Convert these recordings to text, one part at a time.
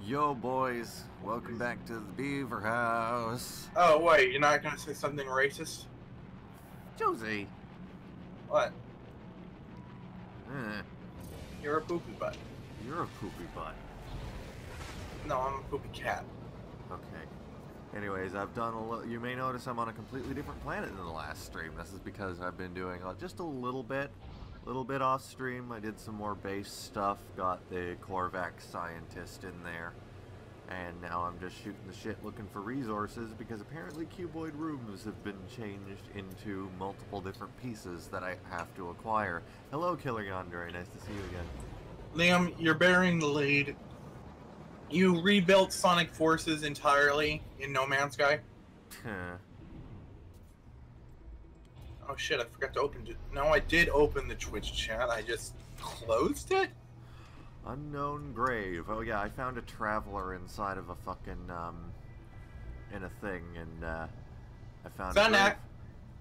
Yo, boys, welcome back to the Beaver House. Oh, wait, you're not gonna say something racist? Josie. What? Eh, You're a poopy butt. you're a poopy butt. No, I'm a poopy cat. Okay. Anyways, I've done a little. You may notice I'm on a completely different planet than the last stream. This is because I've been doing just a little bit off stream. I did some more base stuff, got the Korvax scientist in there, and now I'm just shooting the shit looking for resources because apparently cuboid rooms have been changed into multiple different pieces that I have to acquire. Hello, Killer Yandere. Nice to see you again. Liam, you're bearing the lead. You rebuilt Sonic Forces entirely in No Man's Sky? Oh shit, I forgot to open it. No, I did open the Twitch chat, I just closed it? Unknown grave. Oh yeah, I found a traveler inside of a fucking, in a thing, and, I found a grave.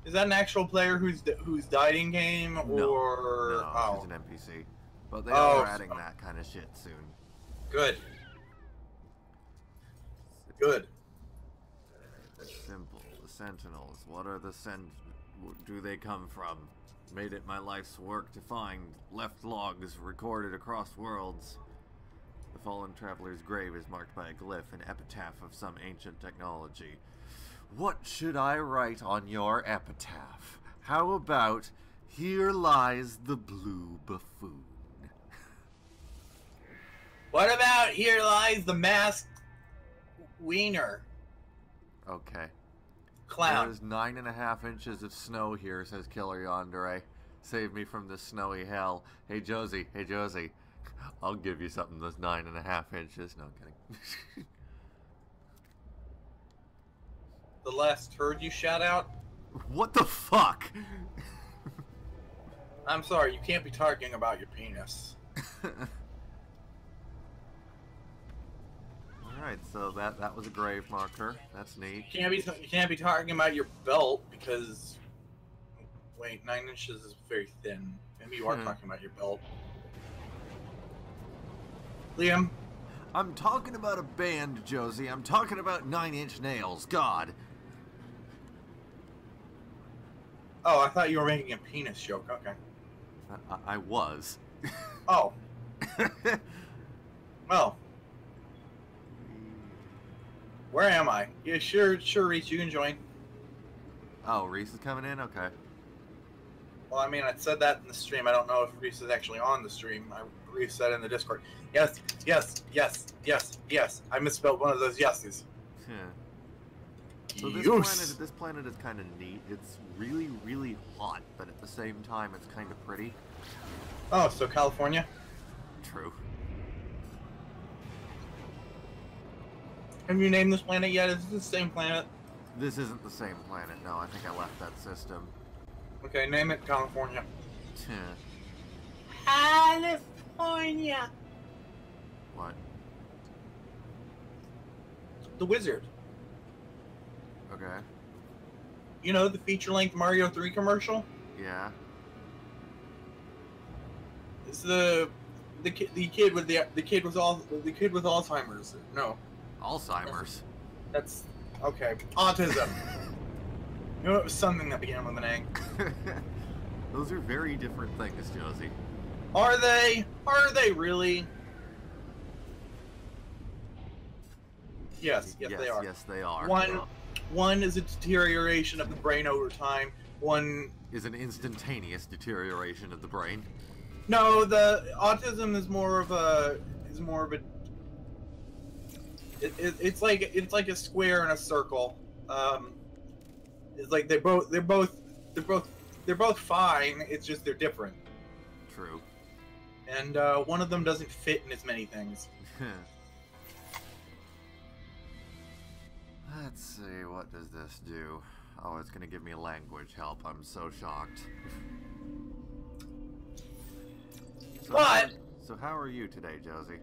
Is that an actual player who's died in game, or... No, she's an NPC. But they are adding that kind of shit soon. Good. Good. Simple. The Sentinels. What are the do they come from? Made it my life's work to find left logs recorded across worlds. The fallen traveler's grave is marked by a glyph, an epitaph of some ancient technology. What should I write on your epitaph? How about, here lies the blue buffoon? What about, here lies the masked wiener? Okay. Clown. There's 9.5 inches of snow here, says Killer Yandere. Save me from this snowy hell. Hey Josie, I'll give you something that's 9.5 inches. No, I'm kidding. The last turd you shout out? What the fuck? I'm sorry, you can't be talking about your penis. Alright, so that was a grave marker. That's neat. You can't be talking about your belt because... Wait, 9 inches is very thin. Maybe you are talking about your belt. Liam? I'm talking about a band, Josie. I'm talking about 9-inch nails. God. Oh, I thought you were making a penis joke. Okay. I was. Oh. Well. Where am I? Yeah, sure, Reese, you can join. Oh, Reese is coming in? Okay. Well, I mean, I said that in the stream. I don't know if Reese is actually on the stream. Reese said in the Discord. Yes. I misspelled one of those yeses. Yeah. So this planet is kind of neat. It's really, really hot, but at the same time, it's kind of pretty. Oh, so California? True. Have you named this planet yet? Is this the same planet? This isn't the same planet, no. I think I left that system. Okay, name it California. California. What? The Wizard. Okay. You know, the feature-length Mario 3 commercial? Yeah. It's the kid with Alzheimer's. No. Alzheimer's. That's okay. Autism. You know, it was something that began with an A. Those are very different things, Josie. Are they? Are they really? Yes, they are. Yes, they are. One is a deterioration of the brain over time. One is an instantaneous deterioration of the brain. No, the autism is more of a It's like a square and a circle. It's like they're both fine. It's just they're different. True. And one of them doesn't fit in as many things. Let's see, what does this do? Oh, it's gonna give me language help. I'm so shocked. So how are you today, Josie?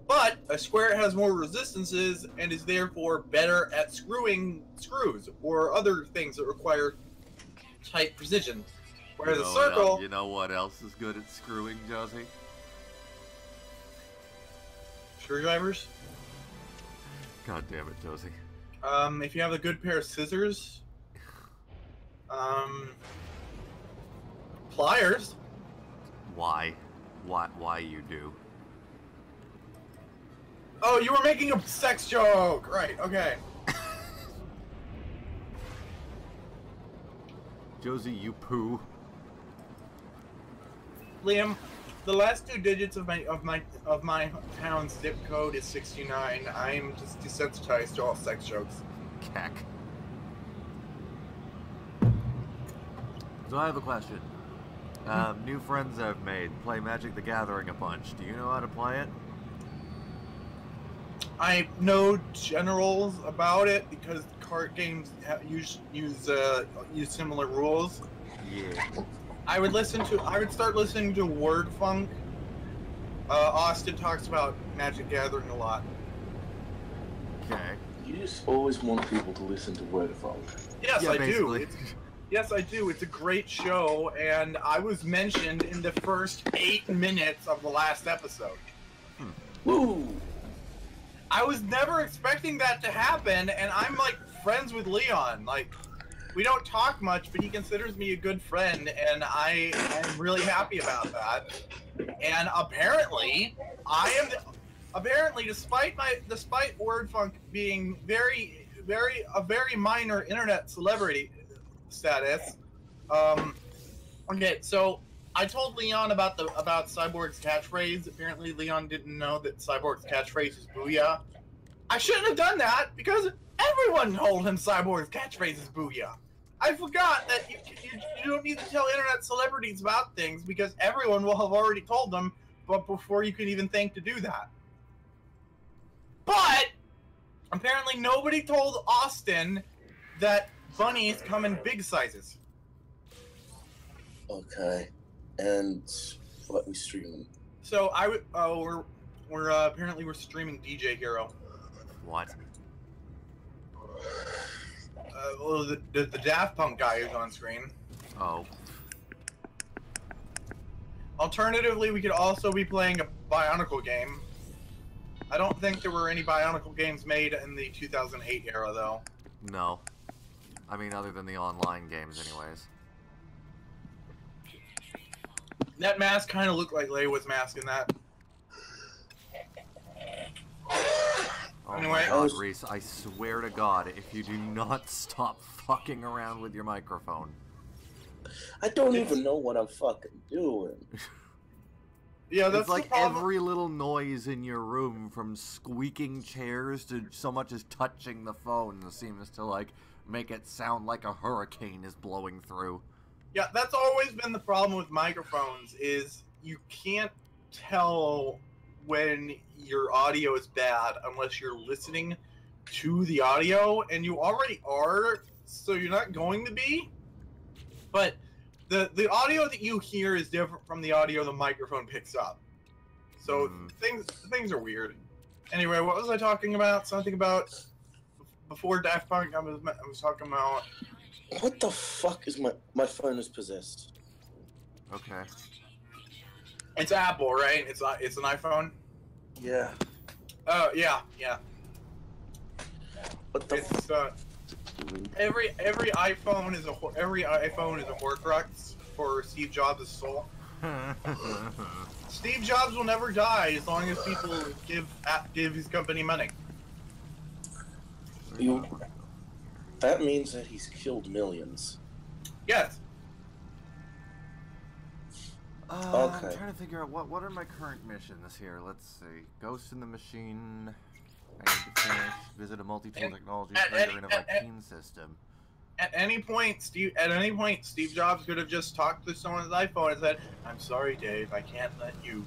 But a square has more resistances and is therefore better at screwing screws or other things that require tight precision. Whereas a circle... You know what else is good at screwing, Josie? Screwdrivers? God damn it, Josie. If you have a good pair of scissors, pliers. Why? Why you do? Oh, you were making a sex joke! Right, okay. Josie, you poo. Liam, the last 2 digits of my town's zip code is 69. I'm just desensitized to all sex jokes. Cack. So I have a question. New friends I've made play Magic the Gathering a bunch. Do you know how to play it? I know generals about it because card games use similar rules. Yeah. I would start listening to Word Funk. Austin talks about Magic Gathering a lot. Okay. You just always want people to listen to Word Funk. Yes, Yeah, I basically. do. Yes, I do. It's a great show, and I was mentioned in the first 8 minutes of the last episode. Woo! I was never expecting that to happen, and I'm like friends with Leon. Like, we don't talk much, but he considers me a good friend, and I am really happy about that. And apparently, despite Wordfunk being a very minor internet celebrity status. Okay, so I told Leon about Cyborg's catchphrase. Apparently, Leon didn't know that Cyborg's catchphrase is "Booyah." I shouldn't have done that because everyone told him Cyborg's catchphrase is "Booyah." I forgot that you don't need to tell internet celebrities about things because everyone will have already told them, but before you can even think to do that. But apparently, nobody told Austin that bunnies come in big sizes. Okay. And what we streaming? So we're apparently we're streaming DJ Hero. What? Well, the Daft Punk guy is on screen. Oh. Alternatively, we could also be playing a Bionicle game. I don't think there were any Bionicle games made in the 2008 era, though. No. I mean, other than the online games, anyways. That mask kind of looked like Leia's mask in that. Oh Anyway. my god, Reese, I swear to God, if you do not stop fucking around with your microphone. I don't even know what I'm fucking doing. Yeah, that's It's like the problem. every little noise in your room, from squeaking chairs to so much as touching the phone, seems to, like, make it sound like a hurricane is blowing through. Yeah, that's always been the problem with microphones, is you can't tell when your audio is bad unless you're listening to the audio, and you already are, so you're not going to be. But the audio that you hear is different from the audio the microphone picks up. So things are weird. Anyway, what was I talking about? Something about before Daft Punk. I was talking about. What the fuck is my phone is possessed? Okay. It's Apple, right? It's an iPhone. Yeah. Oh yeah. What the It's every iPhone is a Horcrux for Steve Jobs' soul. Steve Jobs will never die as long as people give his company money. That means that he's killed millions. Yes. Okay. I'm trying to figure out what are my current missions here. Let's see. Ghost in the Machine. I need to finish. Visit a multi-tool technology trader in a Vikine system. At any point, Steve Jobs could have just talked to someone's iPhone and said, "I'm sorry, Dave, I can't let you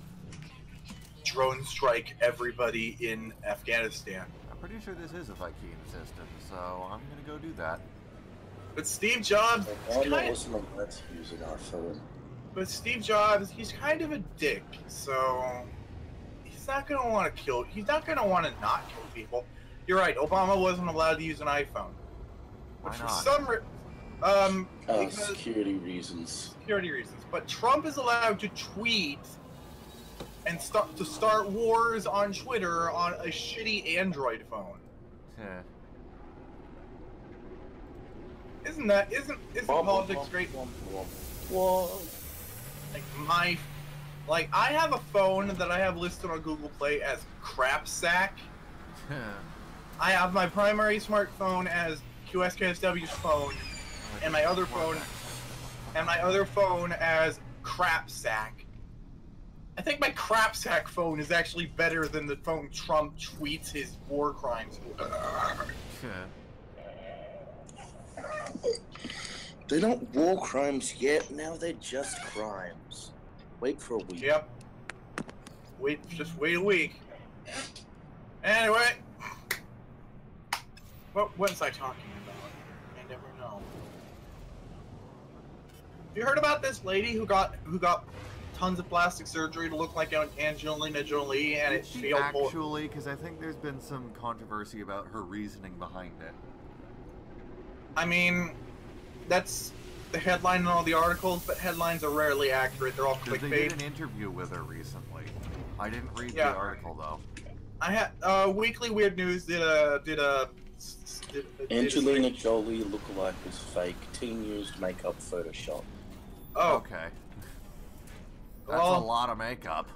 drone strike everybody in Afghanistan." I'm pretty sure this is a Vikine system, so I'm gonna go do that. But Steve Jobs, he's kind of a dick, so he's not gonna want to kill. He's not gonna want to not kill people. You're right. Obama wasn't allowed to use an iPhone. Why For not? some because security reasons. But Trump is allowed to tweet and start wars on Twitter on a shitty Android phone. Yeah. Isn't politics great? Like I have a phone that I have listed on Google Play as crap sack. I have my primary smartphone as QSKSW's phone, and my other phone as crap sack. I think my crap sack phone is actually better than the phone Trump tweets his war crimes. They're not war crimes yet. Now they're just crimes. Wait for a week. Yep. Just wait a week. Anyway, what was I talking about? I never know. Have you heard about this lady who got tons of plastic surgery to look like Angelina Jolie, and it failed? Actually, because I think there's been some controversy about her reasoning behind it. I mean, that's the headline in all the articles, but headlines are rarely accurate. They're all clickbait. They did an interview with her recently. I didn't read the article though. I had Weekly Weird News did Angelina Jolie lookalike was fake. Team used makeup Photoshop. Oh, okay. That's a lot of makeup.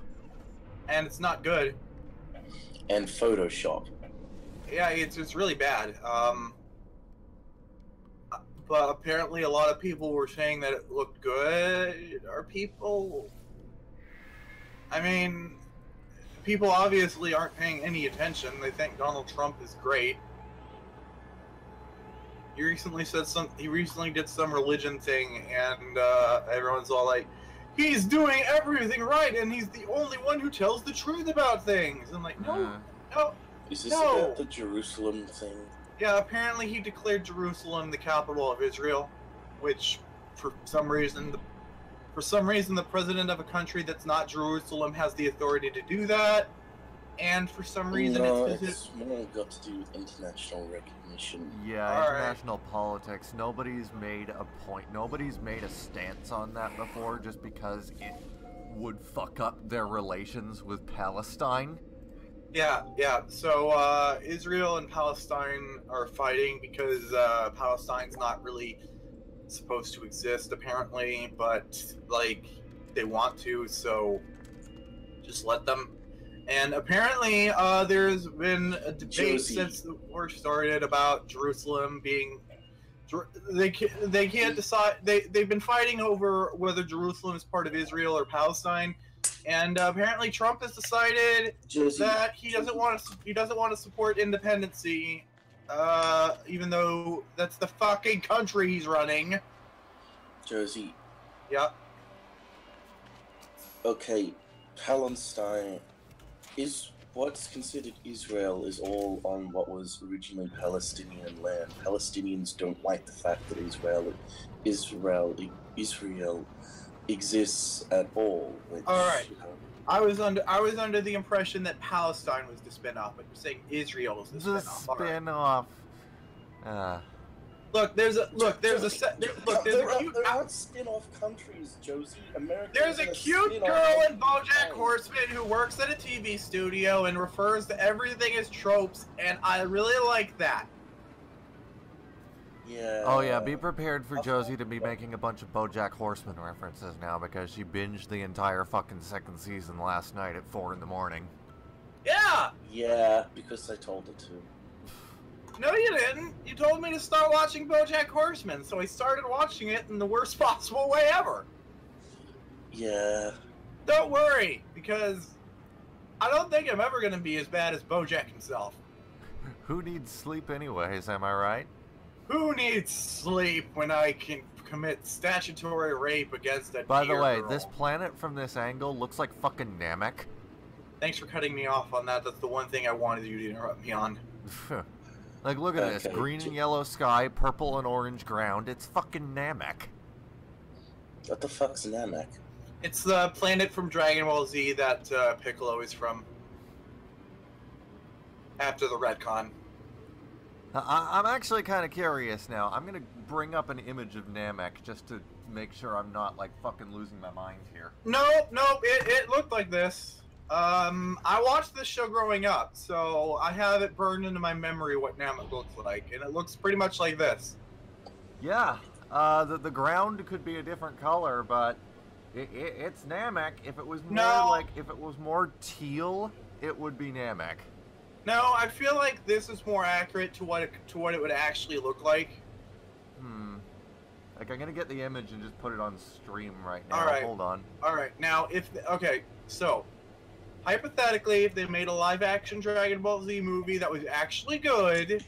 And it's not good. And Photoshop. Yeah, it's really bad. But apparently a lot of people were saying that it looked good. Are people... I mean, people obviously aren't paying any attention. They think Donald Trump is great. He recently did some religion thing, and everyone's all like, he's doing everything right, and he's the only one who tells the truth about things. I'm like, no. Is this about the Jerusalem thing? Yeah, apparently he declared Jerusalem the capital of Israel, which, for some reason, the president of a country that's not Jerusalem has the authority to do that, and for some reason it's more got to do with international recognition. Yeah, international politics. Nobody's made a point. Nobody's made a stance on that before, just because it would fuck up their relations with Palestine. Yeah. So Israel and Palestine are fighting because Palestine's not really supposed to exist, apparently, but like they want to, so just let them. And apparently, there's been a debate since the war started about Jerusalem being. They can't decide. They've been fighting over whether Jerusalem is part of Israel or Palestine. And apparently, Trump has decided that he doesn't want to support independency, even though that's the fucking country he's running. Josie. Yeah. Okay, Palestine is what's considered Israel is all on what was originally Palestinian land. Palestinians don't like the fact that Israel exists at all. Which, all right. I was under the impression that Palestine was the spin-off, but you're saying Israel is the spin-off. The spin-off. Look, there aren't spin-off countries, Josie. America. There's a cute girl in BoJack Horseman who works at a TV studio and refers to everything as tropes, and I really like that. Yeah. Oh yeah, be prepared for Josie to be making a bunch of BoJack Horseman references now, because she binged the entire fucking second season last night at 4 in the morning. Yeah! Yeah, because I told her to. No, you didn't. You told me to start watching BoJack Horseman, so I started watching it in the worst possible way ever. Yeah. Don't worry, because I don't think I'm ever going to be as bad as BoJack himself. Who needs sleep anyways, am I right? Who needs sleep when I can commit statutory rape against a By the way, girl? this planet from this angle looks like fucking Namek. Thanks for cutting me off on that. That's the one thing I wanted you to interrupt me on. Like, look at this. Green and yellow sky, purple and orange ground. It's fucking Namek. What the fuck's Namek? It's the planet from Dragon Ball Z that Piccolo is from. After the retcon. I'm actually kind of curious now. I'm going to bring up an image of Namek just to make sure I'm not, like, fucking losing my mind here. Nope, it looked like this. I watched this show growing up, so I have it burned into my memory what Namek looks like, and it looks pretty much like this. Yeah, the ground could be a different color, but it's Namek. If it was more if it was more teal, it would be Namek. No, I feel like this is more accurate to what it would actually look like. Like, I'm gonna get the image and just put it on stream right now. All right. Hold on. All right. Now, so hypothetically, if they made a live-action Dragon Ball Z movie that was actually good,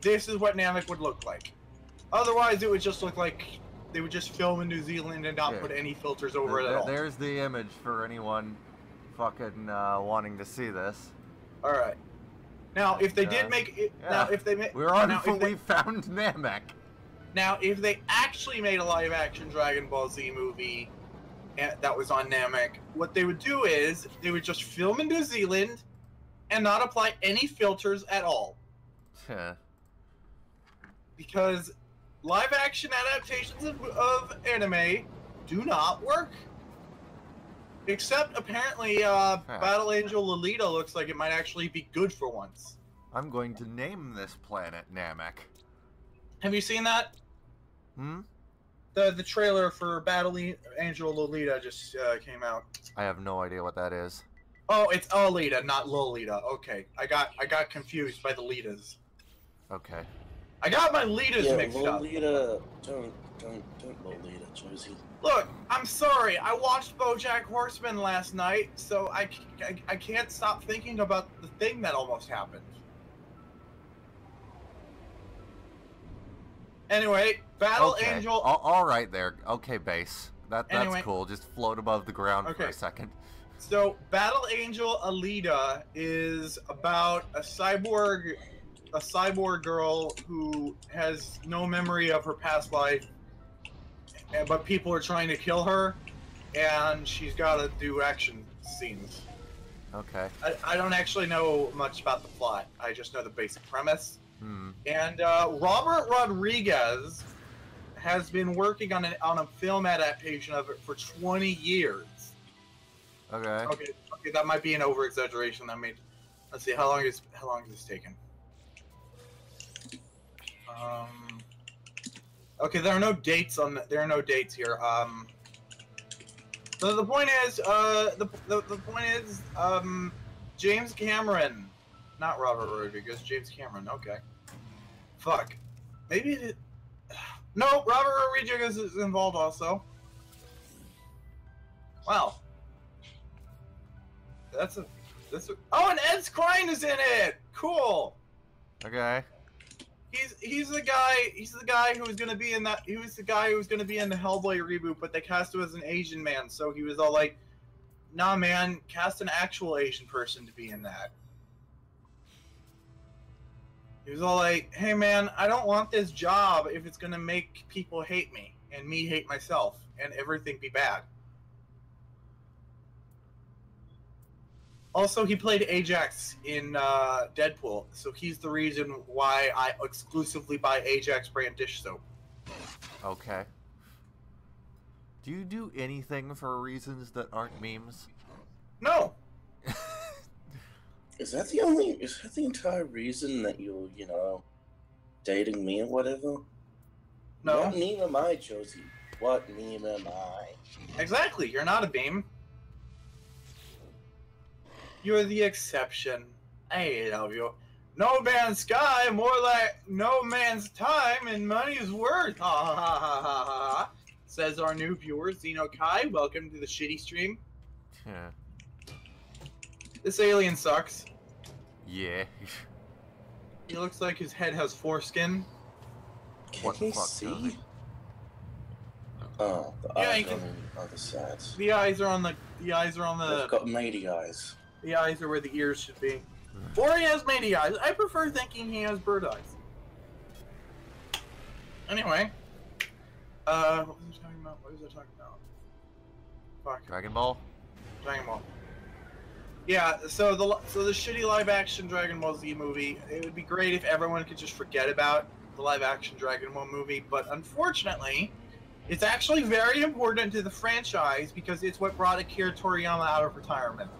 this is what Namek would look like. Otherwise, it would just look like they would just film in New Zealand and not put any filters over it at all. There's the image for anyone fucking wanting to see this. All right. Now, if they did make it, now if they made, we found Namek. Now, if they actually made a live-action Dragon Ball Z movie that was on Namek, what they would do is they would just film in New Zealand and not apply any filters at all. Because live-action adaptations of anime do not work. Except, apparently, Battle Angel Lolita looks like it might actually be good for once. I'm going to name this planet Namek. Have you seen that? The trailer for Battle Angel Lolita just came out. I have no idea what that is. Oh, it's Alita, not Lolita. Okay, I got confused by the Litas. Okay. I got my Litas mixed Lolita, don't Lolita, Josie. Look, I'm sorry. I watched BoJack Horseman last night, so I can't stop thinking about the thing that almost happened. Anyway, Battle Angel. All right there. Okay, base. That's cool. Just float above the ground for a second. So, Battle Angel Alita is about a cyborg girl who has no memory of her past life, but people are trying to kill her, and she's got to do action scenes. Okay. I don't actually know much about the plot. I just know the basic premise. And Robert Rodriguez has been working on a film adaptation of it for 20 years. Okay. Okay, that might be an over-exaggeration. Let's see, how long is this taken? Okay, there are no dates here. So the point is, James Cameron, not Robert Rodriguez, James Cameron. Okay. Fuck. Maybe it. No, Robert Rodriguez is involved also. Wow. Oh, and Ed Skrein is in it. Cool. Okay. He's the guy who was gonna be in that. He was the guy who was gonna be in the Hellboy reboot, but they cast him as an Asian man. So he was all like, "Nah, man, cast an actual Asian person to be in that." He was all like, "Hey, man, I don't want this job if it's gonna make people hate me and me hate myself and everything be bad." Also, he played Ajax in Deadpool, so he's the reason why I exclusively buy Ajax brand dish soap. Okay. Do you do anything for reasons that aren't memes? No. Is that the entire reason that you're, dating me or whatever? No. What meme am I, Josie? What meme am I? Exactly. You're not a beam. You're the exception. I love you. No Man's Sky, more like No Man's Time and money's worth. Ha ha ha ha ha ha. Says our new viewer, Zeno Kai. Welcome to the shitty stream. Yeah. This alien sucks. Yeah. He looks like his head has foreskin. Can he see? Oh, the eyes are on the other side. The eyes are on the. They've got matey eyes. The eyes are where the ears should be. Or he has matey eyes. I prefer thinking he has bird eyes. Anyway. What was I talking about? Fuck. Dragon Ball? Dragon Ball. Yeah, so the shitty live-action Dragon Ball Z movie, it would be great if everyone could just forget about the live-action Dragon Ball movie, but unfortunately, it's actually very important to the franchise because it's what brought Akira Toriyama out of retirement.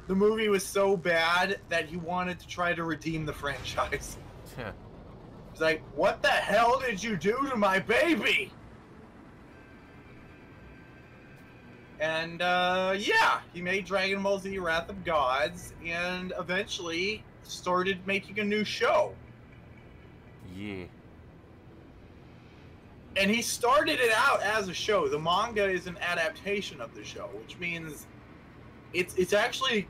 the movie was so bad that he wanted to try to redeem the franchise. He's like, what the hell did you do to my baby? And, yeah, he made Dragon Ball Z Wrath of Gods, and eventually started making a new show. Yeah. And he started it out as a show. The manga is an adaptation of the show, which means it's actually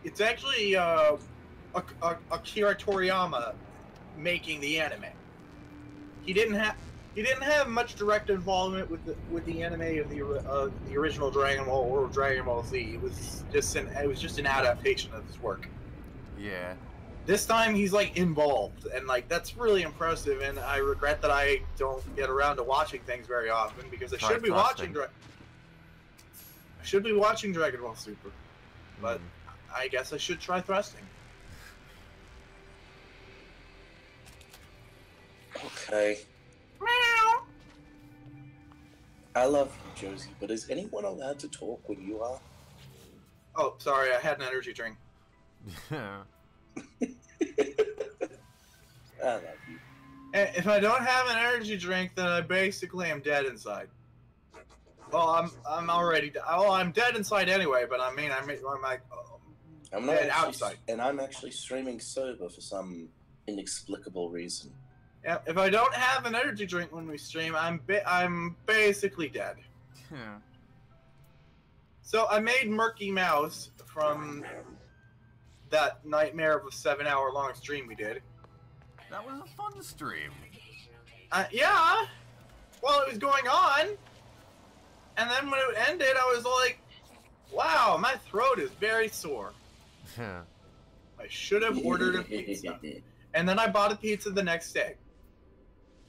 Akira Toriyama making the anime. He didn't have much direct involvement with the anime of the original Dragon Ball or Dragon Ball Z. It was just an adaptation of his work. Yeah. This time he's like involved, and like that's really impressive. And I regret that I don't get around to watching things very often because I should be watching Dragon Ball Super, but I guess I should try thrusting. Okay. Meow. I love you, Josie, but is anyone allowed to talk when you are? Oh, sorry, I had an energy drink. I love you. If I don't have an energy drink, then I basically am dead inside. Well, I'm already. Well, I'm dead inside anyway. But I mean, I'm not dead actually, outside. And I'm actually streaming sober for some inexplicable reason. Yeah. If I don't have an energy drink when we stream, I'm basically dead. Yeah. So I made Murky Mouse from that nightmare of a 7-hour-long stream we did. That was a fun stream. Yeah. Well, it was going on. And then when it ended, I was like, wow, my throat is very sore. I should have ordered a pizza. And then I bought a pizza the next day.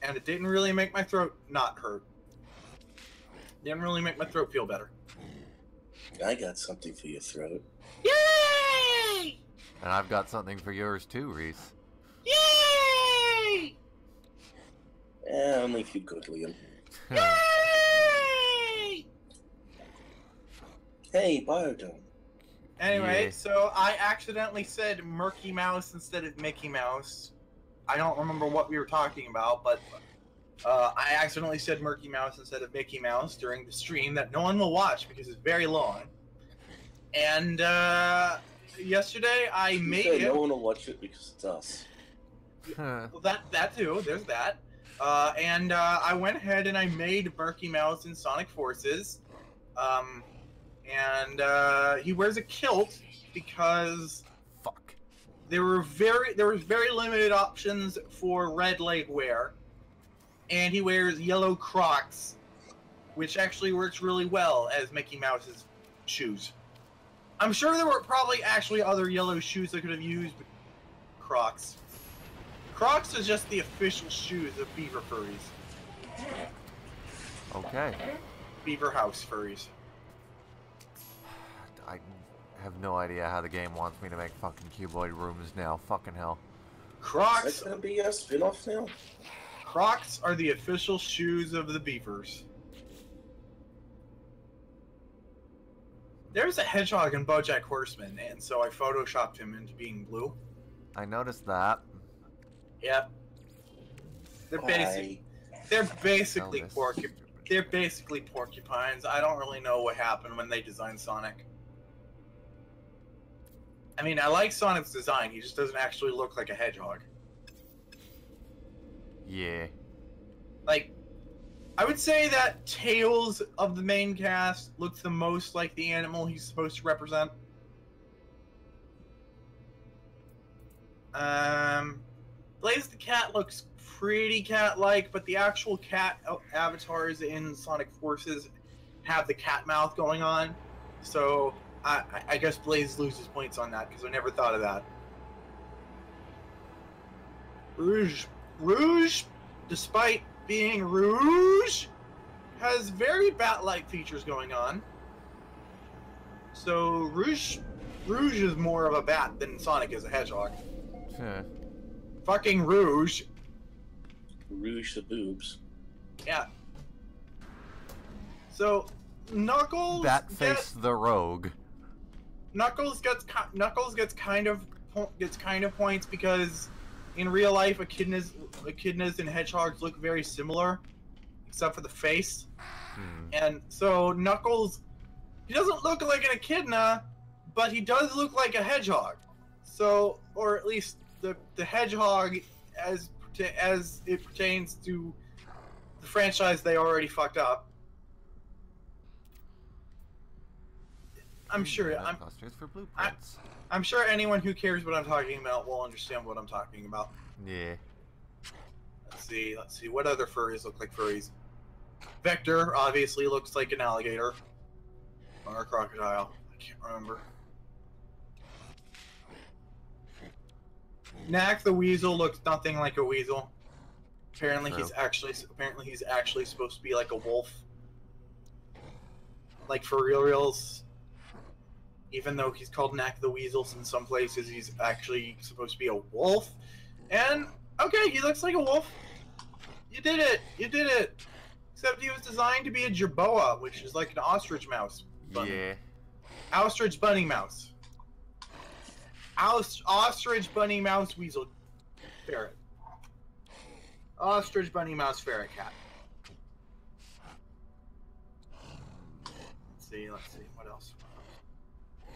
And it didn't really make my throat not hurt. Didn't really make my throat feel better. I got something for your throat. Yay! And I've got something for yours too, Reese. Yay! Only if you're good, Liam. Yay! Hey, Biodome. Anyway, Yeah. so I accidentally said Murky Mouse instead of Mickey Mouse. I don't remember what we were talking about, but I accidentally said Murky Mouse instead of Mickey Mouse during the stream that no one will watch because it's very long. And yesterday I made it. No one will watch it because it's us. Well, that too. There's that. And I went ahead and I made Murky Mouse in Sonic Forces. And he wears a kilt because Fuck. there was very limited options for red leg wear, and he wears yellow Crocs, which actually works really well as Mickey Mouse's shoes. I'm sure there were probably actually other yellow shoes I could have used, but Crocs. Crocs is just the official shoes of Beaver furries. Okay. Beaver House furries. I have no idea how the game wants me to make fucking cuboid rooms now. Fucking hell. Crocs. That's gonna be a spin-off now? Crocs are the official shoes of the Beavers. There's a hedgehog in BoJack Horseman, and so I photoshopped him into being blue. I noticed that. Yep. They're basically Elvis. They're basically porcupines. I don't really know what happened when they designed Sonic. I mean, I like Sonic's design. He just doesn't actually look like a hedgehog. Yeah. Like, I would say that Tails of the main cast looks the most like the animal he's supposed to represent. Blaze the cat looks pretty cat-like, but the actual cat avatars in Sonic Forces have the cat mouth going on. So I guess Blaze loses points on that because I never thought of that. Rouge, despite being Rouge, has very bat-like features going on. So Rouge is more of a bat than Sonic is a hedgehog. Huh. Fucking Rouge. Rouge the boobs. Yeah. So Knuckles Batface the Rogue. Knuckles gets kind of points because in real life echidnas and hedgehogs look very similar, except for the face. And so Knuckles, he doesn't look like an echidna, but he does look like a hedgehog. So, or at least the hedgehog as it pertains to the franchise they already fucked up. I'm sure anyone who cares what I'm talking about will understand what I'm talking about. Yeah. Let's see. What other furries look like furries? Vector obviously looks like an alligator. Or a crocodile. I can't remember. Knack the Weasel looks nothing like a weasel. Apparently he's actually supposed to be like a wolf. Like for reals. Even though he's called Knack the Weasel, in some places he's actually supposed to be a wolf. And okay, he looks like a wolf. You did it. Except he was designed to be a jerboa, which is like an ostrich mouse. Yeah. Ostrich bunny mouse. Ostrich bunny mouse weasel ferret. Ostrich bunny mouse ferret cat. Let's see. What else?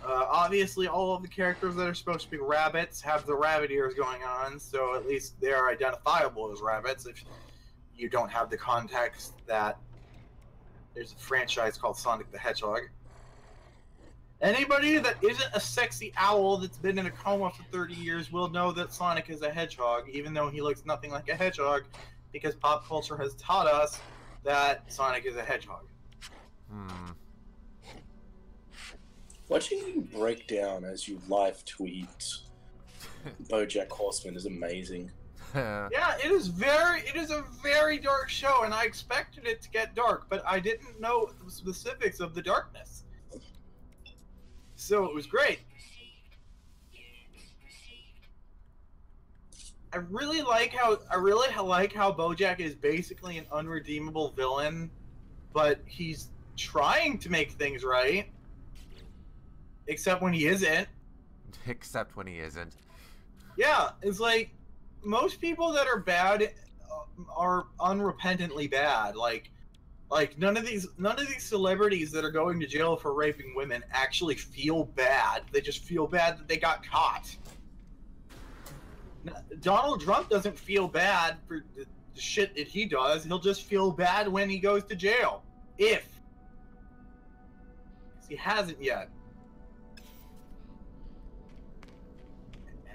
Obviously, all of the characters that are supposed to be rabbits have the rabbit ears going on, so at least they're identifiable as rabbits if you don't have the context that there's a franchise called Sonic the Hedgehog. Anybody that isn't a sexy owl that's been in a coma for 30 years will know that Sonic is a hedgehog, even though he looks nothing like a hedgehog, because pop culture has taught us that Sonic is a hedgehog. Watching you break down as you live tweet BoJack Horseman is amazing. Yeah, it is a very dark show, and I expected it to get dark, but I didn't know the specifics of the darkness. So it was great. I really like how BoJack is basically an unredeemable villain, but he's trying to make things right. Except when he isn't. Except when he isn't. Yeah, it's like most people that are bad are unrepentantly bad. Like none of these celebrities that are going to jail for raping women actually feel bad. They just feel bad that they got caught. Donald Trump doesn't feel bad for the shit that he does. He'll just feel bad when he goes to jail. If. 'Cause he hasn't yet.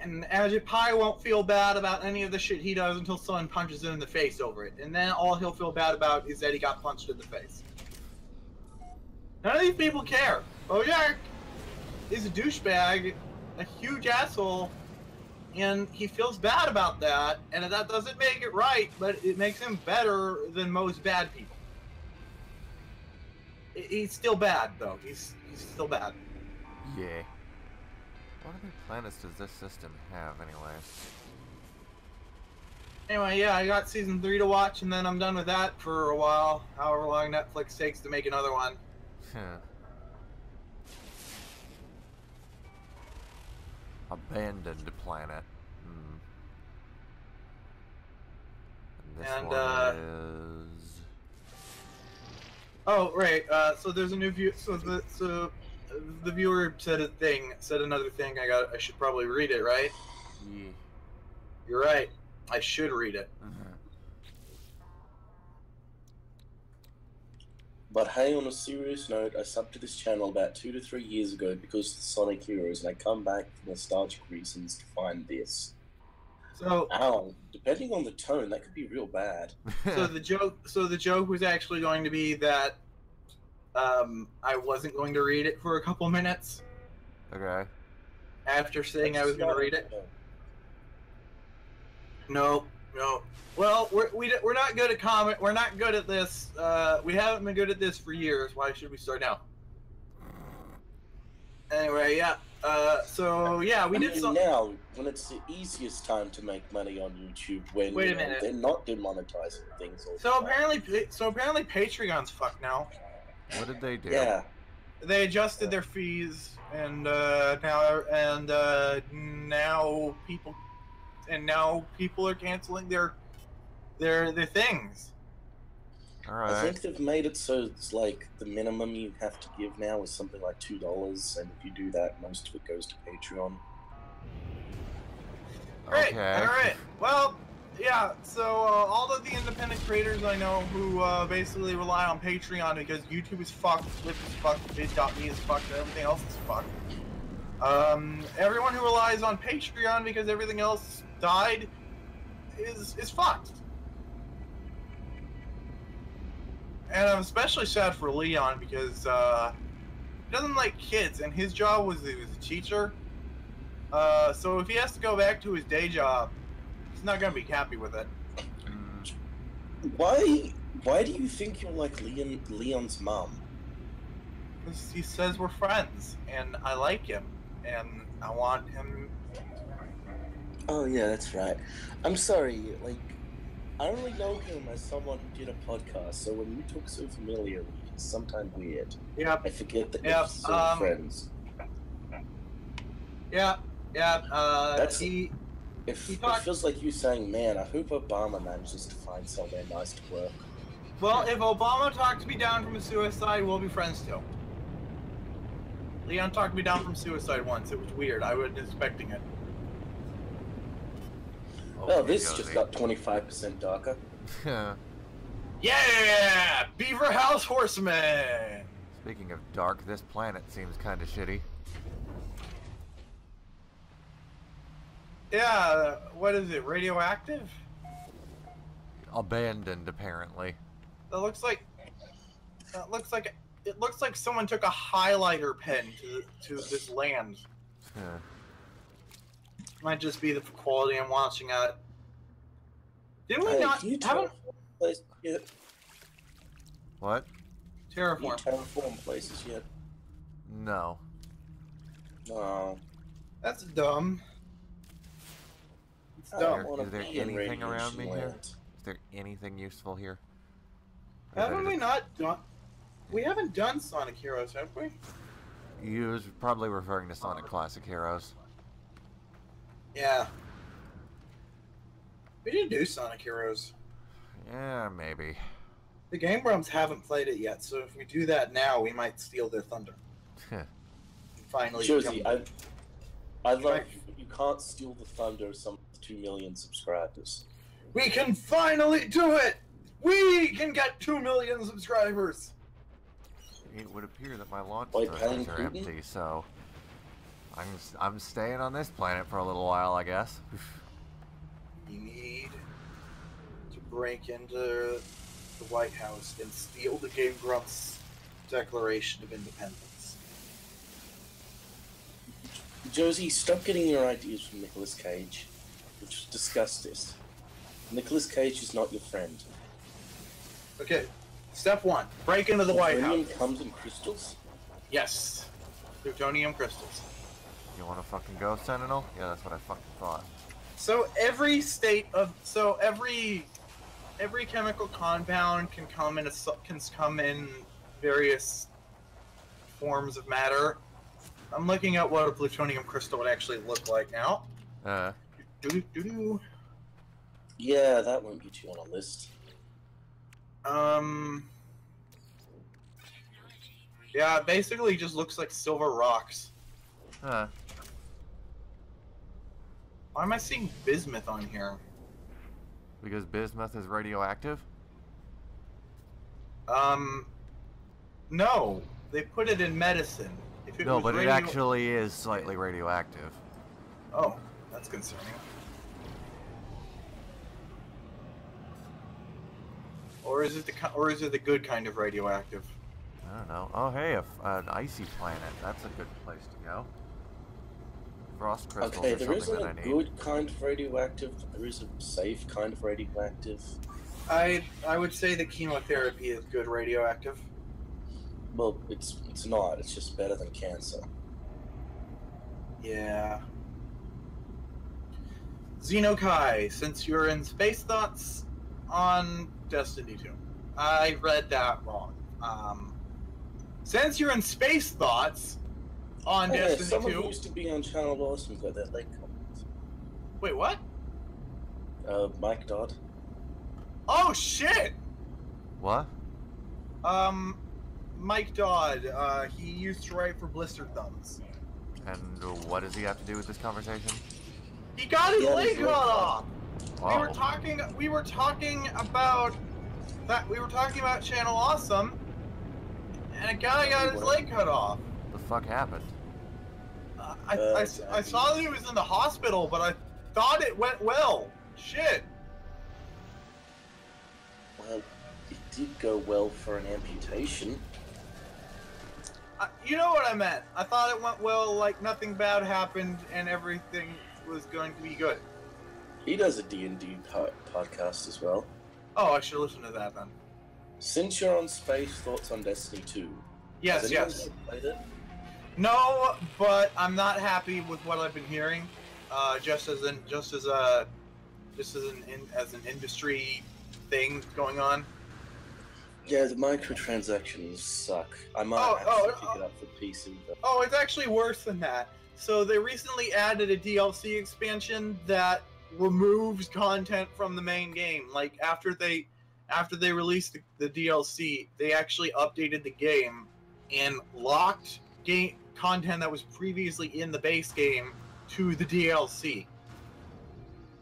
And Ajit Pai won't feel bad about any of the shit he does until someone punches him in the face over it. And then all he'll feel bad about is that he got punched in the face. None of these people care. BoJack is a douchebag, a huge asshole, and he feels bad about that, and that doesn't make it right, but it makes him better than most bad people. He's still bad, though. He's still bad. Yeah. What other planets does this system have, anyway? Anyway, yeah, I got season 3 to watch, and then I'm done with that for a while. However long Netflix takes to make another one. Abandoned planet. And this And, one is... Oh, right. So there's a new view. So the viewer said another thing. I should probably read it, right? Yeah. You're right. I should read it. But hey, on a serious note, I subbed to this channel about 2 to 3 years ago because of the Sonic Heroes, and I come back for nostalgic reasons to find this. So, ow, depending on the tone, that could be real bad. so the joke was actually going to be that I wasn't going to read it for a couple minutes. Okay. After saying I was going to read it. No. Well, we're not good at comment. We're not good at this. We haven't been good at this for years. Why should we start now? Anyway, yeah. So yeah, we did some. Now, when it's the easiest time to make money on YouTube, when Wait a minute. they're not demonetizing things. All So apparently Patreon's fucked now. What did they do? Yeah. they adjusted their fees, and now people are canceling their things. All I right. think they've made it so it's like the minimum you have to give now is something like $2, and if you do that, most of it goes to Patreon. Great. Okay. All right. Well, yeah. So all of the independent creators I know who basically rely on Patreon because YouTube is fucked, Twitch is fucked, Vid.me is fucked, and everything else is fucked. Everyone who relies on Patreon because everything else died is fucked. And I'm especially sad for Leon because he doesn't like kids, and his job was he was a teacher. So if he has to go back to his day job, he's not gonna be happy with it. Why do you think you're like Leon's mom? Because he says we're friends, and I like him, and I want him. Oh yeah, that's right. I'm sorry, like I only know him as someone who did a podcast, so when you talk so familiarly, it's sometimes weird. Yep. I forget that Yep, we're still friends. Yeah. That's he it talked. feels like you saying, "Man, I hope Obama manages to find somewhere nice to work." Well, if Obama talked me down from a suicide, we'll be friends too. Leon talked me down from suicide once. It was weird. I wasn't expecting it. Well, this just got 25% darker. Yeah! Beaver House Horseman! Speaking of dark, this planet seems kind of shitty. Yeah, what is it? Radioactive? Abandoned, apparently. It looks like someone took a highlighter pen to this land. Yeah. Might just be the quality I'm watching at. Didn't we Hey, not can you haven't place yet? What? terraform? You terraform places yet? No. No. That's dumb. It's I dumb. don't wanna Is there be in anything around me radiation here? land. Is there anything useful here? Haven't we not done? We haven't done Sonic Heroes, have we? You was probably referring to Sonic Classic Heroes. Yeah. We didn't do Sonic Heroes. Yeah, maybe. The Game Grumps haven't played it yet, so if we do that now, we might steal their thunder. Finally, Josie, become- I love you can't steal the thunder of some 2 million subscribers. we can finally do it! We can get 2 million subscribers! It would appear that my launch Wait, thrusters are Putin? empty, so I'm staying on this planet for a little while, I guess. You need to break into the White House and steal the Game Grumps Declaration of Independence. Josie, stop getting your ideas from Nicolas Cage. We've just discussed this. Nicolas Cage is not your friend. Okay, step 1. Break into the White Plutonium House. comes in crystals? Yes. Plutonium crystals. You want to fucking go, Sentinel? Yeah, that's what I fucking thought. So every chemical compound can come in various forms of matter. I'm looking at what a plutonium crystal would actually look like now. Doo-doo-doo-doo. Yeah, that won't get you on a list. Yeah, it basically just looks like silver rocks. Huh. Why am I seeing bismuth on here? Because bismuth is radioactive? No. They put it in medicine. If it No, was but it actually is slightly radioactive. Oh, that's concerning. Or is it the good kind of radioactive? I don't know. Oh, hey, an icy planet. That's a good place to go. Frost crystals Okay, are there something isn't that I a need. good kind of radioactive, but there is a safe kind of radioactive. I would say the chemotherapy is good radioactive. Well, it's not. It's just better than cancer. Yeah. Xenokai, since you're in Space Thoughts on Destiny 2. I read that wrong. since you're in Space Thoughts on Oh, yeah, Destiny someone 2. who used to be on Channel Awesome got that late comment. Wait, what? Mike Dodd. Oh shit! What? Mike Dodd. He used to write for Blister Thumbs. And what does he have to do with this conversation? He got his Yeah, leg his cut leg off. Oh. We were talking about that. We were talking about Channel Awesome, and a guy got his leg cut off. The fuck happened? I saw that he was in the hospital, but I thought it went well. Shit. Well, it did go well for an amputation. You know what I meant. I thought it went well, like nothing bad happened and everything was going to be good. He does a D&D podcast as well. Oh, I should listen to that then. Since you're on Space, thoughts on Destiny 2? Yes, Has anyone yes. played it? No, but I'm not happy with what I've been hearing. Just as an industry thing going on. Yeah, the microtransactions suck. I might pick it up for PC. But... Oh, it's actually worse than that. So they recently added a DLC expansion that removes content from the main game. Like after they released the DLC, they actually updated the game and locked game content that was previously in the base game to the DLC.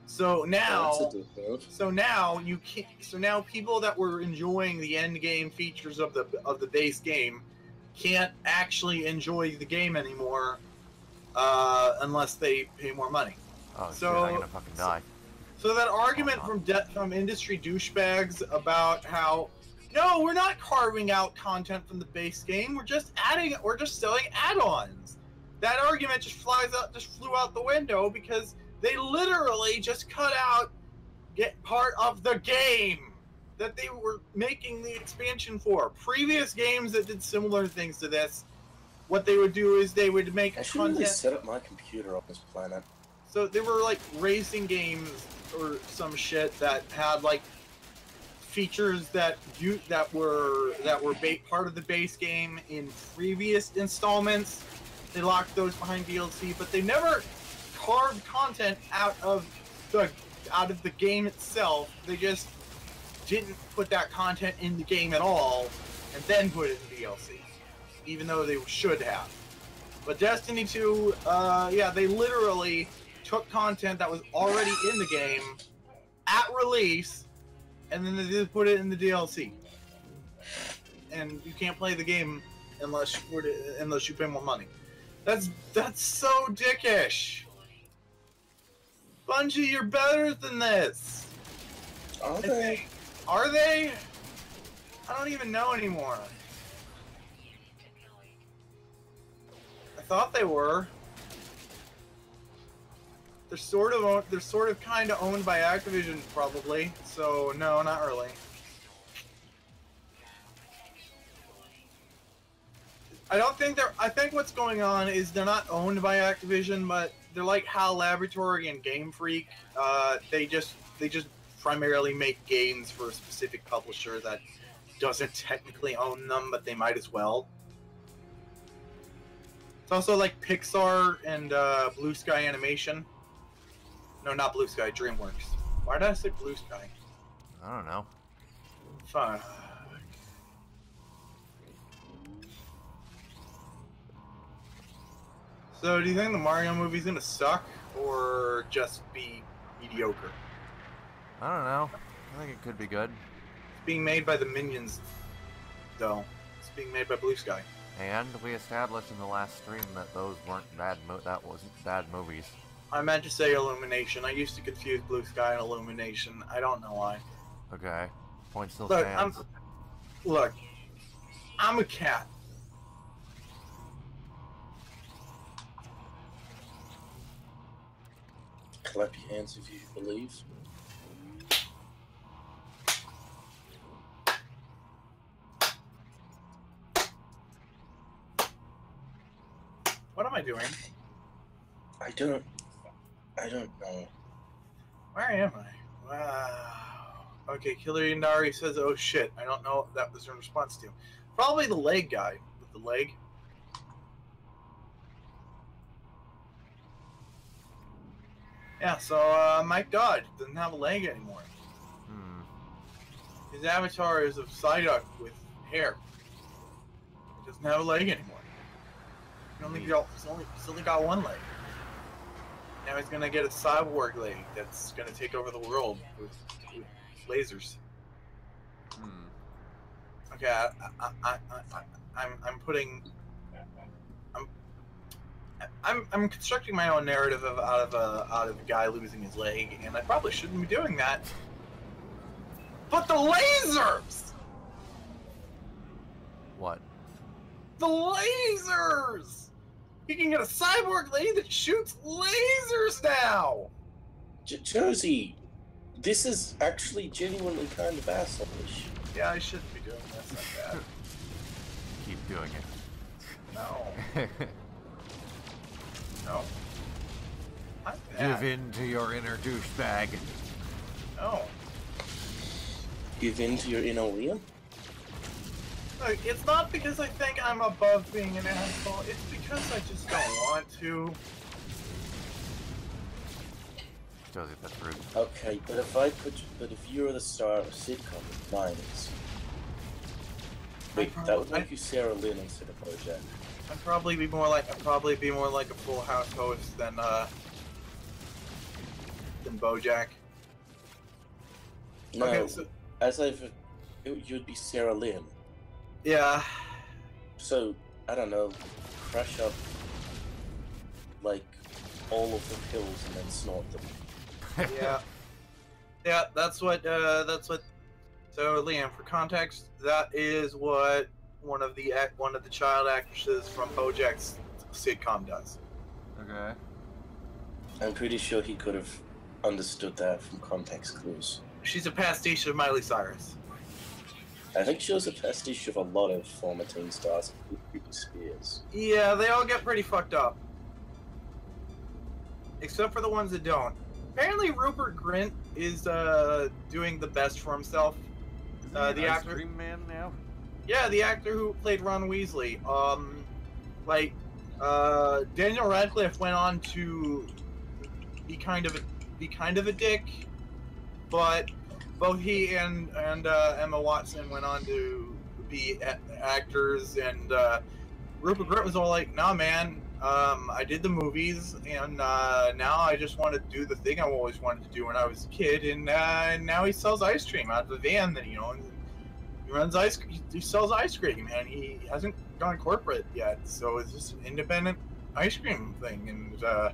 So now, you can't. So now people that were enjoying the end game features of the base game can't actually enjoy the game anymore unless they pay more money. Oh, so shit, I'm gonna fucking die. So that argument from industry douchebags about how no, we're not carving out content from the base game. We're just selling add-ons. That argument just flew out the window because they literally just cut out part of the game that they were making the expansion for. Previous games that did similar things to this, what they would do is they would make I should content. really set up my computer on this planet. So they were like racing games or some shit that had like features that were part of the base game in previous installments. They locked those behind DLC, but they never carved content out of the game itself. They just didn't put that content in the game at all and then put it in DLC, even though they should have. But Destiny 2, they literally took content that was already in the game at release, and then they just put it in the DLC. And you can't play the game unless you pay more money. That's so dickish. Bungie, you're better than this. Are they? Are they? I don't even know anymore. I thought they were. They're sort of kind of owned by Activision, probably. So no, not really. I think what's going on is they're not owned by Activision, but they're like HAL Laboratory and Game Freak. They just primarily make games for a specific publisher that doesn't technically own them, but they might as well. It's also like Pixar and Blue Sky Animation. No, not Blue Sky, DreamWorks. Why did I say Blue Sky? I don't know. Fine. So, do you think the Mario movie's gonna suck or just be mediocre? I don't know. I think it could be good. It's being made by the Minions, though. It's being made by Blue Sky. And we established in the last stream that those weren't bad. That wasn't bad movies. I meant to say Illumination. I used to confuse Blue Sky and Illumination. I don't know why. Okay. Point still Look, stands. I'm a cat. Clap your hands if you believe. What am I doing? I don't know. Where am I? Wow. Okay, Killer Yandari says, oh shit. I don't know what that was in response to. Probably the leg guy. the leg. Yeah, so Mike Dodd doesn't have a leg anymore. His avatar is of Psyduck with hair. He doesn't have a leg anymore. He's only got one leg. Now he's gonna get a cyborg leg that's gonna take over the world with lasers. Okay, I'm constructing my own narrative out of a guy losing his leg, and I probably shouldn't be doing that. But the lasers! What? The lasers! You can get a cyborg lady that shoots lasers now! Josie, this is actually genuinely kind of asshole-ish. Yeah, I shouldn't be doing this like that. Keep doing it. No. No. I'm Give bad. in to your inner douchebag. No. Give in to your inner Liam? Look, it's not because I think I'm above being an asshole, it's because I just don't want to. Josie, that's rude. Okay, but if you were the star of a sitcom, mine is. Wait, that would make you Sarah Lynn instead of BoJack. I'd probably be more like a Full House host than BoJack. No, Okay, so you'd be Sarah Lynn. yeah, So, I don't know, crush up, like, all of the pills and then snort them. yeah. That's what. So, Liam, for context, that is what one of the child actresses from BoJack's sitcom does. Okay. I'm pretty sure he could have understood that from context clues. She's a pastiche of Miley Cyrus. I think she was a pastiche of a lot of former teen stars, including Britney Spears. Yeah, they all get pretty fucked up. Except for the ones that don't. Apparently Rupert Grint is doing the best for himself. The Ice actor... Cream Man now? Yeah, the actor who played Ron Weasley. Daniel Radcliffe went on to be kind of a dick, but both he and Emma Watson went on to be actors, and Rupert Grint was all like, "Nah, man, I did the movies, and now I just want to do the thing I always wanted to do when I was a kid." And now he sells ice cream out of a van that he runs he sells ice cream, and he hasn't gone corporate yet, so it's just an independent ice cream thing. And yeah,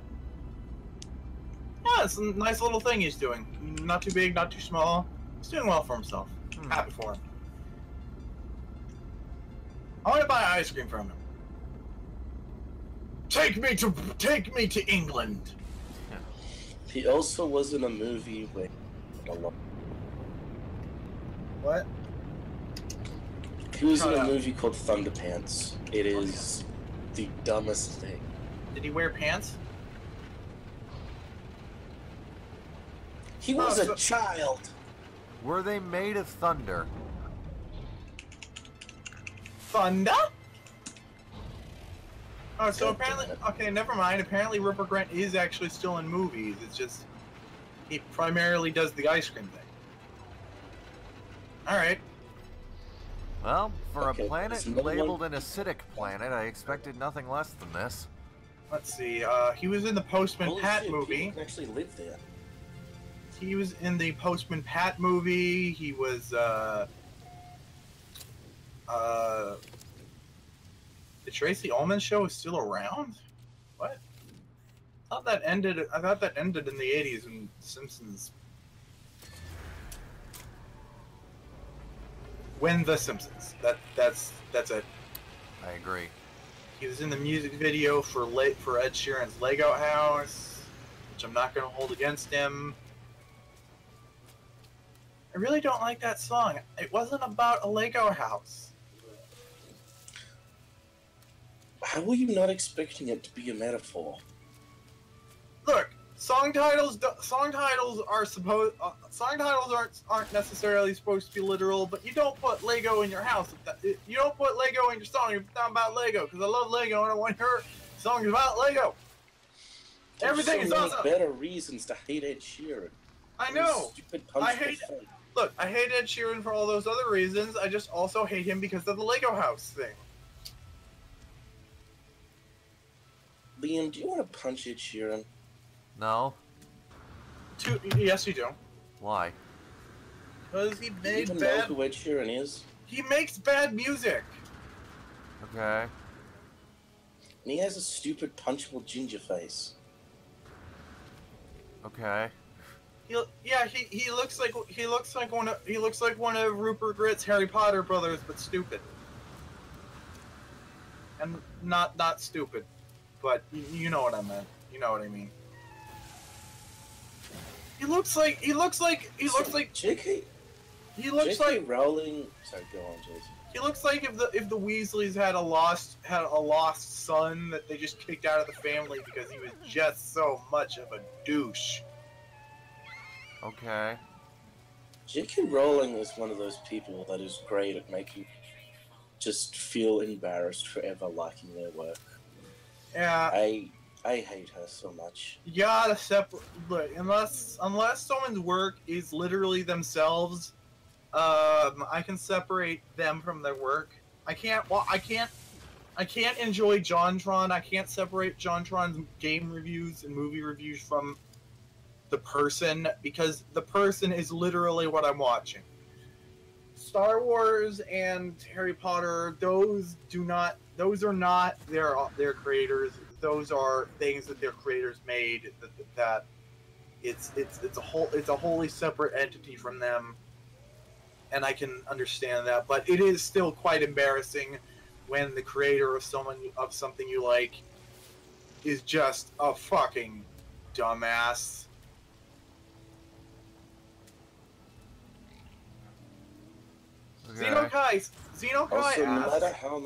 it's a nice little thing he's doing. Not too big, not too small. He's doing well for himself. Happy for him. I want to buy ice cream from him. Take me to England. He also was in a movie with What? He was in a movie called Thunderpants. It is the dumbest thing. Did he wear pants? He was a child. Were they made of thunder? Thunder? Oh, so God apparently... damn it. Okay, never mind. Apparently Rupert Grint is actually still in movies. It's just... He primarily does the ice cream thing. Alright. Well, for Okay, a planet there's another labeled one. an acidic planet, I expected nothing less than this. Let's see. He was in the Postman Holy Pat shit, movie. people can actually live there. He was in the Postman Pat movie. He was, the Tracy Ullman Show is still around? What? I thought that ended in the 80s when Simpsons... When The Simpsons. That's it. I agree. He was in the music video for Ed Sheeran's Lego House, which I'm not going to hold against him. I really don't like that song. It wasn't about a Lego house. How were you not expecting it to be a metaphor? Look, Song titles aren't necessarily supposed to be literal, but you don't put Lego in your house. You don't put Lego in your song if it's not about Lego, because I love Lego and I want to hear songs about Lego. Everything is awesome. Better reasons to hate Ed Sheeran. I know. Stupid punch Look, I hate Ed Sheeran for all those other reasons. I just also hate him because of the Lego house thing. Liam, do you want to punch Ed Sheeran? No. Yes, you do. Why? Because he made Do you even bad. know who Ed Sheeran is? He makes bad music. Okay. And he has a stupid punchable ginger face. Okay. He looks like one of Rupert Grint's Harry Potter brothers, but stupid. And not stupid, but you know what I meant. You know what I mean. He looks like J.K. Rowling. Sorry, go on, Jason. He looks like if the Weasleys had a lost son that they just kicked out of the family because he was just so much of a douche. Okay. J.K. Rowling is one of those people that is great at making just feel embarrassed forever liking their work. Yeah. I hate her so much. You gotta separate. Look, unless someone's work is literally themselves, I can separate them from their work. I can't enjoy JonTron. I can't separate JonTron's game reviews and movie reviews from the person, because the person is literally what I'm watching. Star Wars and Harry Potter, those are not their creators. Those are things that their creators made. That it's a wholly separate entity from them, and I can understand that. But it is still quite embarrassing when the creator of something you like is just a fucking dumbass. Okay. Xenokai Also, no asks, matter how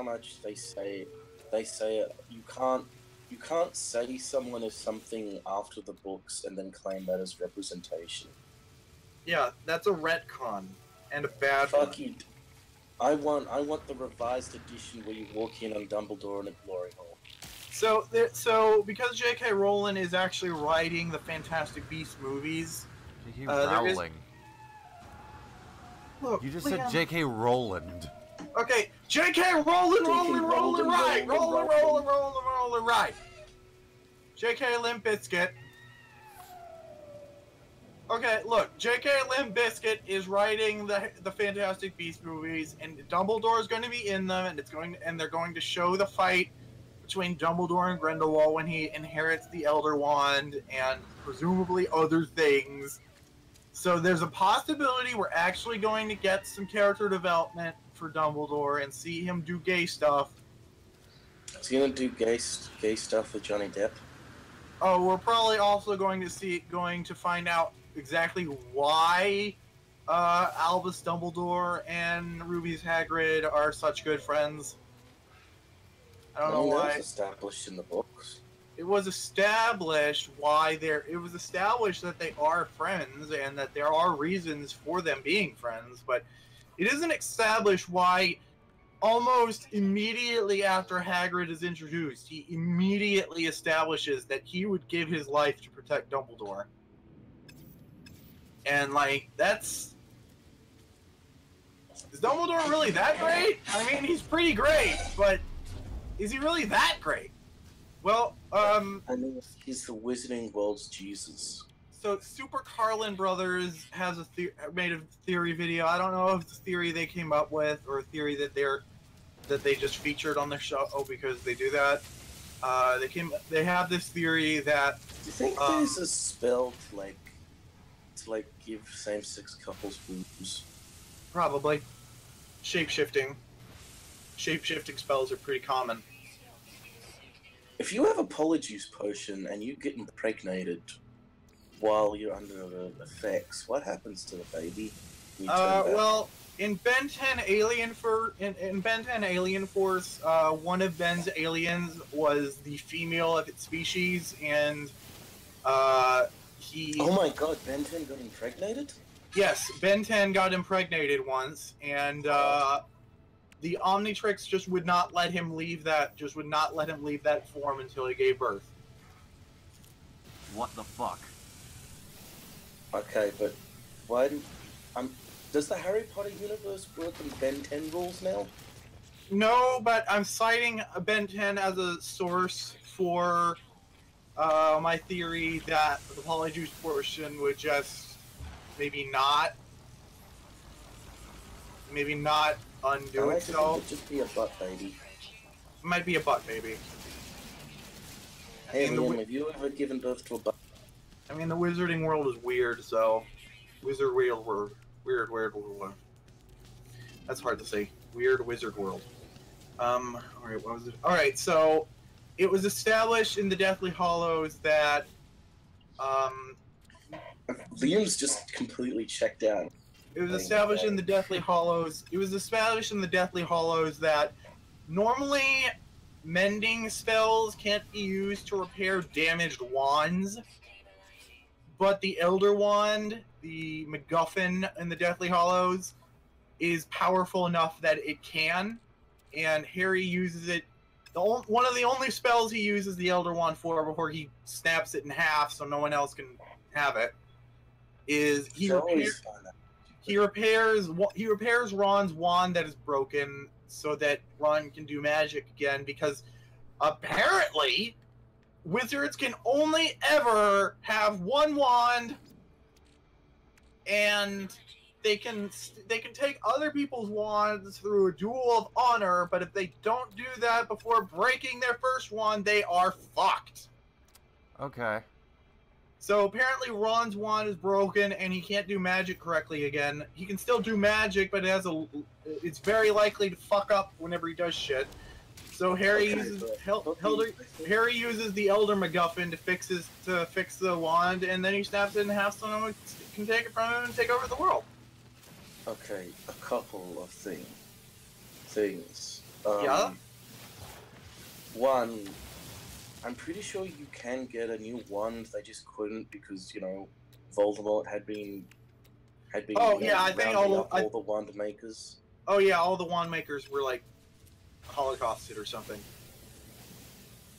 much they say it, you can't say someone is something after the books and then claim that as representation. yeah, that's a retcon and a bad one. Fuck you. I want the revised edition where you walk in on Dumbledore in a glory hole. So because J.K. Rowling is actually writing the Fantastic Beasts movies, J.K. there is- Rowling. look, You just Liam. said J.K. Rowland. Okay, J.K. Rolling right. J.K. Limp Bizkit. Okay, look, J.K. Limp Bizkit is writing the Fantastic Beasts movies, and Dumbledore is going to be in them, and they're going to show the fight between Dumbledore and Grindelwald when he inherits the Elder Wand, and presumably other things. So there's a possibility we're actually going to get some character development for Dumbledore and see him do gay stuff. Is he gonna do gay stuff with Johnny Depp? Oh, we're probably also going to find out exactly why Albus Dumbledore and Ruby's Hagrid are such good friends. I don't know why. That was established in the books. It was established that they are friends and that there are reasons for them being friends, but it isn't established why almost immediately after Hagrid is introduced, he immediately establishes that he would give his life to protect Dumbledore. And, is Dumbledore really that great? I mean, he's pretty great, but is he really that great? Well, I mean, he's the Wizarding World's Jesus. So Super Carlin Brothers has made a theory video. I don't know if it's a theory they came up with or a theory that they just featured on their show because they do that. They have this theory that. Do you think there's a spell to give same-sex couples boobs? Probably. Shape-shifting spells are pretty common. If you have a Polyjuice potion and you get impregnated while you're under the effects, what happens to the baby? Well, in Ben 10 Alien Force, one of Ben's aliens was the female of its species, and He. Oh my god, Ben 10 got impregnated? Yes, Ben 10 got impregnated once, and the Omnitrix just would not let him leave that. Just would not let him leave that form until he gave birth. What the fuck? Okay, but why do... does the Harry Potter universe work in Ben 10 rules now? No, but I'm citing Ben 10 as a source for my theory that the Polyjuice portion would just maybe not undo I itself. think it'd just be a butt baby. Might be a butt baby. Hey I mean, Liam, have you ever given birth to a butt? I mean, the wizarding world is weird, so wizard world, weird world. That's hard to say. Weird wizard world. All right, what was it? All right, so it was established in the Deathly Hallows that Liam's just completely checked out. it was established in the Deathly Hallows. It was established in the Deathly Hallows that normally mending spells can't be used to repair damaged wands, but the Elder Wand, the MacGuffin in the Deathly Hallows, is powerful enough that it can, and Harry uses it. One of the only spells he uses the Elder Wand for before he snaps it in half so no one else can have it is he repairs Ron's wand that is broken so that Ron can do magic again, because apparently wizards can only ever have one wand, and they can take other people's wands through a duel of honor, but if they don't do that before breaking their first wand, they are fucked. Okay. So apparently Ron's wand is broken and he can't do magic correctly again. He can still do magic, but it's very likely to fuck up whenever he does shit. So Harry uses the Elder MacGuffin to fix the wand, and then he snaps it in half so no one can take it from him and take over the world. Okay, a couple of things. Yeah? One, I'm pretty sure you can get a new wand. They just couldn't because, you know, Voldemort had been Oh, yeah, I think all the wand makers. Oh yeah, all the wand makers were like holocausted or something.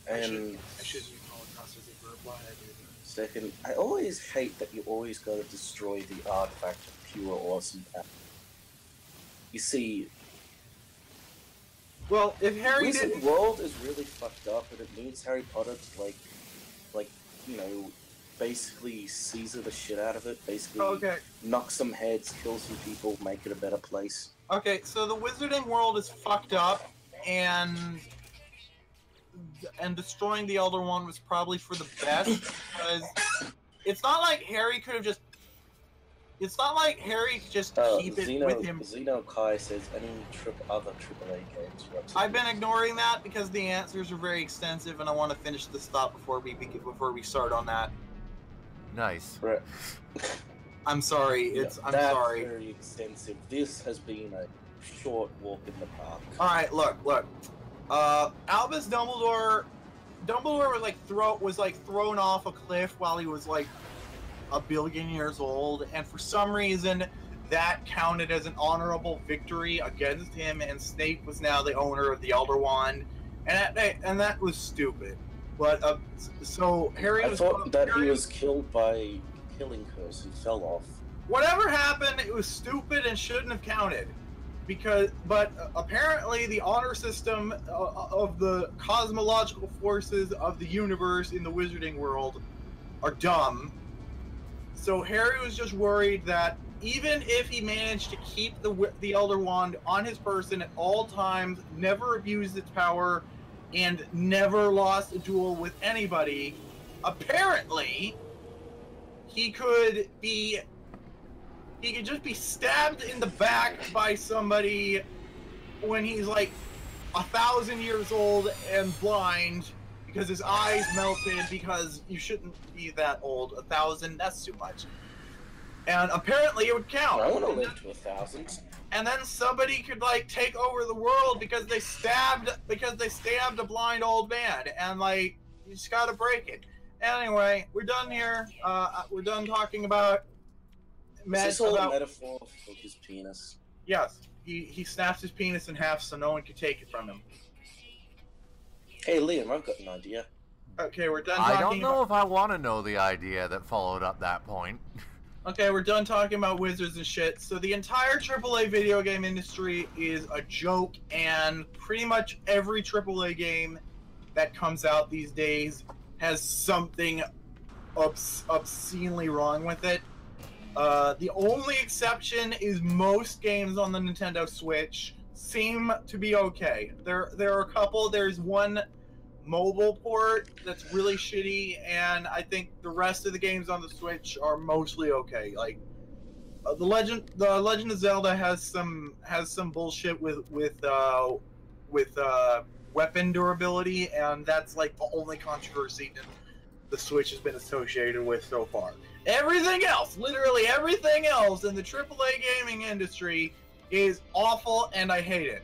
And I should use holocausted as a verb. Why did I do that? second, I always hate that you always gotta destroy the artifact of pure awesome power. You see, well, if Harry Wizard didn't... World is really fucked up, and it needs Harry Potter to like, you know, basically Caesar the shit out of it. Basically, knock some heads, kill some people, make it a better place. Okay, so the Wizarding World is fucked up, and destroying the Elder Wand was probably for the best, because it's not like Harry could have just... It's not like Harry could just keep it with him. Xeno Kai says any other AAA games. I've been ignoring that because the answers are very extensive, and I want to finish this thought before we start on that. Nice. Right. I'm sorry. I'm that's sorry. Very extensive. This has been a short walk in the park. All right, look. Albus Dumbledore was thrown off a cliff while he was like 1 billion years old, and for some reason that counted as an honorable victory against him, and Snape was now the owner of the Elder Wand, and that was stupid. But so Harry was... I thought that he was killed by killing curse and fell off. Whatever happened, it was stupid and shouldn't have counted. But apparently the honor system of the cosmological forces of the universe in the Wizarding World are dumb. So Harry was just worried that even if he managed to keep the Elder Wand on his person at all times, never abused its power, and never lost a duel with anybody, apparently he could just be stabbed in the back by somebody when he's like 1,000 years old and blind because his eyes melted, because you shouldn't be that old. 1,000, that's too much. And apparently it would count. I want to live to 1,000. And then somebody could like take over the world because they stabbed a blind old man, and like you just gotta break it. Anyway, we're done here. We're done talking about. Is this all a metaphor for his penis? Yes, he snaps his penis in half so no one can take it from him. Hey Liam, I've got an idea. Okay, we're done talking I don't know if I want to know the idea that followed up that point. Okay, we're done talking about wizards and shit. So the entire AAA video game industry is a joke, and pretty much every AAA game that comes out these days has something obscenely wrong with it. The only exception is most games on the Nintendo Switch seem to be okay. There are a couple. There's one mobile port that's really shitty, and I think the rest of the games on the Switch are mostly okay. Like the Legend of Zelda has some bullshit with weapon durability, and that's like the only controversy that the Switch has been associated with so far. Everything else, literally everything else in the AAA gaming industry is awful, and I hate it.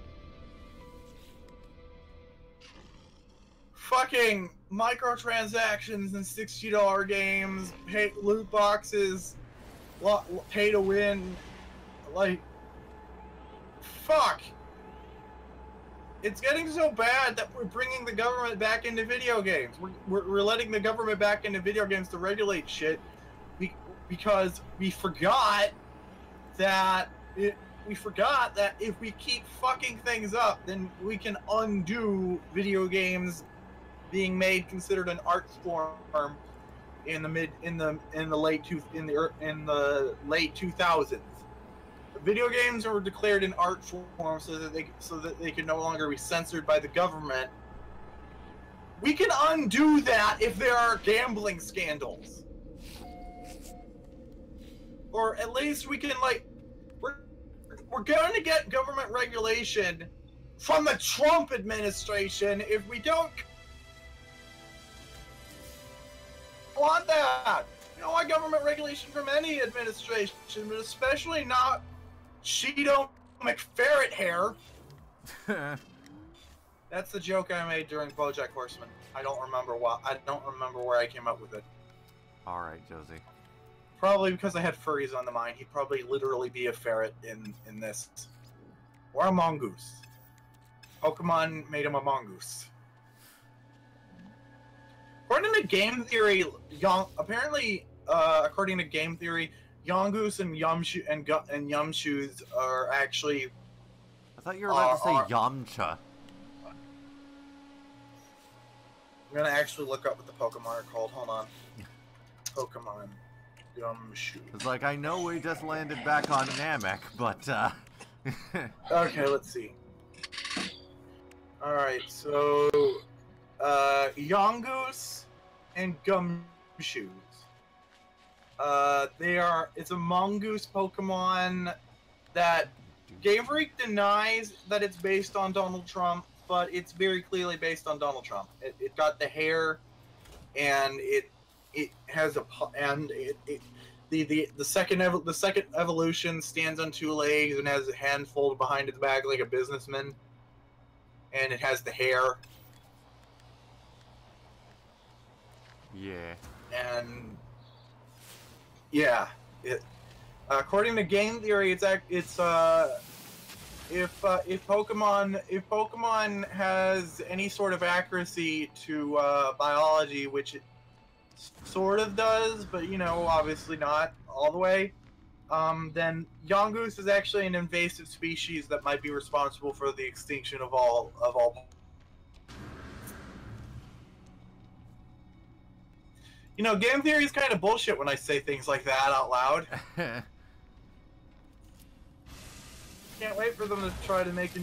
Fucking microtransactions and $60 games, loot boxes, pay to win, like, fuck. It's getting so bad that we're bringing the government back into video games. We're letting the government back into video games to regulate shit because we forgot that if we keep fucking things up, then we can undo video games being made considered an art form in the late 2000s. Video games were declared an art form so that they could no longer be censored by the government. We can undo that if there are gambling scandals, or at least we can we're going to get government regulation from the Trump administration if we don't want that. You don't want government regulation from any administration, but especially not Cheeto McFerret hair. That's the joke I made during BoJack Horseman. I don't remember where I came up with it. All right, Josie. Probably because I had furries on the mind. He'd probably literally be a ferret in this, or a mongoose. Pokemon made him a mongoose. According to game theory, according to game theory, Yongoose and Yumshoos are actually. I thought you were about to say Yamcha. I'm gonna actually look up what the Pokemon are called. Hold on. Pokemon Yumshoos. It's like, I know we just landed back on Namek, but Okay, let's see. Alright, so Yongoose and Gumshoos. It's a mongoose Pokemon that Game Freak denies that it's based on Donald Trump, but it's very clearly based on Donald Trump. It got the hair, and it has the second evolution stands on two legs and has a hand folded behind its back like a businessman, and it has the hair. Yeah. And yeah, according to game theory, if Pokemon has any sort of accuracy to biology, which it sort of does, but obviously not all the way, then Yongoose is actually an invasive species that might be responsible for the extinction of all. Game theory is kind of bullshit when I say things like that out loud. Can't wait for them to try to make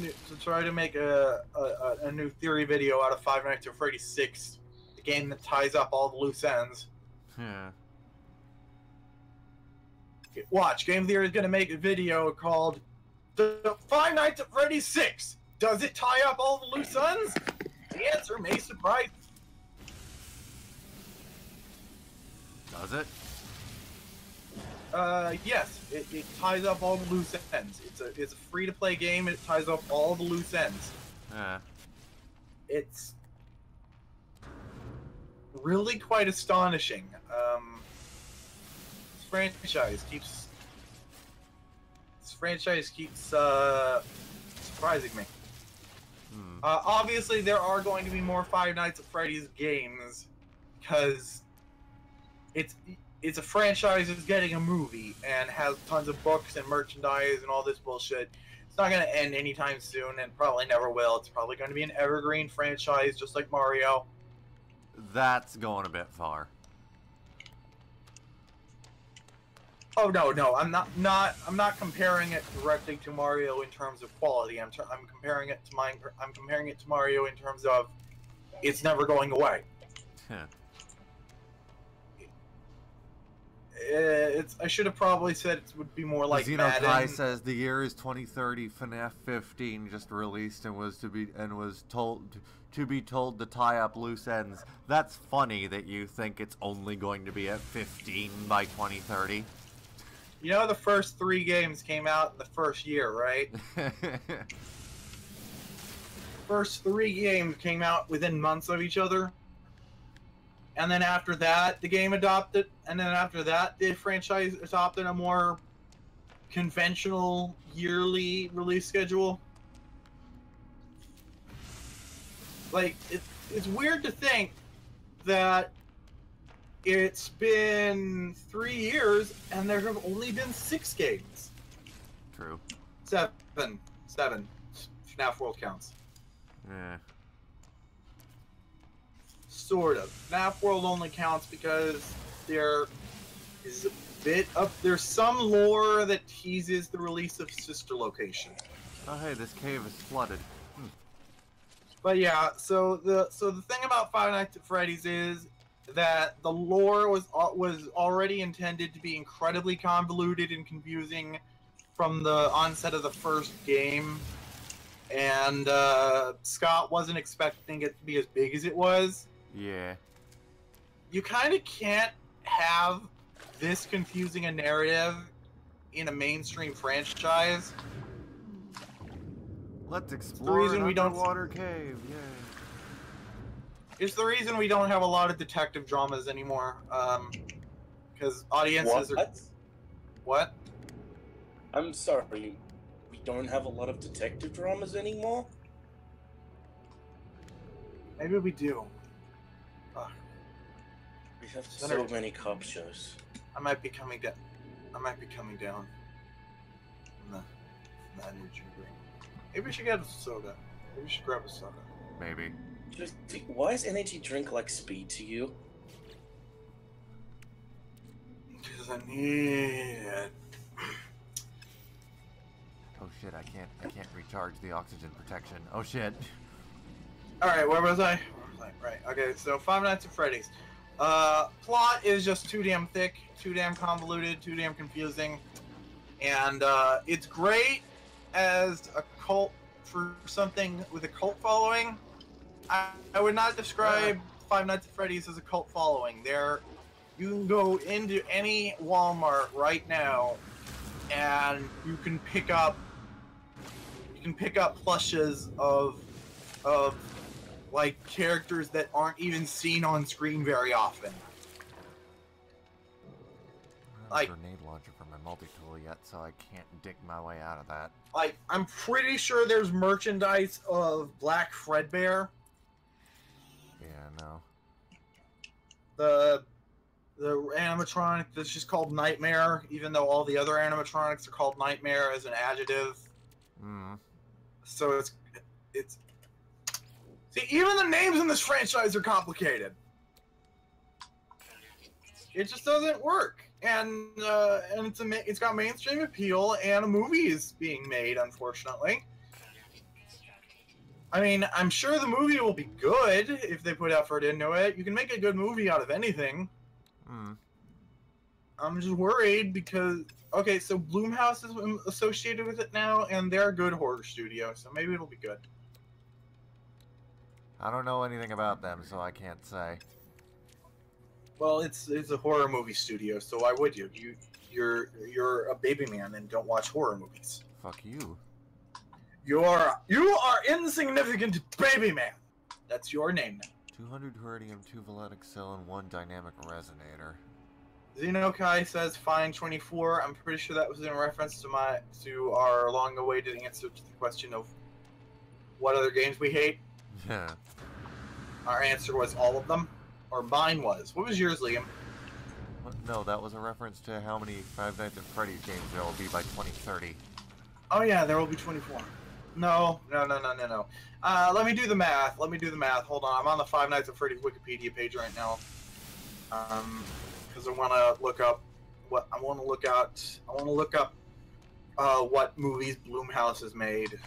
a new theory video out of Five Nights at Freddy's 6, the game that ties up all the loose ends. Yeah. Watch, Game Theory is gonna make a video called "The Five Nights at Freddy's 6. Does it tie up all the loose ends?" The answer may surprise. Does it? Yes, it ties up all the loose ends. It's a free-to-play game, and it ties up all the loose ends. Yeah. It's really quite astonishing. This franchise keeps surprising me. Obviously, there are going to be more Five Nights at Freddy's games because it's a franchise that's getting a movie and has tons of books and merchandise and all this bullshit. It's not going to end anytime soon and probably never will. It's probably going to be an evergreen franchise just like Mario. That's going a bit far. Oh no, I'm not comparing it directly to Mario in terms of quality. I'm comparing it to Mario in terms of it's never going away. I should have probably said it would be more like Xenokai Madden. says the year is 2030. FNAF 15 just released and was told to tie up loose ends. That's funny that you think it's only going to be at 15 by 2030. You know, the first 3 games came out in the first year, right? First 3 games came out within months of each other. And then after that, the game adopted, and then after that, the franchise adopted a more conventional yearly release schedule. Like, it's weird to think that it's been 3 years and there have only been 6 games. True. 7. FNAF World counts. Yeah. Sort of. FNAF World only counts because there is a bit of... There's some lore that teases the release of Sister Location. Oh hey, this cave is flooded. But yeah, so the thing about Five Nights at Freddy's is that the lore was already intended to be incredibly convoluted and confusing from the onset of the first game, and Scott wasn't expecting it to be as big as it was. Yeah. You kind of can't have this confusing a narrative in a mainstream franchise. Let's explore an underwater don't... cave. Yay. It's the reason we don't have a lot of detective dramas anymore. Because audiences are... What? I'm sorry. We don't have a lot of detective dramas anymore? Maybe we do. We have so many cop shows. I might be coming down. From the energy drink. Maybe we should get a soda. Maybe we should grab a soda. Maybe. Just, why is energy drink like speed to you? Because I need it. Oh shit! I can't recharge the oxygen protection. Oh shit. All right, where was I? Right. Okay, so Five Nights at Freddy's. Plot is just too damn thick, too damn convoluted, too damn confusing, and it's great as a cult for something with a cult following. I would not describe Five Nights at Freddy's as a cult following. You can go into any Walmart right now, and you can pick up plushes of like characters that aren't even seen on screen very often. I don't have a grenade launcher for my multi-tool yet, so I can't dig my way out of that. Like, I'm pretty sure there's merchandise of Black Fredbear. Yeah, no. The animatronic that's just called Nightmare, even though all the other animatronics are called Nightmare as an adjective. So it's see, even the names in this franchise are complicated. It just doesn't work, and it's got mainstream appeal, and a movie is being made, unfortunately. I mean, I'm sure the movie will be good if they put effort into it. You can make a good movie out of anything. I'm just worried because... Okay, so Blumhouse is associated with it now, and they're a good horror studio, so maybe it'll be good. I don't know anything about them, so I can't say. Well, it's a horror movie studio, so why would you? You're a baby man and don't watch horror movies. Fuck you. You are insignificant baby man. That's your name now. 200 Herdium, 2 Valetic Cell, and 1 Dynamic Resonator. Xenokai says fine 24. I'm pretty sure that was in reference to our long-awaited answer to the question of what other games we hate. Yeah. Our answer was all of them, or mine was. What was yours, Liam? What? No, that was a reference to how many Five Nights at Freddy's games there will be by 2030. Oh yeah, there will be 24. No. Let me do the math. Hold on, I'm on the Five Nights at Freddy's Wikipedia page right now. Because I want to look up what what movies Blumhouse has made.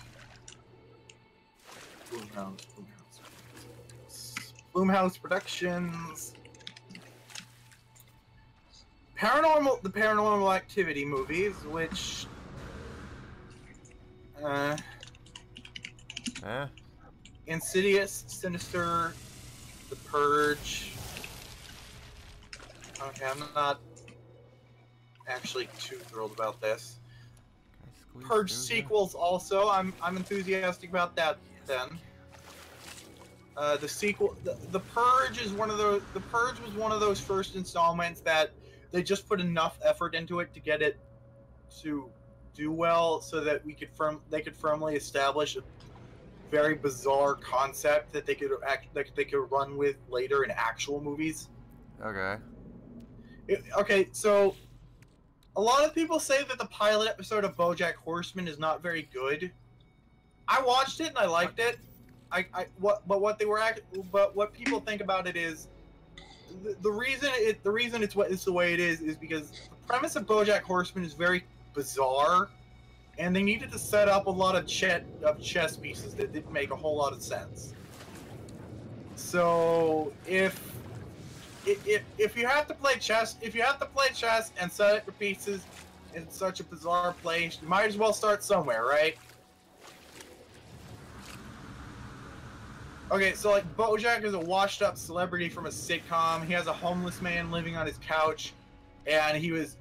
Blumhouse Productions. The Paranormal Activity movies, which Insidious, Sinister, The Purge. Okay, I'm not actually too thrilled about this. Purge sequels also, I'm enthusiastic about that then. The sequel, the Purge is one of those. The Purge was one of those first installments that they just put enough effort into it to get it to do well, so that they could firmly establish a very bizarre concept that they could run with later in actual movies. Okay. Okay, so a lot of people say that the pilot episode of BoJack Horseman is not very good. I watched it and I liked it. But what people think about it is the reason it's the way it is because the premise of BoJack Horseman is very bizarre, and they needed to set up a lot of chess pieces that didn't make a whole lot of sense. So if you have to play chess, and set up your pieces in such a bizarre place, you might as well start somewhere, right? Okay, so like BoJack is a washed-up celebrity from a sitcom. He has a homeless man living on his couch, and his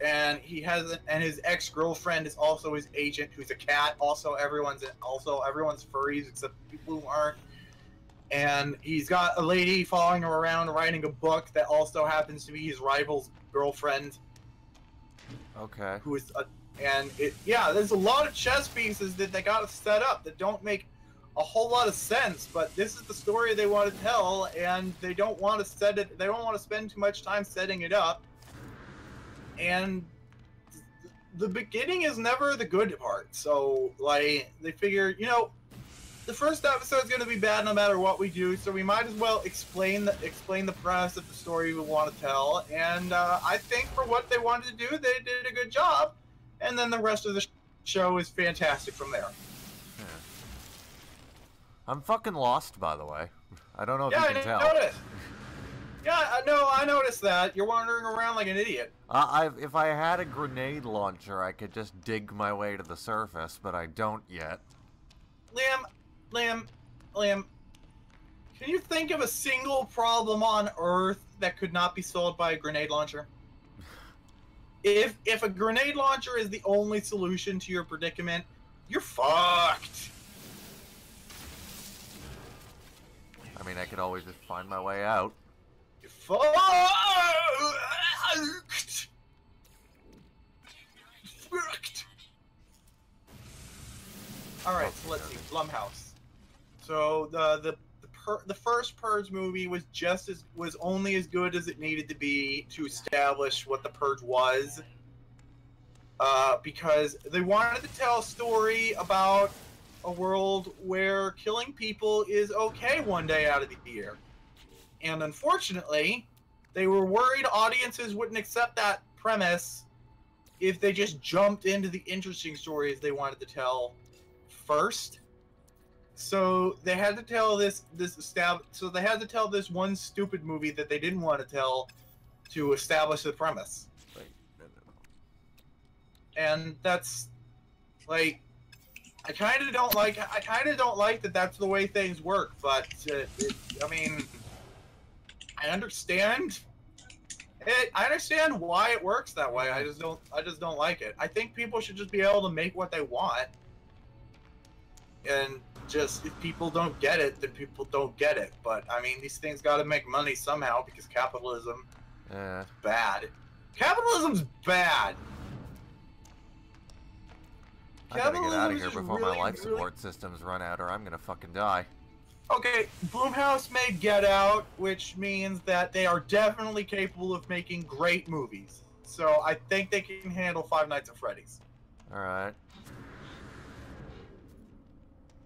ex-girlfriend is also his agent, who's a cat. Also, everyone's furries except people who aren't. And he's got a lady following him around writing a book that also happens to be his rival's girlfriend. Okay. There's a lot of chess pieces that they got to set up that don't make a whole lot of sense, but this is the story they want to tell, and they don't want to spend too much time setting it up. And the beginning is never the good part. So like they figure, the first episode is going to be bad no matter what we do, so we might as well explain the premise of the story we want to tell. And I think for what they wanted to do, they did a good job. And then the rest of the show is fantastic from there. Yeah. I'm fucking lost, by the way. I don't know if you can tell. I noticed that. You're wandering around like an idiot. If I had a grenade launcher, I could just dig my way to the surface, but I don't yet. Liam, can you think of a single problem on Earth that could not be solved by a grenade launcher? If a grenade launcher is the only solution to your predicament, you're fucked. I mean, I could always just find my way out. You're fucked. All right, so let's see. Blumhouse. So the first Purge movie was only as good as it needed to be to establish what the Purge was, because they wanted to tell a story about a world where killing people is okay one day out of the year, and unfortunately, they were worried audiences wouldn't accept that premise if they just jumped into the interesting stories they wanted to tell first. So they had to tell this one stupid movie that they didn't want to tell to establish the premise. Wait, no. And that's like, I kind of don't like that that's the way things work, but I mean, I understand why it works that way. I just don't like it. I think people should just be able to make what they want. and just if people don't get it, then people don't get it. But I mean, these things got to make money somehow because capitalism is bad. Capitalism's bad. I gotta get out of here before my life support systems run out, or I'm gonna fucking die. Okay, Blumhouse made Get Out, which means that they are definitely capable of making great movies. So I think they can handle Five Nights at Freddy's. All right.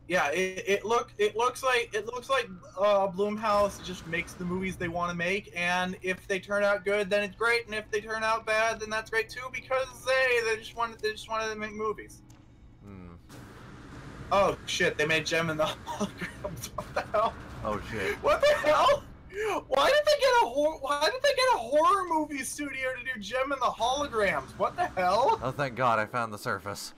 Yeah, it looks like Blumhouse just makes the movies they want to make, and if they turn out good, then it's great, and if they turn out bad, then that's great too, because they just wanted to make movies. Oh shit! They made Gem and the Holograms. What the hell? Oh shit! What the hell? Why did they get a horror movie studio to do Gem and the Holograms? What the hell? Oh, thank God I found the surface.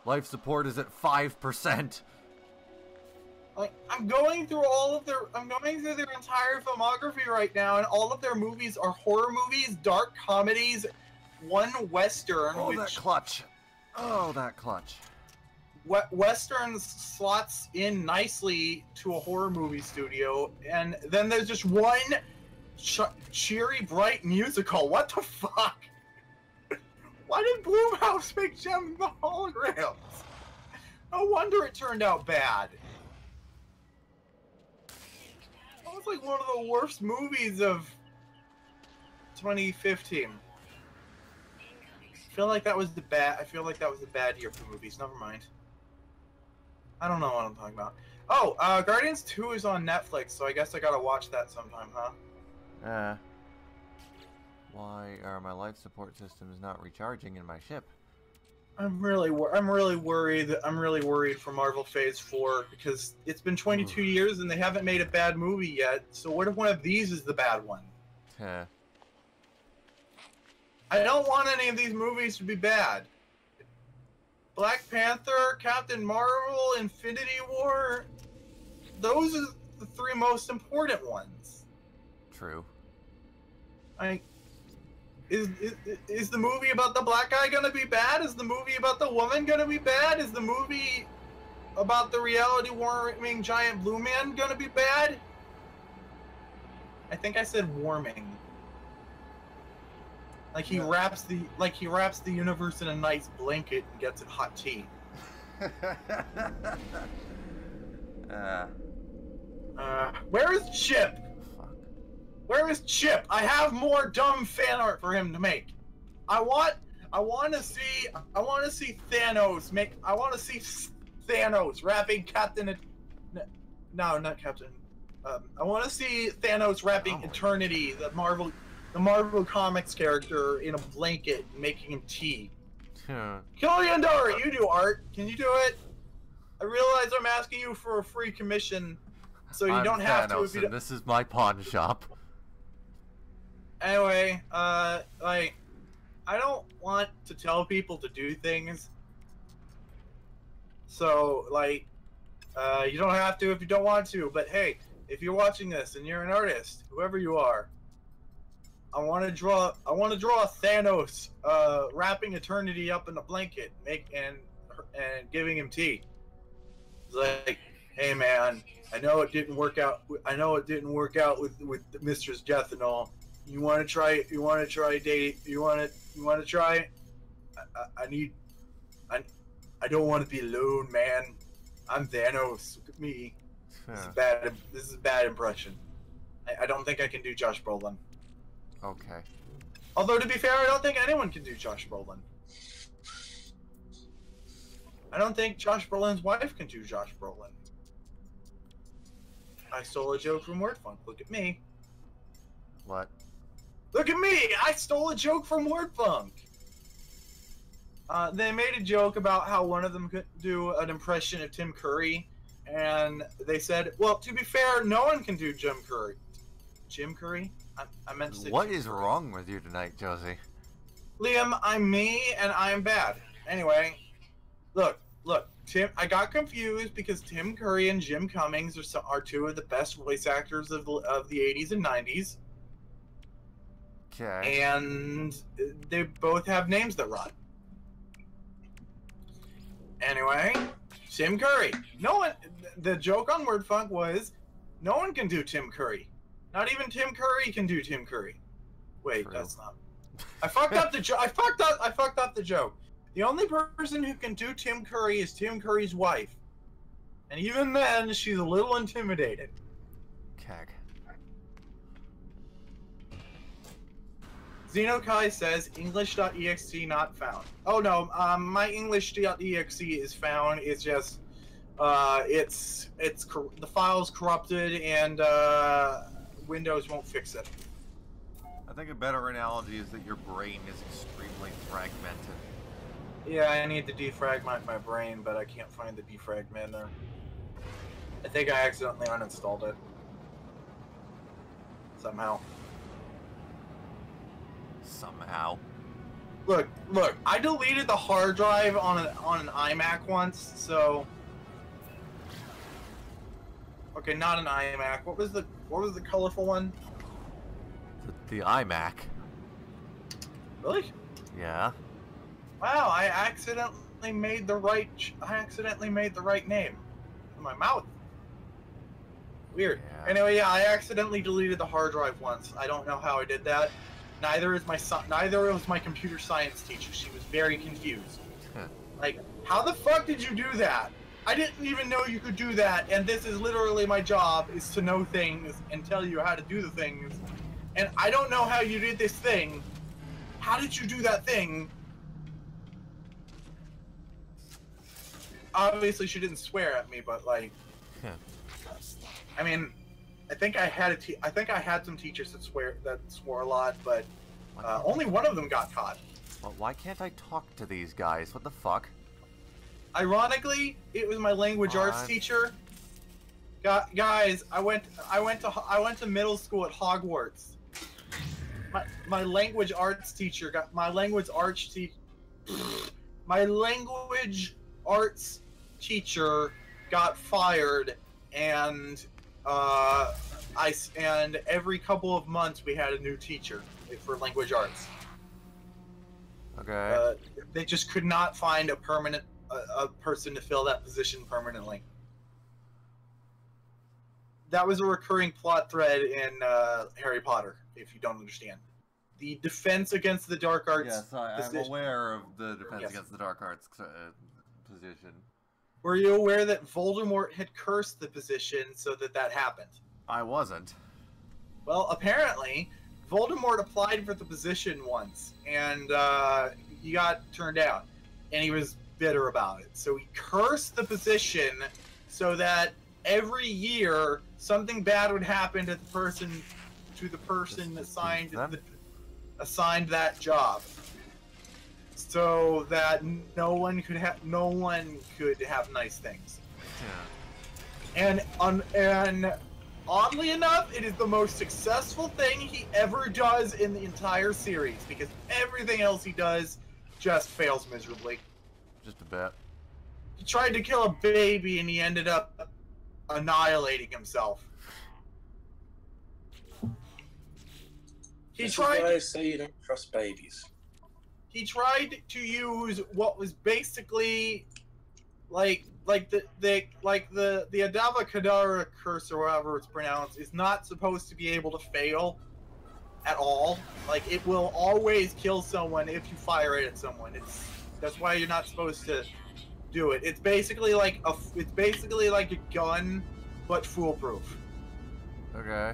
Life support is at 5%. Like, I'm going through their entire filmography right now, and all of their movies are horror movies, dark comedies, one western. Oh, that clutch! Oh, that clutch! Western slots in nicely to a horror movie studio, and then there's just one cheery, bright musical. What the fuck? Why did Blumhouse make Gem and the Holograms? No wonder it turned out bad. That was like one of the worst movies of 2015. I feel like that was the bad year for movies. Never mind. I don't know what I'm talking about. Oh, Guardians 2 is on Netflix, so I guess I gotta watch that sometime, huh? Why are my life support systems not recharging in my ship? I'm really worried. I'm really worried for Marvel Phase 4 because it's been 22 years and they haven't made a bad movie yet. So what if one of these is the bad one? I don't want any of these movies to be bad. Black Panther, Captain Marvel, Infinity War, those are the three most important ones. True. Is the movie about the black guy gonna be bad? Is the movie about the woman gonna be bad? Is the movie about the reality warming giant blue man gonna be bad? I think I said warming. Like he wraps the universe in a nice blanket and gets it hot tea. Where is Chip? Fuck. Where is Chip? I have more dumb fan art for him to make. I want to see Thanos make. I want to see Thanos rapping Captain. No, not Captain. I want to see Thanos rapping Eternity, the Marvel Comics character, in a blanket, making him tea. Killian Dara, you do art. Can you do it? I realize I'm asking you for a free commission, so you don't have to. If you don't... This is my pawn shop. Anyway, like, I don't want to tell people to do things. So, like, you don't have to if you don't want to. But hey, if you're watching this and you're an artist, whoever you are, I want to draw Thanos wrapping Eternity up in a blanket, and giving him tea. It's like, hey man, I know it didn't work out. I know it didn't work out with Mistress Death and all. You want to try? You want to try date? You want to try? I don't want to be alone, man. I'm Thanos. Look at me. This is a bad impression. I don't think I can do Josh Brolin. Okay. Although, to be fair, I don't think anyone can do Josh Brolin. I don't think Josh Brolin's wife can do Josh Brolin. I stole a joke from WordFunk. Look at me. What? Look at me! I stole a joke from WordFunk! They made a joke about how one of them could do an impression of Tim Curry, and they said, well, to be fair, no one can do Jim Curry. Jim Curry? I meant to say what Jim is Curry. wrong with you tonight, Josie? Liam, I'm me, and I'm bad. Anyway, look, Tim. I got confused because Tim Curry and Jim Cummings are two of the best voice actors of the 80s and 90s. Okay. And they both have names that rhyme. Anyway, Tim Curry. No one. The joke on WordFunk was, no one can do Tim Curry. Not even Tim Curry can do Tim Curry. Wait, True. that's not. I fucked up the joke. I fucked up the joke. The only person who can do Tim Curry is Tim Curry's wife, and even then, she's a little intimidated. Keg. Xenokai says English.exe not found. Oh no, my English.exe is found. It's just, the file's corrupted and Windows won't fix it. I think a better analogy is that your brain is extremely fragmented. Yeah, I need to defragment my brain, but I can't find the defragmenter. I think I accidentally uninstalled it. Somehow. Somehow. Look, I deleted the hard drive on an iMac once, so... Okay, not an iMac. What was the colorful one? The iMac. Really? Yeah. Wow, I accidentally made the right name in my mouth. Weird. Yeah. Anyway, yeah, I accidentally deleted the hard drive once. I don't know how I did that. Neither was my computer science teacher. She was very confused. Like, how the fuck did you do that? I didn't even know you could do that, and this is literally my job, is to know things and tell you how to do the things. And I don't know how you did this thing. How did you do that thing? Obviously, she didn't swear at me, but like, I mean, I think I had some teachers that swore a lot, but only one of them got caught. Well, why can't I talk to these guys? What the fuck? Ironically, it was my language arts teacher. Guys, I went to middle school at Hogwarts. My language arts teacher got my language arts teacher got fired, and and every couple of months we had a new teacher for language arts. Okay. They just could not find a permanent a person to fill that position permanently. That was a recurring plot thread in Harry Potter, if you don't understand. The defense against the dark arts. Yes, I'm aware of the defense against the dark arts position. Were you aware that Voldemort had cursed the position so that happened? I wasn't. Well, apparently, Voldemort applied for the position once, and he got turned down, and he was bitter about it. So he cursed the position so that every year something bad would happen to the person assigned that job, so that no one could have nice things. Yeah. And oddly enough, it is the most successful thing he ever does in the entire series, because everything else he does just fails miserably. Just a bit. He tried to kill a baby and he ended up annihilating himself. This is why I say you don't trust babies. He tried to use what was basically like the Adava Kedavra curse, or however it's pronounced, is not supposed to be able to fail at all. Like, it will always kill someone if you fire it at someone. That's why you're not supposed to do it. It's basically like a gun, but foolproof. Okay.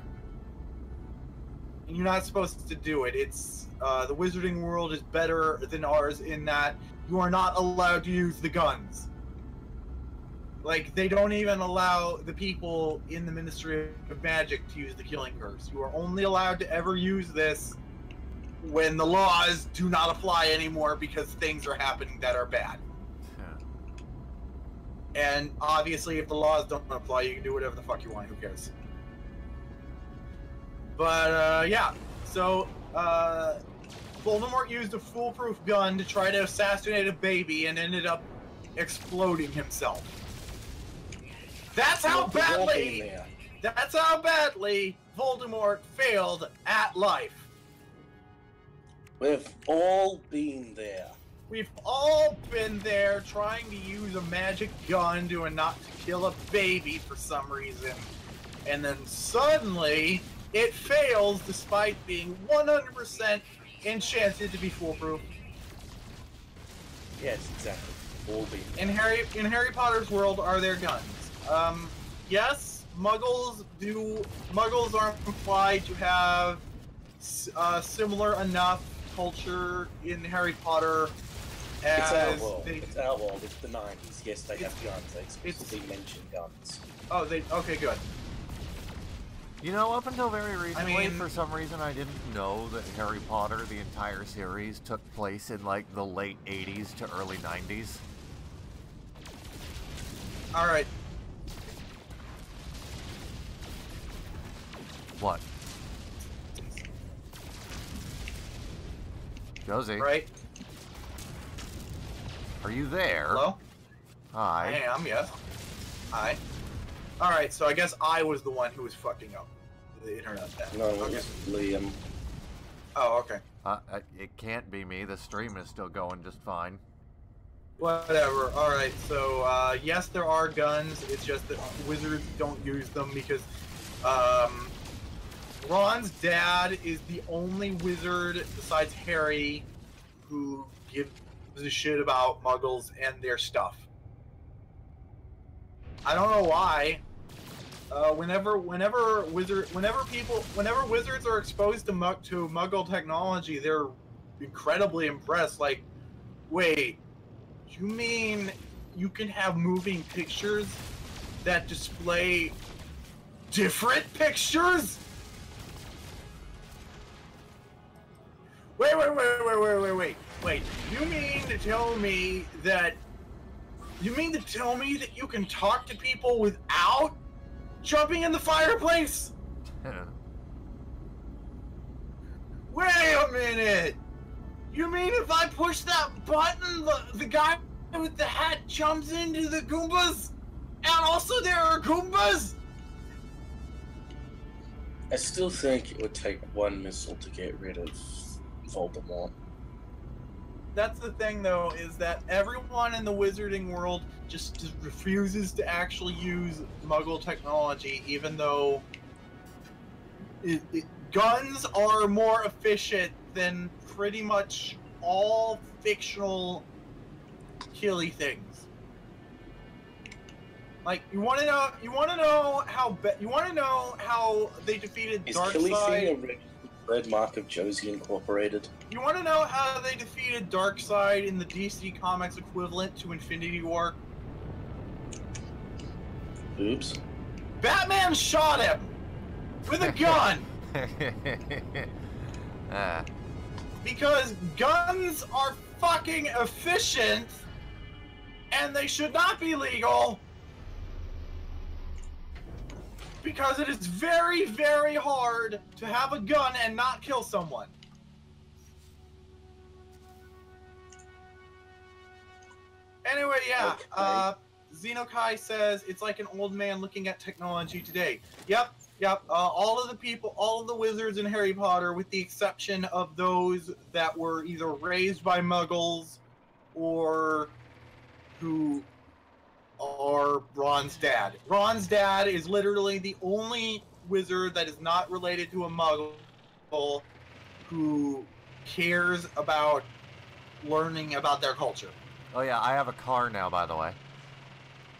And you're not supposed to do it. It's the wizarding world is better than ours in that you are not allowed to use the guns. Like, they don't even allow the people in the Ministry of Magic to use the Killing Curse. You are only allowed to ever use this when the laws do not apply anymore, because things are happening that are bad. Yeah. And obviously, if the laws don't apply, you can do whatever the fuck you want. Who cares? But, yeah. So, Voldemort used a foolproof gun to try to assassinate a baby and ended up exploding himself. That's how badly Voldemort failed at life. We've all been there. We've all been there trying to use a magic gun to not to kill a baby for some reason. And then suddenly, it fails despite being 100% enchanted to be foolproof. Yes, exactly. All be. In Harry Potter's world, are there guns? Yes, Muggles are implied to have similar enough culture in Harry Potter as it's our world. It's our world. It's the 90s. Yes, they have guns. They explicitly mention guns. Oh, okay, good. You know, up until very recently, for some reason, I didn't know that Harry Potter, the entire series, took place in, like, the late 80s to early 90s. Alright. What? Josie? Right? Are you there? Hello? Hi. I am, yes. Hi. Alright, so I guess I was the one who was fucking up the internet then. No, it was Liam. Oh, okay. It can't be me. The stream is still going just fine. Whatever. Alright, so, yes, there are guns. It's just that wizards don't use them because, Ron's dad is the only wizard besides Harry who gives a shit about Muggles and their stuff. I don't know why. Whenever wizards are exposed to Muggle technology, they're incredibly impressed. Like, wait, you mean you can have moving pictures that display different pictures? Wait. You mean to tell me that you can talk to people without jumping in the fireplace? Wait a minute! You mean if I push that button, the guy with the hat jumps into the Goombas? And also there are Goombas? I still think it would take one missile to get rid of Voldemort. That's the thing, though, is that everyone in the wizarding world just refuses to actually use Muggle technology, even though guns are more efficient than pretty much all fictional killy things. Like, you want to know how they defeated Darkseid? Red Mark of Josie Incorporated. You want to know how they defeated Darkseid in the DC Comics equivalent to Infinity War? Oops. Batman shot him with a gun. Because guns are fucking efficient and they should not be legal. Because it is very, very hard to have a gun and not kill someone. Anyway, yeah. Okay. Xenokai says it's like an old man looking at technology today. Yep. All of the wizards in Harry Potter, with the exception of those that were either raised by Muggles or who are Ron's dad. Ron's dad is literally the only wizard that is not related to a Muggle who cares about learning about their culture. Oh yeah, I have a car now, by the way.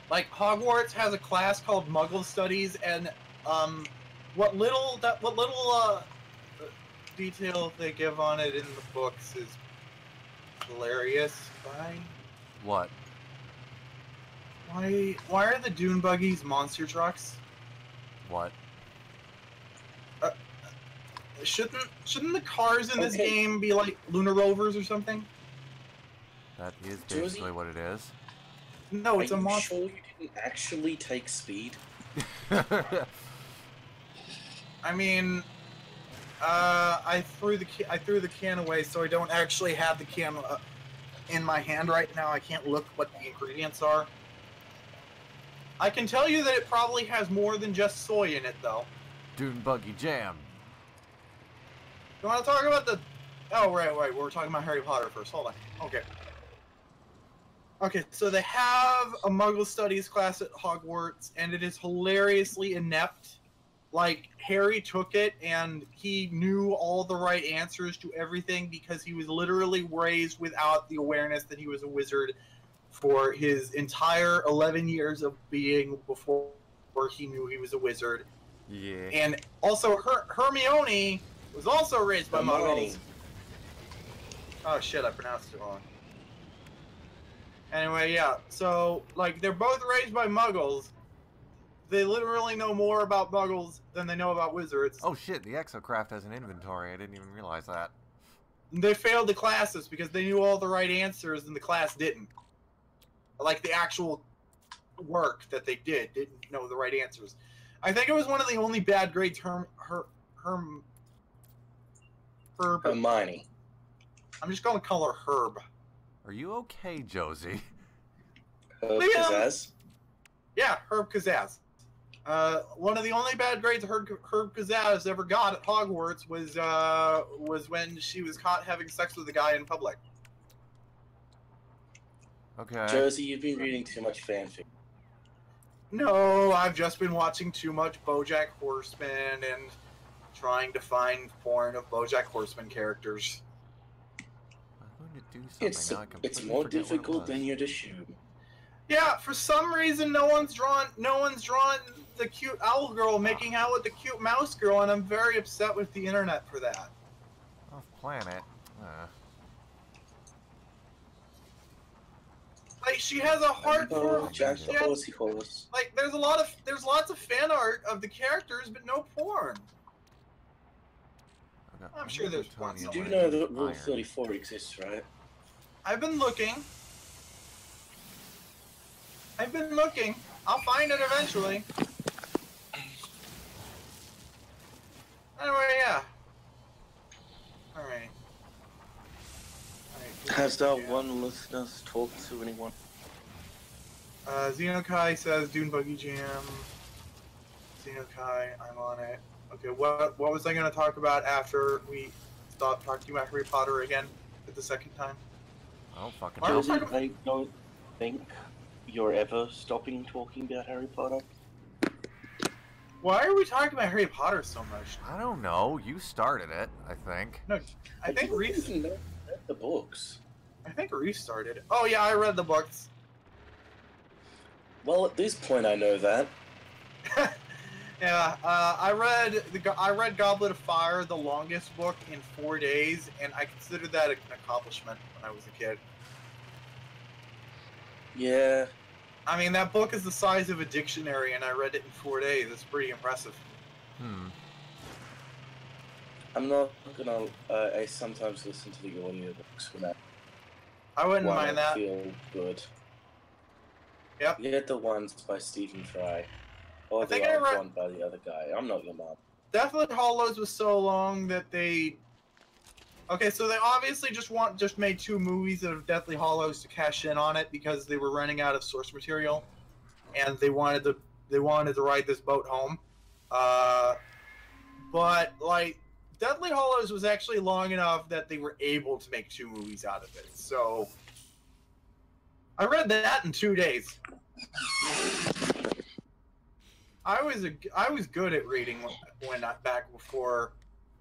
Like, Hogwarts has a class called Muggle Studies, and what little detail they give on it in the books is hilarious. What? Why are the dune buggies monster trucks? What? Shouldn't the cars in this game be like lunar rovers or something? That is basically what it is. No, it's a monster. Are you sure you didn't actually take speed? I mean, I threw the can away, so I don't actually have the can in my hand right now. I can't look what the ingredients are. I can tell you that it probably has more than just soy in it, though. Dune buggy jam. You want to talk about the... Oh, right. We're talking about Harry Potter first. Hold on. Okay. Okay, so they have a Muggle Studies class at Hogwarts, and it is hilariously inept. Like, Harry took it, and he knew all the right answers to everything because he was literally raised without the awareness that he was a wizard for his entire 11 years of being before he knew he was a wizard. Yeah. And also, Hermione was also raised by Muggles. Oh shit, I pronounced it wrong. Anyway, yeah, so, like, they're both raised by Muggles. They literally know more about Muggles than they know about wizards. Oh shit, the Exocraft has an inventory. I didn't even realize that. They failed the classes because they knew all the right answers and the class didn't. Like, the actual work that they didn't know the right answers. I think it was one of the only bad grades Hermione. I'm just gonna call her Herb. Are you okay, Josie? Herb Kazaz? Yeah, Herb Kazaz. One of the only bad grades Herb Kazaz ever got at Hogwarts was when she was caught having sex with a guy in public. Okay. Josie, you've been reading too much fanfic. No, I've just been watching too much BoJack Horseman and trying to find porn of BoJack Horseman characters. I'm going to do something. It's more difficult than you'd assume. Yeah, for some reason no one's drawn the cute owl girl making out with the cute mouse girl, and I'm very upset with the internet for that. Off planet. Like, she has a heart for like there's lots of fan art of the characters, but no porn. Okay, I'm sure there's porn. You do know that Rule 34 exists, right? I've been looking. I'll find it eventually. Anyway, yeah. Alright. Has that one listener talked to anyone? Xenokai says Dune Buggy Jam. Xenokai, I'm on it. Okay, what was I going to talk about after we stopped talking about Harry Potter again for the second time? Oh, fucking hell. I don't think you're ever stopping talking about Harry Potter. Why are we talking about Harry Potter so much? I don't know. You started it, I think. No, I think Reese read the books. I think Reese started. Oh yeah, I read the books. Well, at this point, I know that. Yeah, I read Goblet of Fire, the longest book, in 4 days, and I considered that an accomplishment when I was a kid. Yeah. I mean, that book is the size of a dictionary, and I read it in 4 days. It's pretty impressive. I'm not gonna. I sometimes listen to the audiobooks when I wouldn't mind that. Feel good. Yep. You get the ones by Stephen Fry, or the other one by the other guy. I'm not your mom. Deathly Hallows was so long that they. Okay, so they obviously just made 2 movies of Deathly Hallows to cash in on it because they were running out of source material, and they wanted to ride this boat home. But like, Deathly Hallows was actually long enough that they were able to make 2 movies out of it. So I read that in 2 days. I was good at reading back before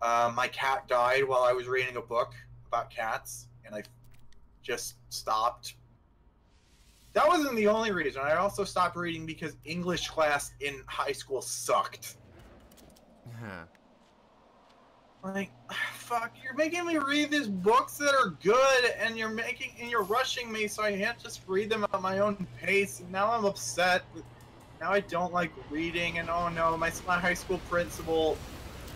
my cat died while I was reading a book about cats, and I just stopped. That wasn't the only reason. I also stopped reading because English class in high school sucked. Like, fuck, you're making me read these books that are good, and you're rushing me, so I can't just read them at my own pace. And now I'm upset. Now I don't like reading, and oh no, my high school principal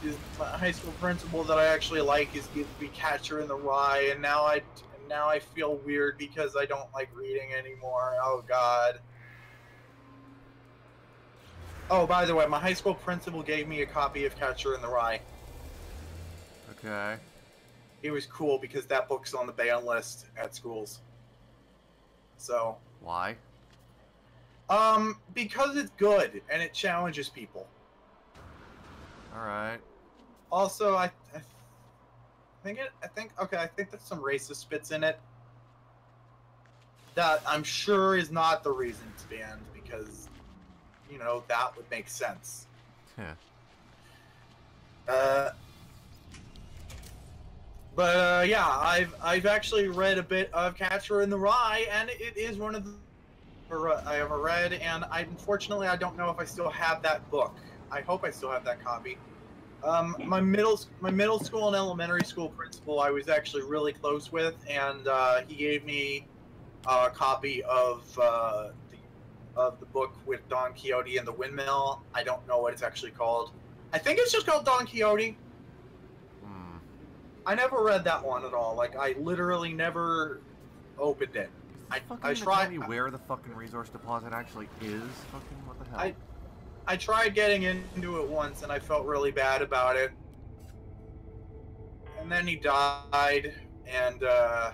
that I actually like is giving me Catcher in the Rye, and now I feel weird because I don't like reading anymore. Oh god. Oh, by the way, my high school principal gave me a copy of Catcher in the Rye. Okay. It was cool because that book's on the ban list at schools. So. Why? Because it's good and it challenges people. All right. Also, I think there's some racist bits in it. that I'm sure is not the reason it's banned, because, you know, that would make sense. Yeah. But yeah, I've actually read a bit of Catcher in the Rye, and it is one of the I ever read, and unfortunately I don't know if I still have that book. I hope I still have that copy. My middle school and elementary school principal I was actually really close with, and he gave me a copy of the book with Don Quixote and the Windmill. I don't know what it's actually called. I think it's just called Don Quixote. I never read that one at all. Like, I literally never opened it. I tried. Where the fucking resource deposit actually is? Fucking what the hell? I tried getting into it once, and I felt really bad about it. And then he died, and I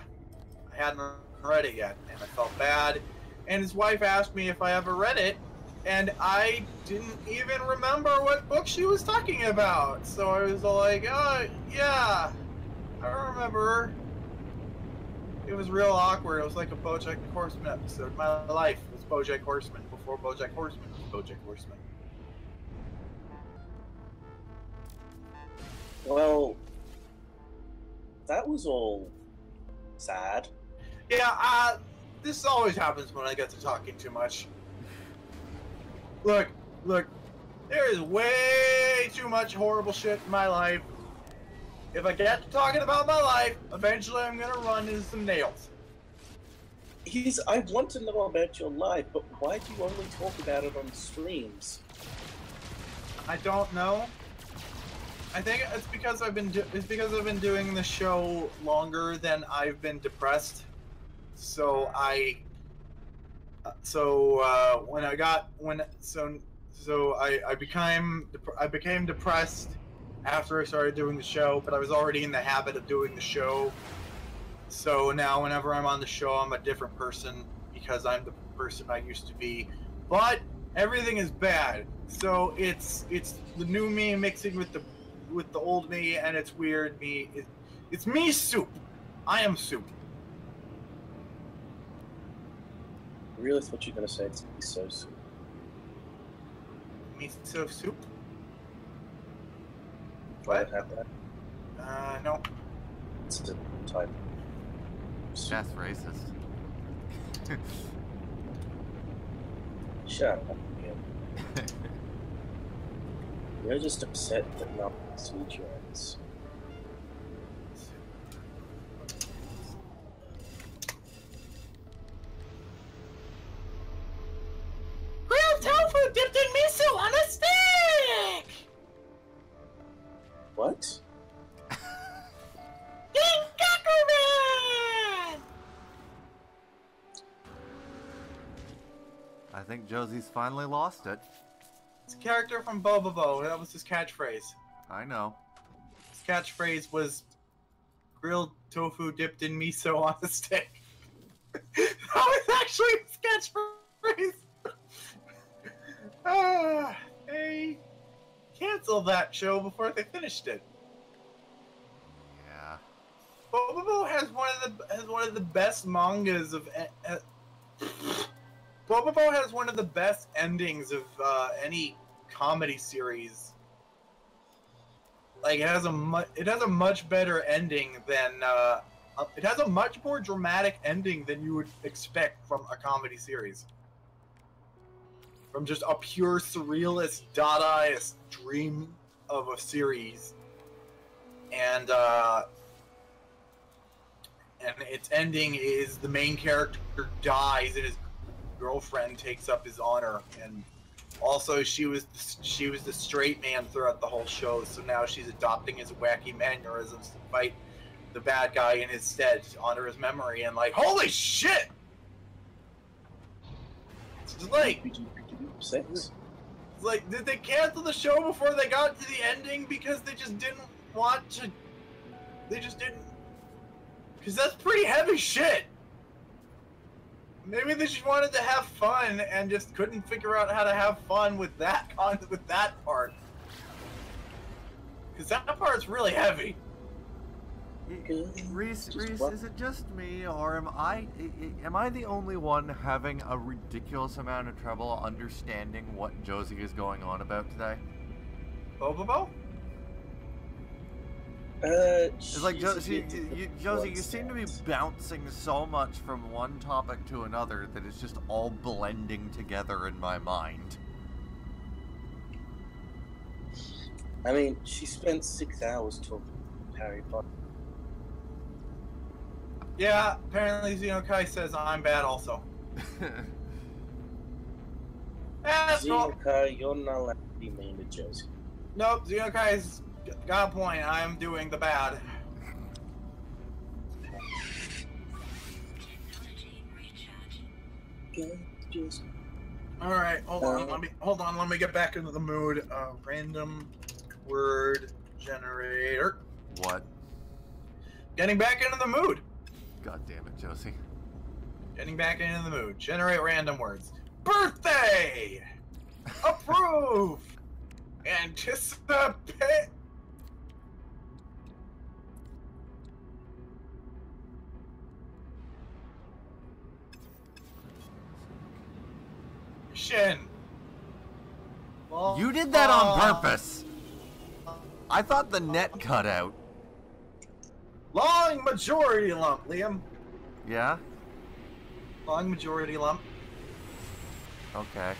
hadn't read it yet, and I felt bad. And his wife asked me if I ever read it, and I didn't even remember what book she was talking about. So I was like, oh, yeah, I remember. It was real awkward. It was like a BoJack Horseman episode. My life was BoJack Horseman before BoJack Horseman was BoJack Horseman. Well, that was all sad. Yeah, this always happens when I get to talking too much. Look, there is way too much horrible shit in my life. If I get to talking about my life, eventually I'm gonna run into some nails. I want to know about your life, but why do you only talk about it on streams? I don't know. I think it's because I've been doing the show longer than I've been depressed. So I became depressed after I started doing the show, but I was already in the habit of doing the show. So now whenever I'm on the show, I'm a different person because I'm the person I used to be. But everything is bad. So it's the new me mixing with the old me, and it's weird me. It's me soup. I am soup. I really thought you were going to say it's miso soup. Miso soup? What? Have that? No. It's a type. That's racist. Shut up, man. You're just upset that nothing sweet your ass. Grilled tofu dipped in miso on a stick! What? Dinkakuman! I think Josie's finally lost it. It's a character from Bobobo. That was his catchphrase. I know. His catchphrase was grilled tofu dipped in miso on a stick. That was actually his catchphrase. They canceled that show before they finished it. Yeah. Bobobo has one of the best mangas of. Bobobo has one of the best endings of any comedy series. Like it has a much better ending than it has a much more dramatic ending than you would expect from a comedy series. From just a pure surrealist, Dadaist dream of a series, and its ending is the main character dies and his girlfriend takes up his honor, and also she was the straight man throughout the whole show, so now she's adopting his wacky mannerisms to fight the bad guy in his stead to honor his memory, and like, holy shit! It's just like, It's like, did they cancel the show before they got to the ending because they just didn't want to? They just didn't, because that's pretty heavy shit. Maybe they just wanted to have fun and just couldn't figure out how to have fun with that part. Because that part's really heavy. Reese, is it just me, or am I the only one having a ridiculous amount of trouble understanding what Josie is going on about today? Bobobo? It's like Josie, you seem to be bouncing so much from one topic to another that it's just all blending together in my mind. I mean, she spent 6 hours talking to Harry Potter. Yeah, apparently Xenokai says I'm bad also. That's cool. Xenokai, you're not allowed to be mean to Josie. Nope, Xenokai's got a point. I am doing the bad. Alright, hold on, let me get back into the mood. Random word generator. What? Getting back into the mood. God damn it, Josie. Getting back into the mood. Generate random words. Birthday! Approve! Anticipate! Shin. You did that on purpose! I thought the net cut out. Long majority lump, Liam. Yeah? Long majority lump. Okay.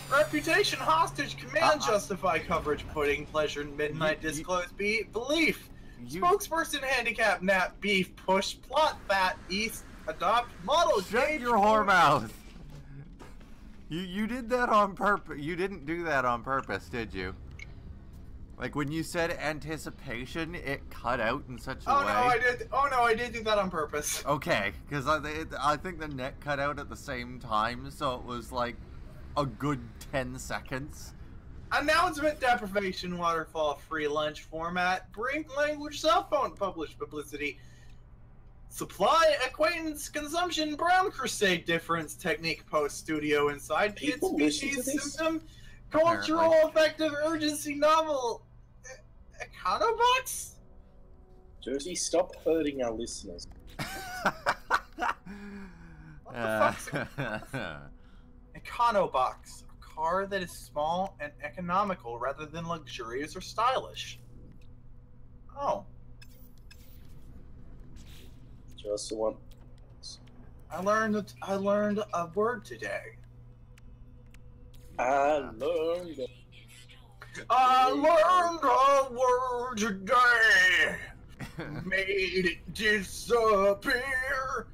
Reputation hostage, command justify coverage, pudding, pleasure, midnight, disclose, belief. Spokesperson, handicap, nap, beef, push, plot, fat, east, adopt, model, shut your whore mouth. You did that on purpose. You didn't do that on purpose, did you? Like when you said anticipation, it cut out in such a way. Oh no, I did. Oh no, I did do that on purpose. Okay, because I think the net cut out at the same time, so it was like a good 10 seconds. Announcement deprivation, waterfall, free lunch format, brink language, cell phone, published publicity, supply, acquaintance, consumption, brown crusade difference, technique, post, studio, inside, kid, species, symptom, cultural, effective, urgency, novel, econobox? Josie, stop hurting our listeners. What the fuck's econobox? A car that is small and economical rather than luxurious or stylish. Oh. Just one. I learned a word today. I learned a word today. Made it disappear.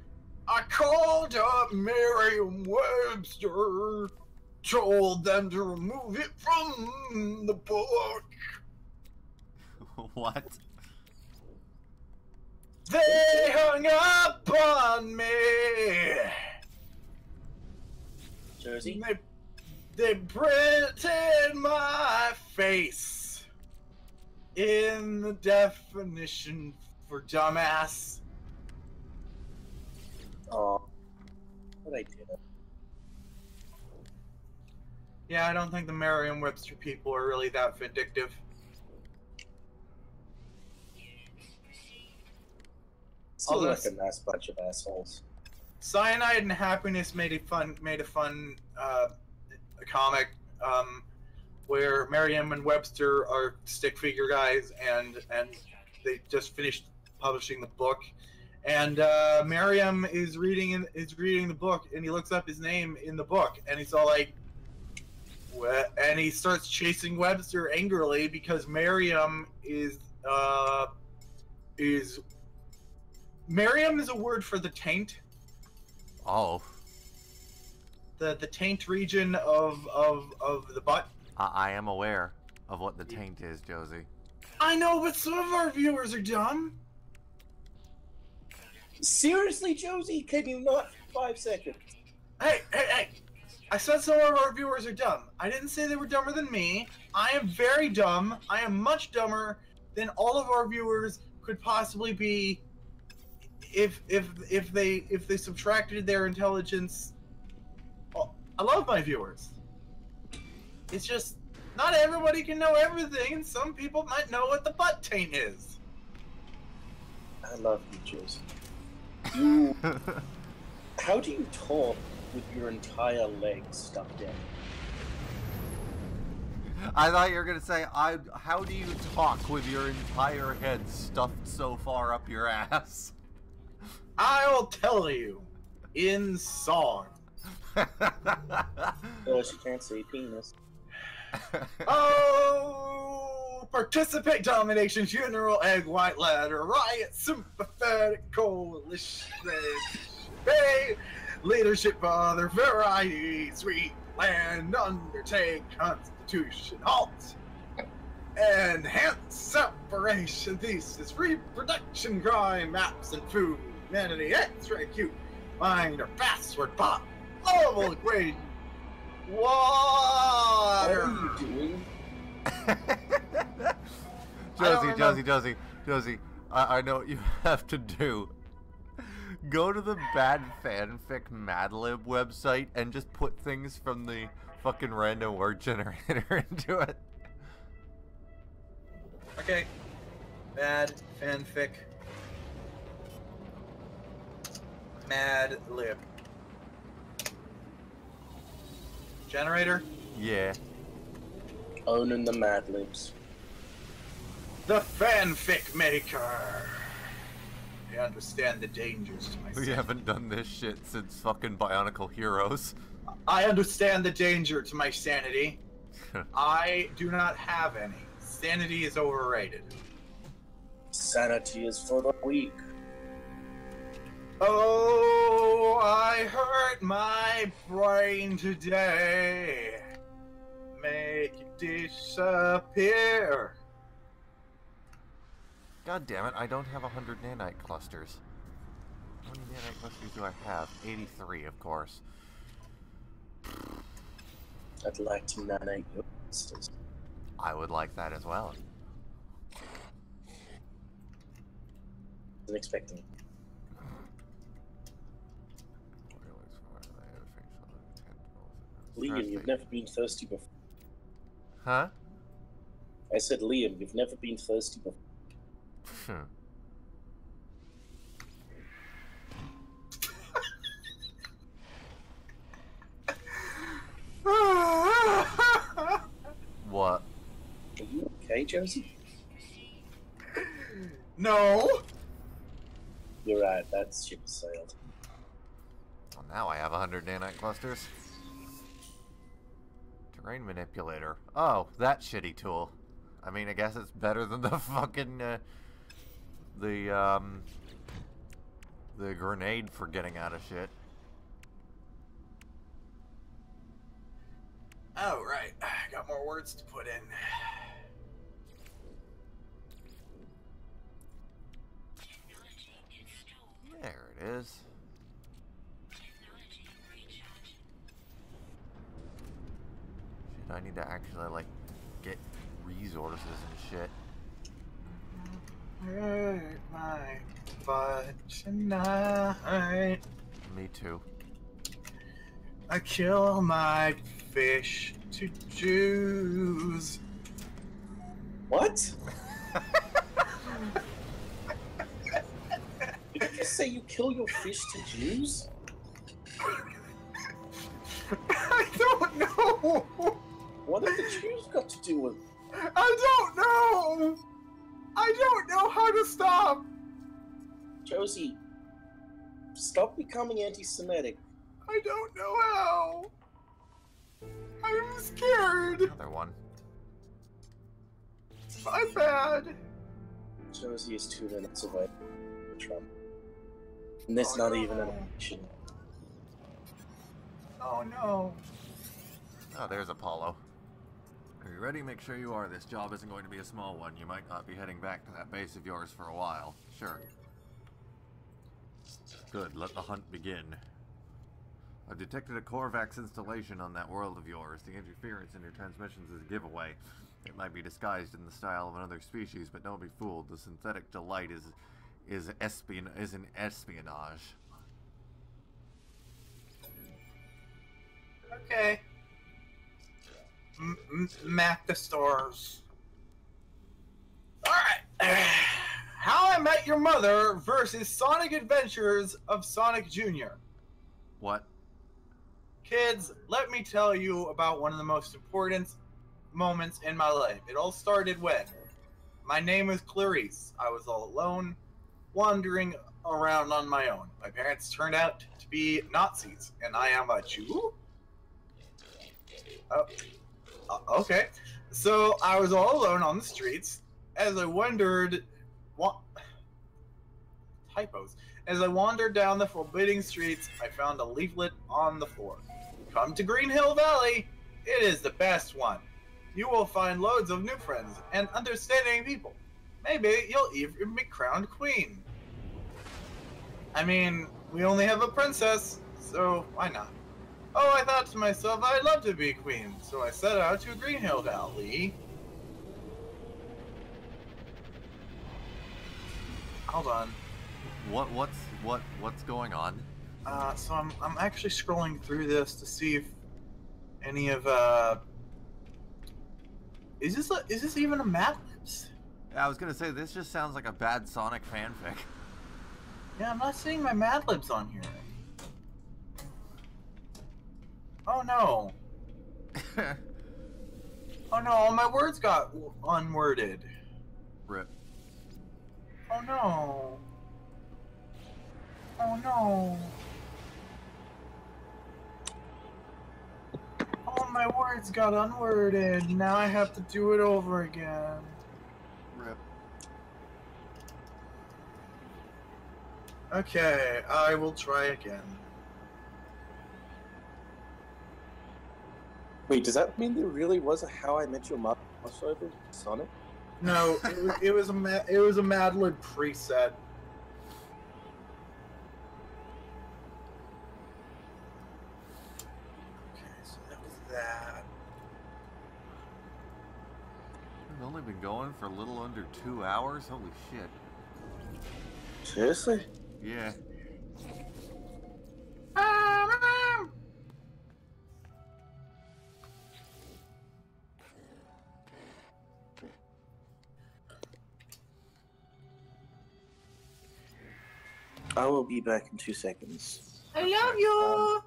I called up Merriam-Webster. Told them to remove it from the book. What? They hung up on me. Jersey? They printed my face in the definition for dumbass. Oh, but I did it. Yeah, I don't think the Merriam-Webster people are really that vindictive. Seems like a nice bunch of assholes. Cyanide and Happiness made a fun comic where Merriam and Webster are stick figure guys, and they just finished publishing the book, and Merriam is reading the book, and he looks up his name in the book, and he's all like, and he starts chasing Webster angrily because Merriam is Merriam is a word for the taint. Oh. The taint region of the butt. I am aware of what the taint is, Josie. I know, but some of our viewers are dumb. Seriously, Josie? Can you not? 5 seconds. Hey! I said some of our viewers are dumb. I didn't say they were dumber than me. I am very dumb. I am much dumber than all of our viewers could possibly be if they subtracted their intelligence. Oh, I love my viewers. It's just not everybody can know everything, and some people might know what the butt taint is. I love you, Josie. You... How do you talk with your entire leg stuck in? I thought you were gonna say, how do you talk with your entire head stuffed so far up your ass? I'll tell you, in song. Oh, she can't say penis. Oh, participate domination, general egg white ladder, riot, sympathetic coalition, hey, leadership, other variety, sweet land, undertake, constitution, halt, enhance separation, thesis, reproduction, crime, maps, and food, humanity, X-ray, Q, minor, password, pop, global equation, water. What are you doing? Josie, I know what you have to do. Go to the Bad Fanfic Mad Lib website and just put things from the fucking random word generator into it. Okay. Bad Fanfic Mad Lib generator? Yeah. Owning the Mad Libs. The Fanfic Maker. I understand the dangers to myself. We haven't done this shit since fucking Bionicle Heroes. I understand the danger to my sanity. I do not have any. Sanity is overrated. Sanity is for the weak. Oh, I hurt my brain today. Make it disappear. God damn it, I don't have 100 nanite clusters. How many nanite clusters do I have? 83, of course. I'd like to nanite your sisters. I would like that as well. Wasn't expecting. Liam, you've never been thirsty before. Huh? I said, Liam, you've never been thirsty before. What? Are you okay, Josie? No. You're right, that ship sailed. Well, now I have 100 nanite clusters. Terrain manipulator. Oh, that shitty tool. I mean, I guess it's better than the fucking, the grenade for getting out of shit. Oh, right. I got more words to put in. There it is. Shit, I need to actually, like, get resources and shit. Hurt my butt tonight. Me too. I kill my fish to Jews. What? Did you just say you kill your fish to Jews? I don't know. What have the Jews got to do with it? I don't know. I don't know how to stop. Josie, stop becoming anti-Semitic. I don't know how. I'm scared. Another one. My bad. Josie is 2 minutes away from Trump. And there's not even an election. Oh no. Oh, there's Apollo. Are you ready? Make sure you are. This job isn't going to be a small one. You might not be heading back to that base of yours for a while. Sure. Good. Let the hunt begin. I've detected a Corvax installation on that world of yours. The interference in your transmissions is a giveaway. It might be disguised in the style of another species, but don't be fooled. The synthetic delight is an espionage. Okay. Map the stores. Alright. How am Met Your Mother versus Sonic Adventures of Sonic Jr. What? Kids, let me tell you about one of the most important moments in my life. It all started when my name was Clarice. I was all alone, wandering around on my own. My parents turned out to be Nazis, and I am a Jew? Okay. So I was all alone on the streets as I wondered... Typos. As I wandered down the forbidding streets, I found a leaflet on the floor. Come to Green Hill Valley. It is the best one. You will find loads of new friends and understanding people. Maybe you'll even be crowned queen. I mean, we only have a princess, so why not? Oh, I thought to myself I'd love to be queen, so I set out to Green Hill Valley. Hold on. What's going on? So I'm actually scrolling through this to see if any of is this even a Mad Libs? I was gonna say this just sounds like a bad Sonic fanfic. Yeah, I'm not seeing my Mad Libs on here. Oh no. Oh no, all my words got unworded. Rip. Oh no. Oh no. All my words got unworded. Now I have to do it over again. Rip. Okay, I will try again. Wait, does that mean there really was a How I Met Your Mother crossover, Sonic? No, it was a Mad Lib preset. Okay, so that was that. We've only been going for a little under 2 hours. Holy shit. Seriously? Yeah. I will be back in 2 seconds. I love you.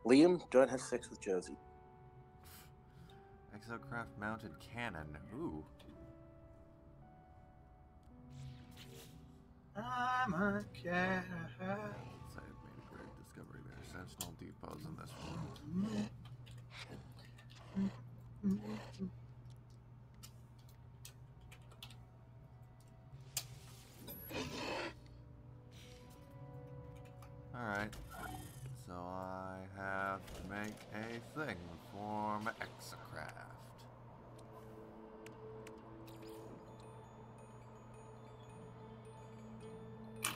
Liam, don't have sex with Josie. Exocraft mounted cannon. Ooh. I'm a cat. I have made a great discovery. There are sentinel depots in this world. Alright. So I have to make a thing for my Exocraft.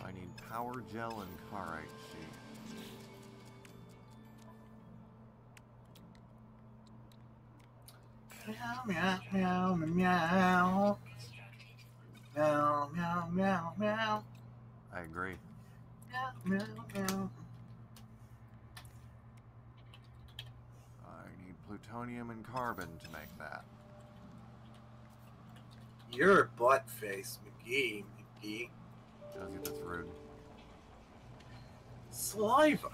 I need power gel and carite sheet. Meow, meow, meow, meow. Meow, meow, meow, meow. I agree. Meow, meow, meow. I need plutonium and carbon to make that. You're a butt face, McGee. Josie, that's rude. Saliva.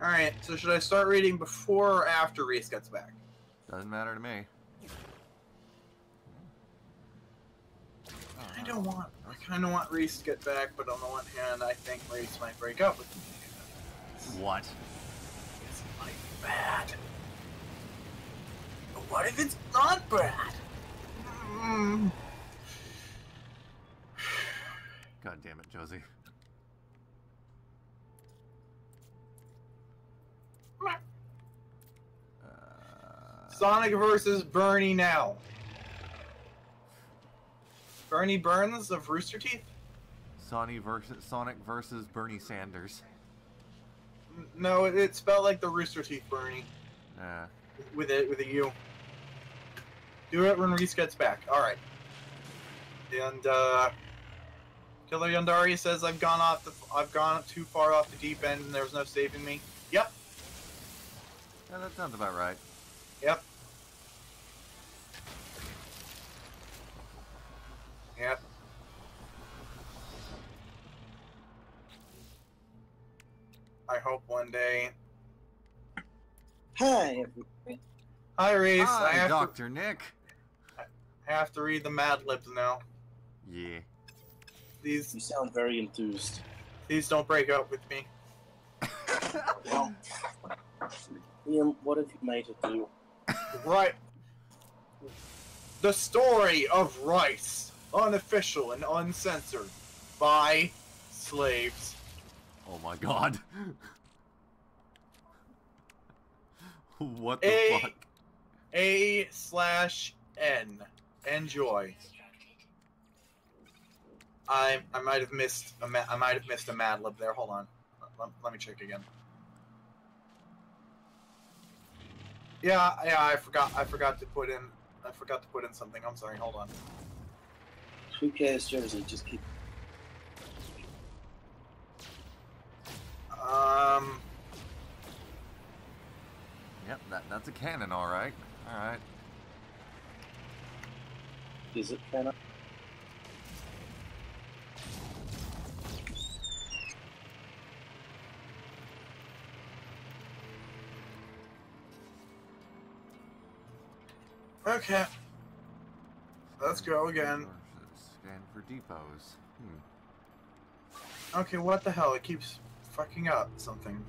Alright, so should I start reading before or after Reese gets back? Doesn't matter to me. I kind of want Reese to get back, but on the one hand, I think Reese might break up with me. What? This might be bad. But what if it's not bad? God damn it, Josie. Sonic versus Bernie now. Bernie Burns of Rooster Teeth? Sonic versus Bernie Sanders. No, it spelled like the Rooster Teeth Bernie. Yeah. With a U. Do it when Reese gets back. Alright. And, Killer Yandari says I've gone too far off the deep end and there's no saving me. Yep. Yeah, that sounds about right. Yep. Yep. I hope one day. Hi, everybody. Hi, Reese. Hi, Dr. Nick. I have to read the Mad Libs now. Yeah. You sound very enthused. Please don't break up with me. Well, Liam, what have you made it do? Right. The story of Rice, unofficial and uncensored, by slaves. Oh my god. What the fuck? A/N. Enjoy. I might have missed a Mad Lib there. Hold on. Let me check again. Yeah, I forgot to put in something. I'm sorry. Hold on. Who cares, Jersey? Just keep. Yep, that's a cannon, all right. All right. Is it canon? Okay. Let's go again. Scan for depots. Okay, what the hell? It keeps fucking up something.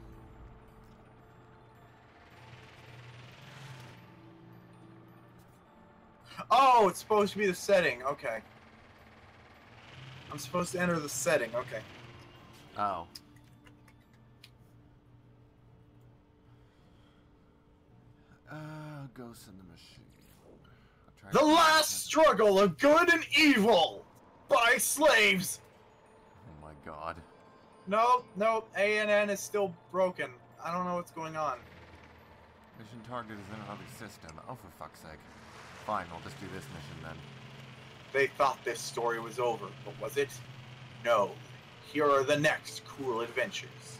Oh, it's supposed to be the setting. Okay. I'm supposed to enter the setting. Okay. Oh. Ghosts in the Machine. The last struggle of good and evil by slaves. Oh my god. Nope. ANN is still broken. I don't know what's going on. Mission target is in another system. Oh, for fuck's sake. Fine, I'll just do this mission then. They thought this story was over, but was it? No. Here are the next cool adventures.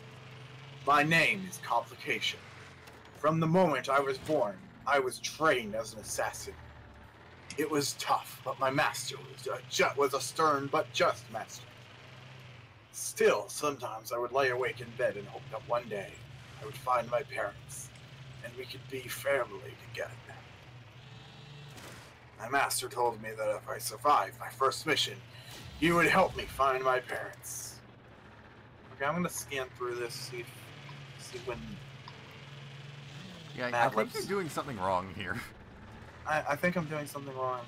My name is Complication. From the moment I was born, I was trained as an assassin. It was tough, but my master was a stern but just master. Still, sometimes I would lay awake in bed and hope that one day I would find my parents, and we could be family together. My master told me that if I survived my first mission, he would help me find my parents. Okay, I'm gonna scan through this, see when... Yeah, I think you're doing something wrong here. I think I'm doing something wrong.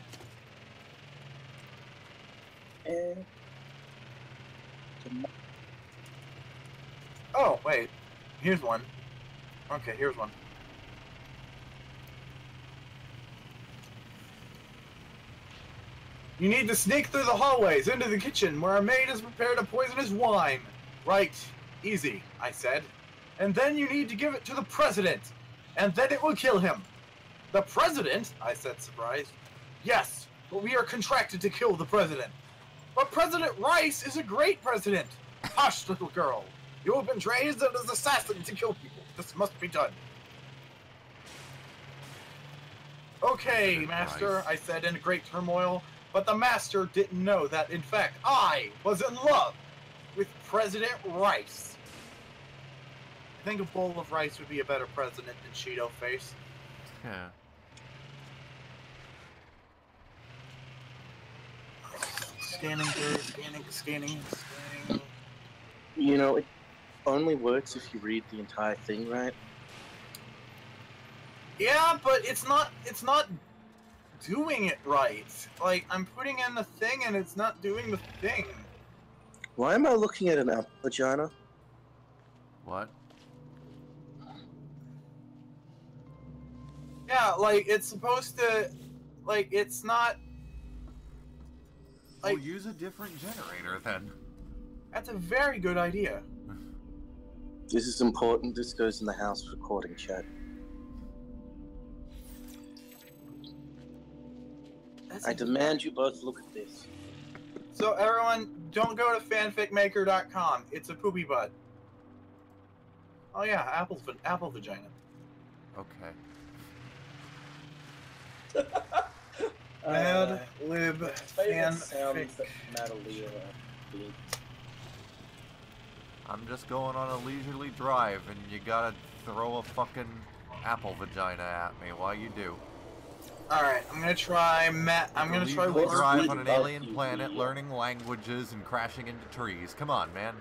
Oh, wait. Here's one. Okay, here's one. You need to sneak through the hallways into the kitchen where a maid has prepared a poisonous wine. Right. Easy, I said. And then you need to give it to the president. And then it will kill him. The president? I said, surprised. Yes, but we are contracted to kill the president. But President Rice is a great president. Hush, little girl. You have been trained as an assassin to kill people. This must be done. Okay, Master, Rice. I said in great turmoil. But the Master didn't know that, in fact, I was in love with President Rice. I think a bowl of rice would be a better president than Cheeto Face. Yeah. Scanning. You know, it only works if you read the entire thing, right? Yeah, but it's not doing it right. Like, I'm putting in the thing and it's not doing the thing. Why am I looking at an apple vagina? What? Yeah, like, it's supposed to... Like, it's not... Like, Like, use a different generator then. that's a very good idea. This is important. This goes in the house recording chat. I demand you both look at this. So everyone, don't go to fanficmaker.com. It's a poopy butt. Oh yeah, apple vagina. Okay. Mad lib fanfic. I'm just going on a leisurely drive, and you gotta throw a fucking apple vagina at me while you do. Alright, I'm gonna try leisurely drive on an alien planet, learning languages and crashing into trees. Come on, man.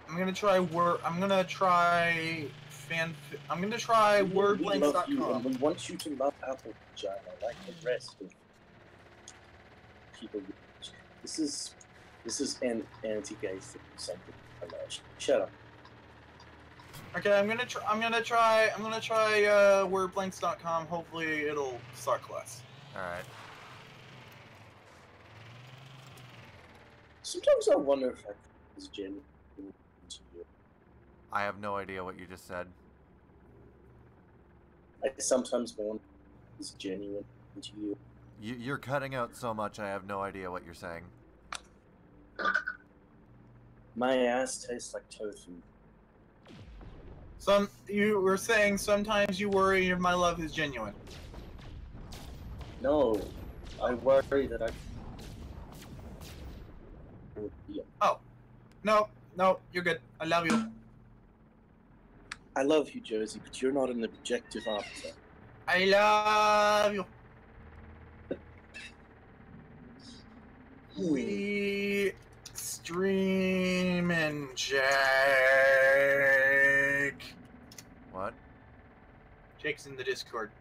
I'm gonna try wordblinks.com. We want you to love apple vagina like the rest of people. This is an anti-gay thing. Something. Shut up. Okay, I'm gonna try wordblinks.com. Hopefully it'll suck less. Alright. Sometimes I wonder if is genuine to you. I have no idea what you just said. I sometimes wonder if it's genuine to you. You're cutting out so much, I have no idea what you're saying. My ass tastes like tofu. You were saying sometimes you worry if my love is genuine. No, I worry that Oh, no, you're good. I love you. I love you, Josie, but you're not an objective officer. I love you. We stream and Jake. What? Jake's in the Discord.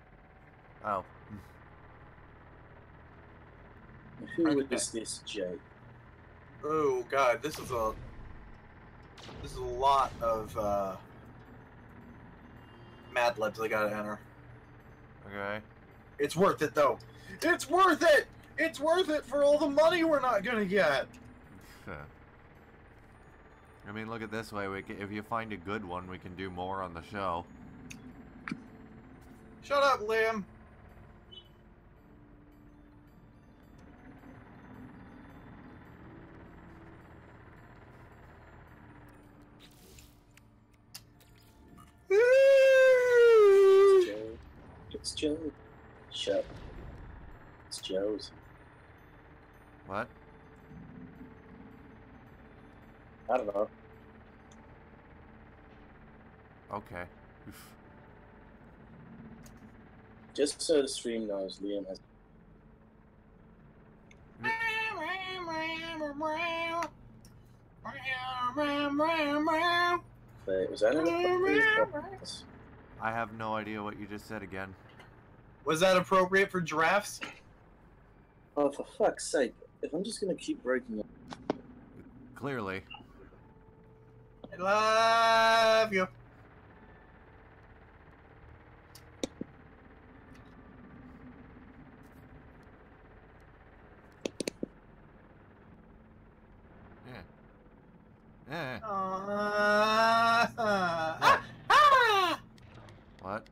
Oh. Who is this, Jake? Oh God, this is a lot of Mad Libs I gotta enter. Okay. It's worth it though. It's worth it. It's worth it for all the money we're not gonna get. I mean, look at this way. If you find a good one, we can do more on the show. Shut up, Liam. It's Joe. Shut up. It's Joe's. What? I don't know. Okay. Oof. Just so the stream knows, Liam has. Wait, was that inappropriate? I have no idea what you just said again. Was that appropriate for drafts? Oh, for fuck's sake. If I'm just gonna keep breaking it. Clearly. I love you. Yeah. What?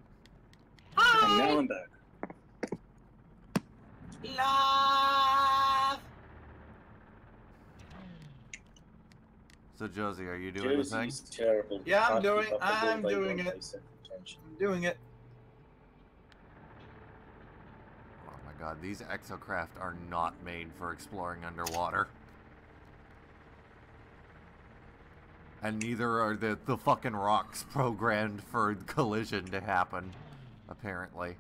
And now I'm back. Love. So Josie, are you doing the thing? Josie's terrible. Yeah, I'm doing it. I'm I'm doing it. Oh my god, these exocraft are not made for exploring underwater. And neither are the fucking rocks programmed for collision to happen, apparently.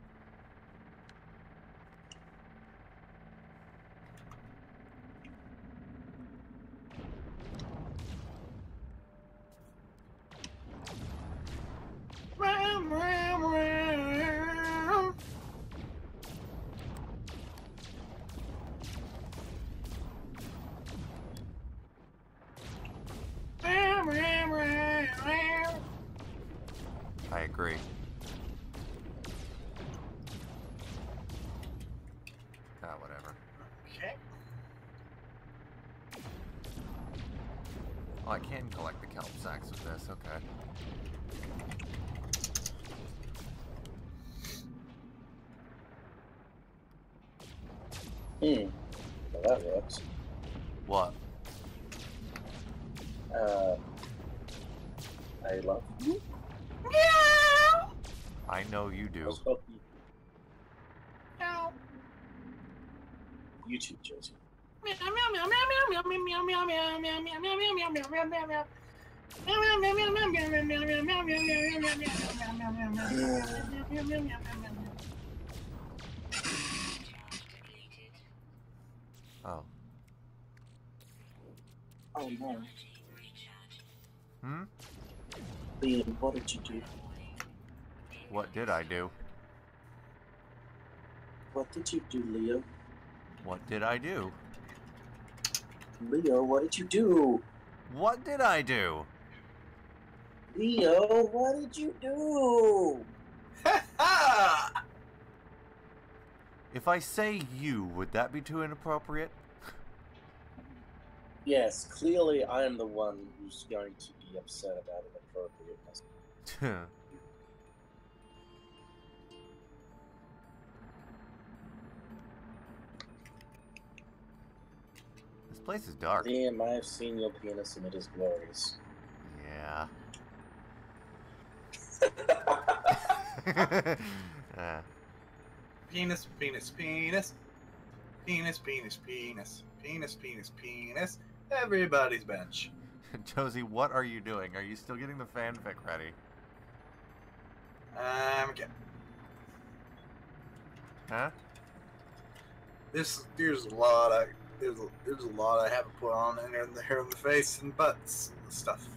I agree. Whatever. Okay. Oh, I can collect the kelp sacks with this, okay. Well, that works. What? I love you. Meow. I know you do. Meow. You too, Josie. Meow meow meow meow meow meow meow meow meow meow meow meow meow meow meow meow. Oh. Oh no. Hmm? Liam, what did you do? What did I do? What did you do, Leo? What did I do? Leo, what did you do? What did I do? Leo, what did you do? Ha! If I say you, would that be too inappropriate? Yes, clearly I am the one who's going to be upset about inappropriateness. This place is dark. Liam, I have seen your penis and it is glorious. Yeah. Penis, penis, penis. Penis, penis, penis. Penis, penis, penis. Everybody's bench. Josie, what are you doing? Are you still getting the fanfic ready? Okay. Huh? There's a lot I haven't put on in there, the hair on the face and butts and stuff.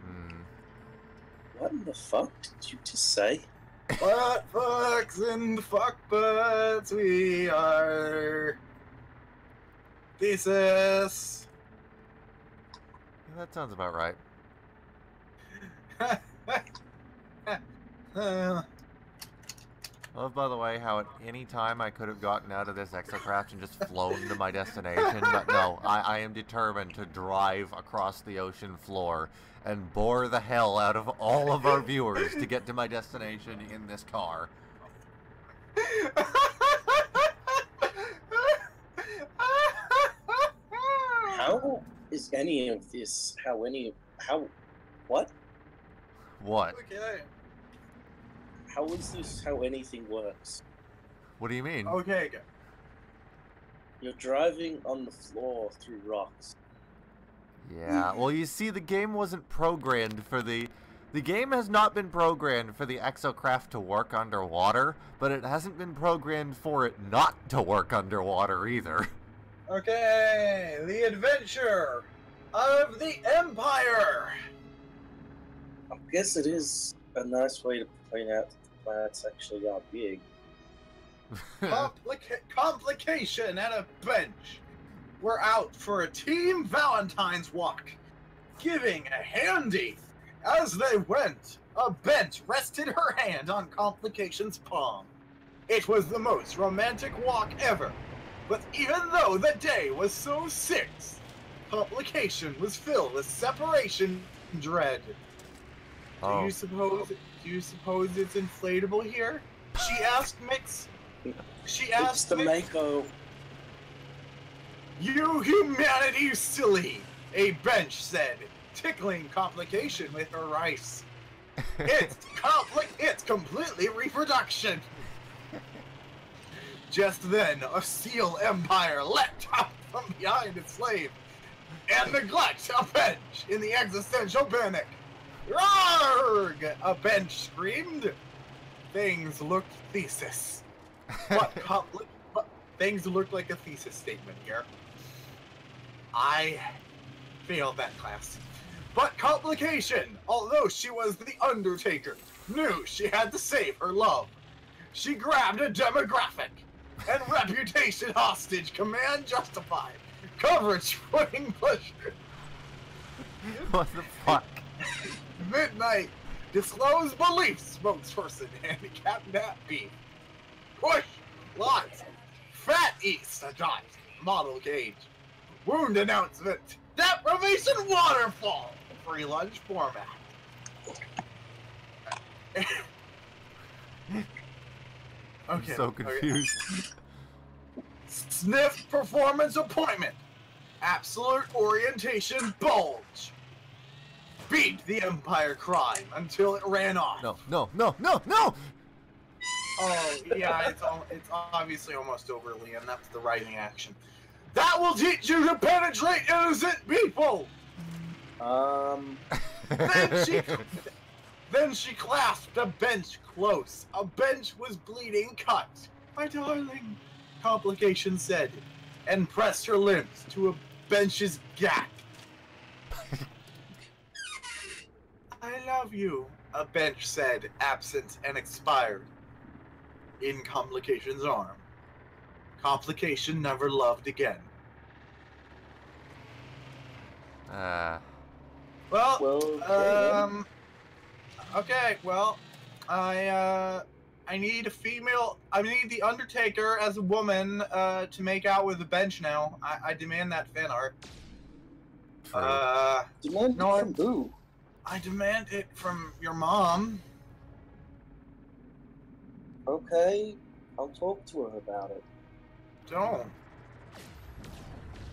Hmm. What in the fuck did you just say? Butt fucks and fuck butts, we are thesis. Yeah, that sounds about right. I love, by the way, how at any time I could have gotten out of this exocraft and just flown to my destination, but no, I am determined to drive across the ocean floor and bore the hell out of all of our viewers to get to my destination in this car. How is any of this, what? What? Okay. How is this how anything works? What do you mean? Okay, go. You're driving on the floor through rocks. Yeah, well, you see, the game wasn't programmed for the game has not been programmed for the exocraft to work underwater, but it hasn't been programmed for it not to work underwater either. Okay, the adventure of the Empire. I guess it is a nice way to point out that the planets actually are big. Complication and a bench. We're out for a team Valentine's walk, giving a handy. As they went, a bench rested her hand on Complication's palm. It was the most romantic walk ever, but even though the day was so serious, Complication was filled with separation dread. Oh. Do you suppose it's inflatable here? She asked Mix. She asked It's the Mix. Mako. You humanity silly, a bench said, tickling Complication with her rice. It's completely reproduction. Just then, a seal empire leapt out from behind its slave and neglect a bench in the existential panic. Roarg! A bench screamed. Things looked thesis. But things looked like a thesis statement here. I failed that class. But Complication, although she was the Undertaker, knew she had to save her love. She grabbed a demographic and reputation hostage, command justified, coverage putting pleasure. What the fuck? Midnight, disclose beliefs, spokesperson, handicap nat beef. Push, lots, fat east, adopt, model gauge. Wound announcement, Deprivation waterfall. Free lunch format. Okay. I'm so confused. Okay. Sniff performance appointment. Absolute orientation bulge. Beat the Empire crime until it ran off. No, no, no, no, no! Oh, yeah, it's obviously almost over, Liam. That's the writing action. That will teach you to penetrate innocent people! Then she clasped a bench close. A bench was bleeding cut. My darling, Complication said, and pressed her limbs to a bench's gap. I love you, a bench said, absent and expired. In Complication's arm. Complication never loved again. Okay, well, I need a female. I need the Undertaker as a woman to make out with the bench now. I demand that fan art. Demand it from who? I demand it from your mom. Okay, I'll talk to her about it. Don't.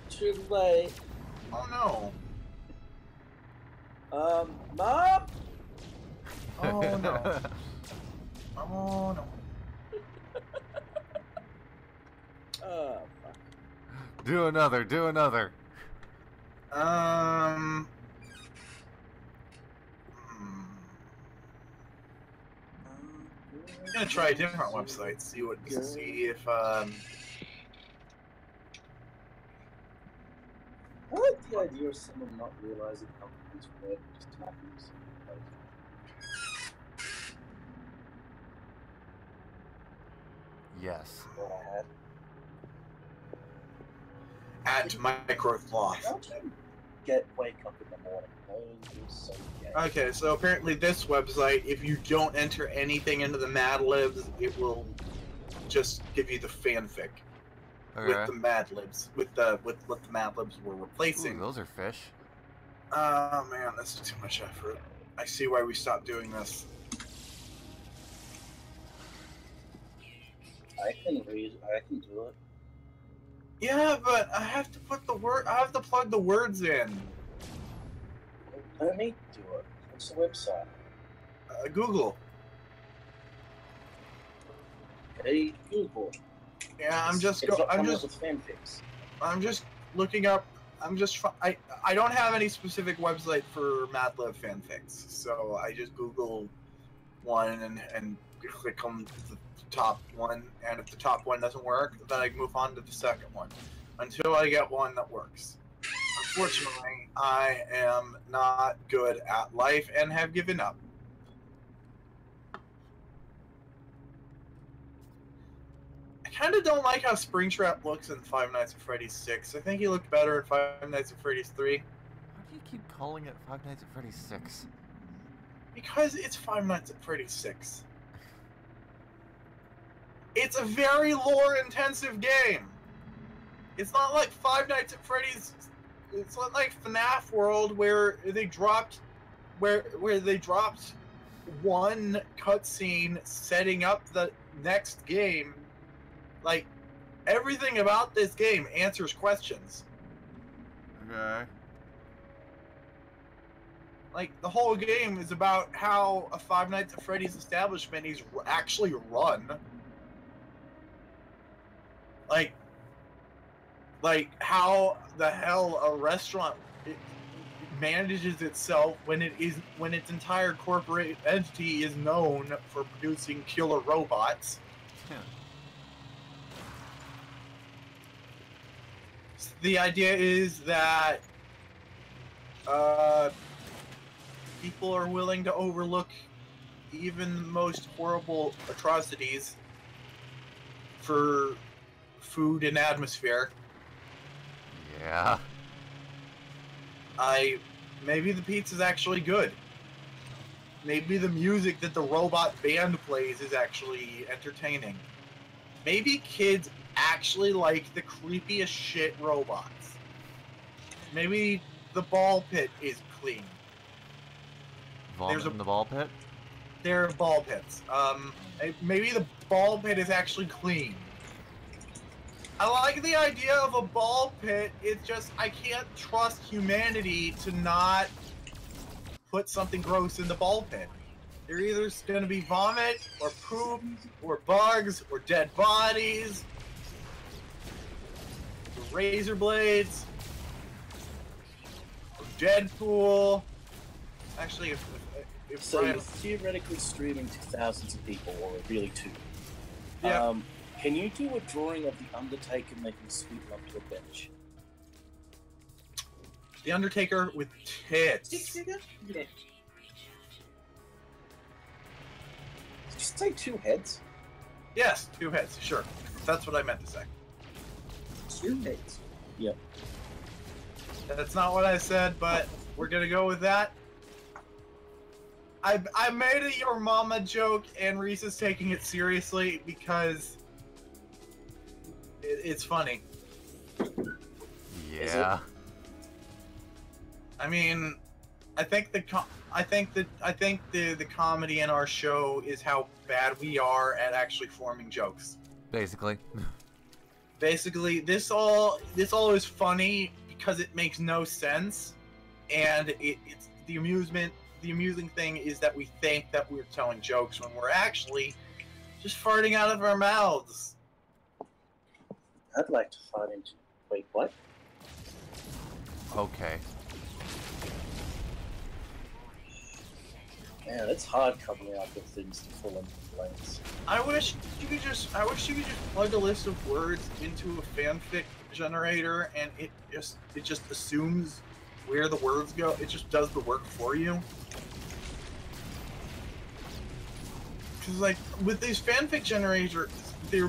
Too late. Oh no. Mom? Oh no. Oh no. Fuck. Do another, do another. I'm gonna try a different website, see if I like the idea of someone not realizing how things work, just tapping something. Yes. What I had. at Microcloth. Wake up in the morning. So Okay, so apparently this website, if you don't enter anything into the Mad Libs, it will just give you the fanfic with the Mad Libs, with what the Mad Libs were replacing. Ooh, those are fish. Oh man, this is too much effort. I see why we stopped doing this. I can read. I can do it. Yeah, but I have to put the word. I have to plug the words in. Let me do it. What's the website? Google. Hey, Google. Yeah, I'm just fanfics. I'm just looking up. I don't have any specific website for MadLib fanfics, so I just Google one and click on the top one, and if the top one doesn't work, then I move on to the second one until I get one that works. Unfortunately, I am not good at life and have given up. I kind of don't like how Springtrap looks in Five Nights at Freddy's 6. I think he looked better in Five Nights at Freddy's 3. Why do you keep calling it Five Nights at Freddy's 6? Because it's Five Nights at Freddy's 6. It's a very lore-intensive game. It's not like Five Nights at Freddy's. It's not like FNAF World where they dropped, where they dropped one cutscene setting up the next game. Like, everything about this game answers questions. Okay. Like, the whole game is about how a Five Nights at Freddy's establishment is actually run. Like how the hell a restaurant manages itself when its entire corporate entity is known for producing killer robots. Yeah. The idea is that people are willing to overlook even the most horrible atrocities for food and atmosphere. Yeah. Maybe the pizza's actually good. Maybe the music that the robot band plays is actually entertaining. Maybe kids actually like the creepiest shit robots. Maybe the ball pit is clean. Vomit in the ball pit? There are ball pits. Maybe the ball pit is actually clean. I like the idea of a ball pit. It's just I can't trust humanity to not put something gross in the ball pit. There either going to be vomit or poop or bugs or dead bodies, or razor blades, or Deadpool. Actually, if So Brian, you're theoretically streaming to thousands of people, or really two. yeah. Can you do a drawing of the Undertaker making sweep up to a bench? The Undertaker with tits. Did you say two heads? Yes, 2 heads, sure. That's what I meant to say. 2 heads. Yep. That's not what I said, but we're gonna go with that. I made a your mama joke, and Reese is taking it seriously because it's funny. Yeah. I mean, I think the comedy in our show is how bad we are at actually forming jokes. Basically. Basically, this all is funny because it makes no sense, and it's the amusement. The amusing thing is that we think that we're telling jokes when we're actually just farting out of our mouths. I'd like to fart into. Wait, what? Okay. Man, it's hard coming up with things to fill in the blanks. I wish you could just plug a list of words into a fanfic generator, and it just assumes where the words go. It just does the work for you. Because like with these fanfic generators, they're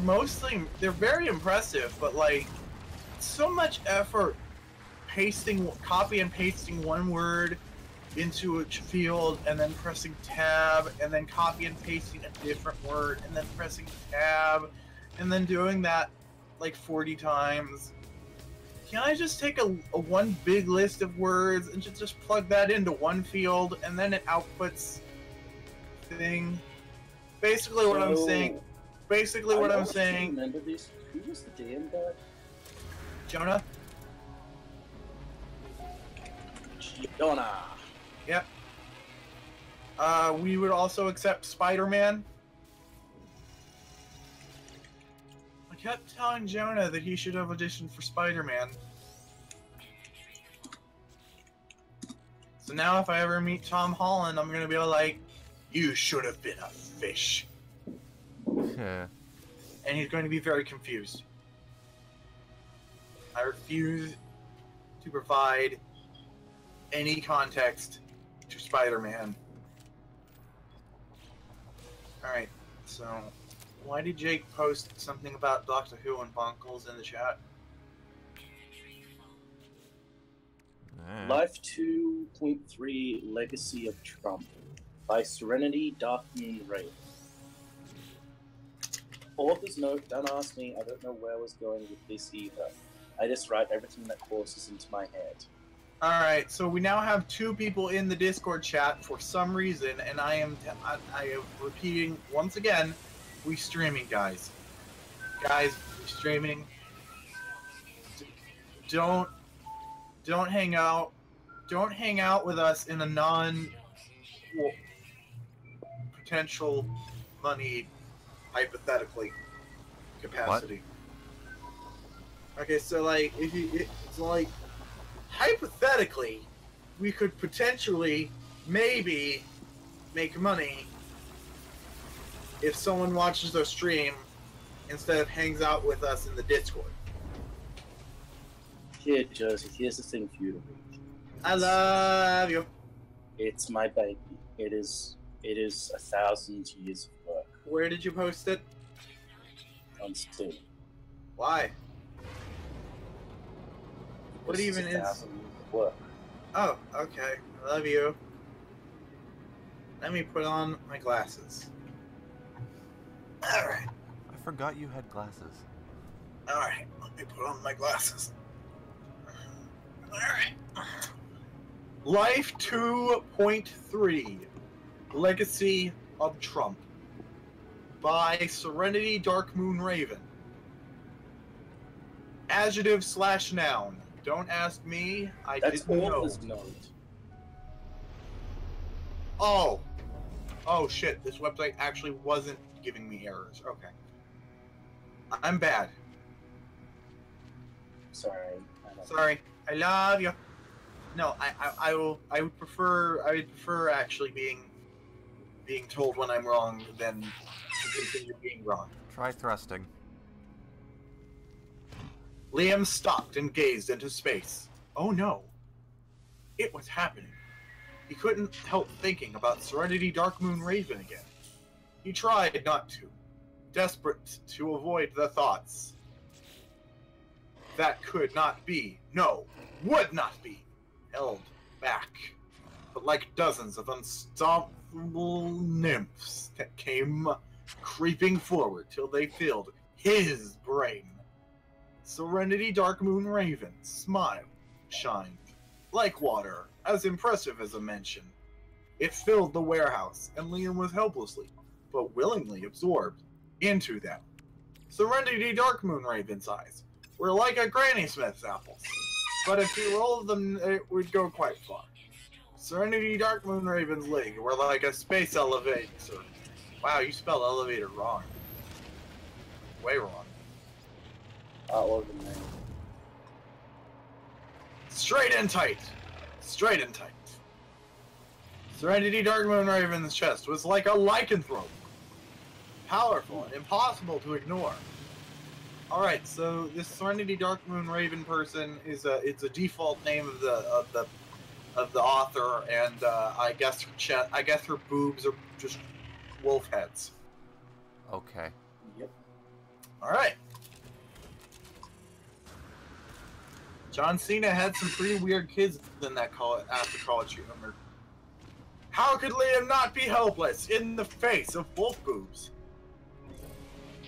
very impressive, but like so much effort copy and pasting one word into a field and then pressing tab and then copy and pasting a different word and then pressing tab and then doing that like 40 times. Can I just take a one big list of words and just plug that into one field and then it outputs thing? Basically what I'm saying. Basically what I'm saying. Remember this? Who was the DM guy? Jonah? Jonah. Yep. We would also accept Spider-Man. I kept telling Jonah that he should have auditioned for Spider-Man. So now if I ever meet Tom Holland, I'm gonna be like, you should have been a fish. Yeah. And he's going to be very confused. I refuse to provide any context to Spider-Man. Alright, so why did Jake post something about Doctor Who and Bonkles in the chat? Life 2.3 Legacy of Trump by Serenity Dark Moon Ray. Author's note, don't ask me, I don't know where I was going with this either. I just write everything that courses into my head. Alright, so we now have 2 people in the Discord chat for some reason, and I am repeating once again, we streaming, guys. Guys, we streaming. Don't hang out. Don't hang out with us in a potential money, hypothetically, capacity. What? Okay, so like, it's like, hypothetically, we could potentially, maybe, make money if someone watches the stream instead of hangs out with us in the Discord. Here, Joseph, here's the thing for you to read. I love you. It's my baby. It is 1,000 years of work. Where did you post it? On Steam. Why? What This even is? 1,000 years of work. Oh, okay. I love you. Let me put on my glasses. Alright. I forgot you had glasses. Alright. Let me put on my glasses. Alright. Life 2.3 Legacy of Trump by Serenity Dark Moon Raven. Adjective / noun. Don't ask me. That's didn't all know. this note. Oh. Oh shit, this website actually wasn't giving me errors. Okay. I'm bad. Sorry. Sorry. I love you. No, I would prefer actually being told when I'm wrong than to continue being wrong. Try thrusting. Liam stopped and gazed into space. Oh no. It was happening. He couldn't help thinking about Serenity Dark Moon Raven again. He tried not to, desperate to avoid the thoughts. That could not be, no, would not be, held back. But like dozens of unstoppable nymphs that came creeping forward till they filled his brain. Serenity Dark Moon Raven smiled, shined, like water, as impressive as a mention. It filled the warehouse, and Liam was helplessly, but willingly absorbed into them. Serenity Dark Moon Raven's eyes were like a Granny Smith's apples, but if you rolled them, it would go quite far. Serenity Dark Moon Raven's legs were like a space elevator. Wow, you spelled elevator wrong. Way wrong. Well, the name. Straight and tight. Straight and tight. Serenity Dark Moon Raven's chest was like a lycanthrope. Powerful and impossible to ignore. Alright, so this Serenity Dark Moon Raven person is it's a default name of the author, and I guess her boobs are just wolf heads. Okay. Yep. Alright. John Cena had some pretty weird kids in that after college humor. How could Liam not be helpless in the face of wolf boobs?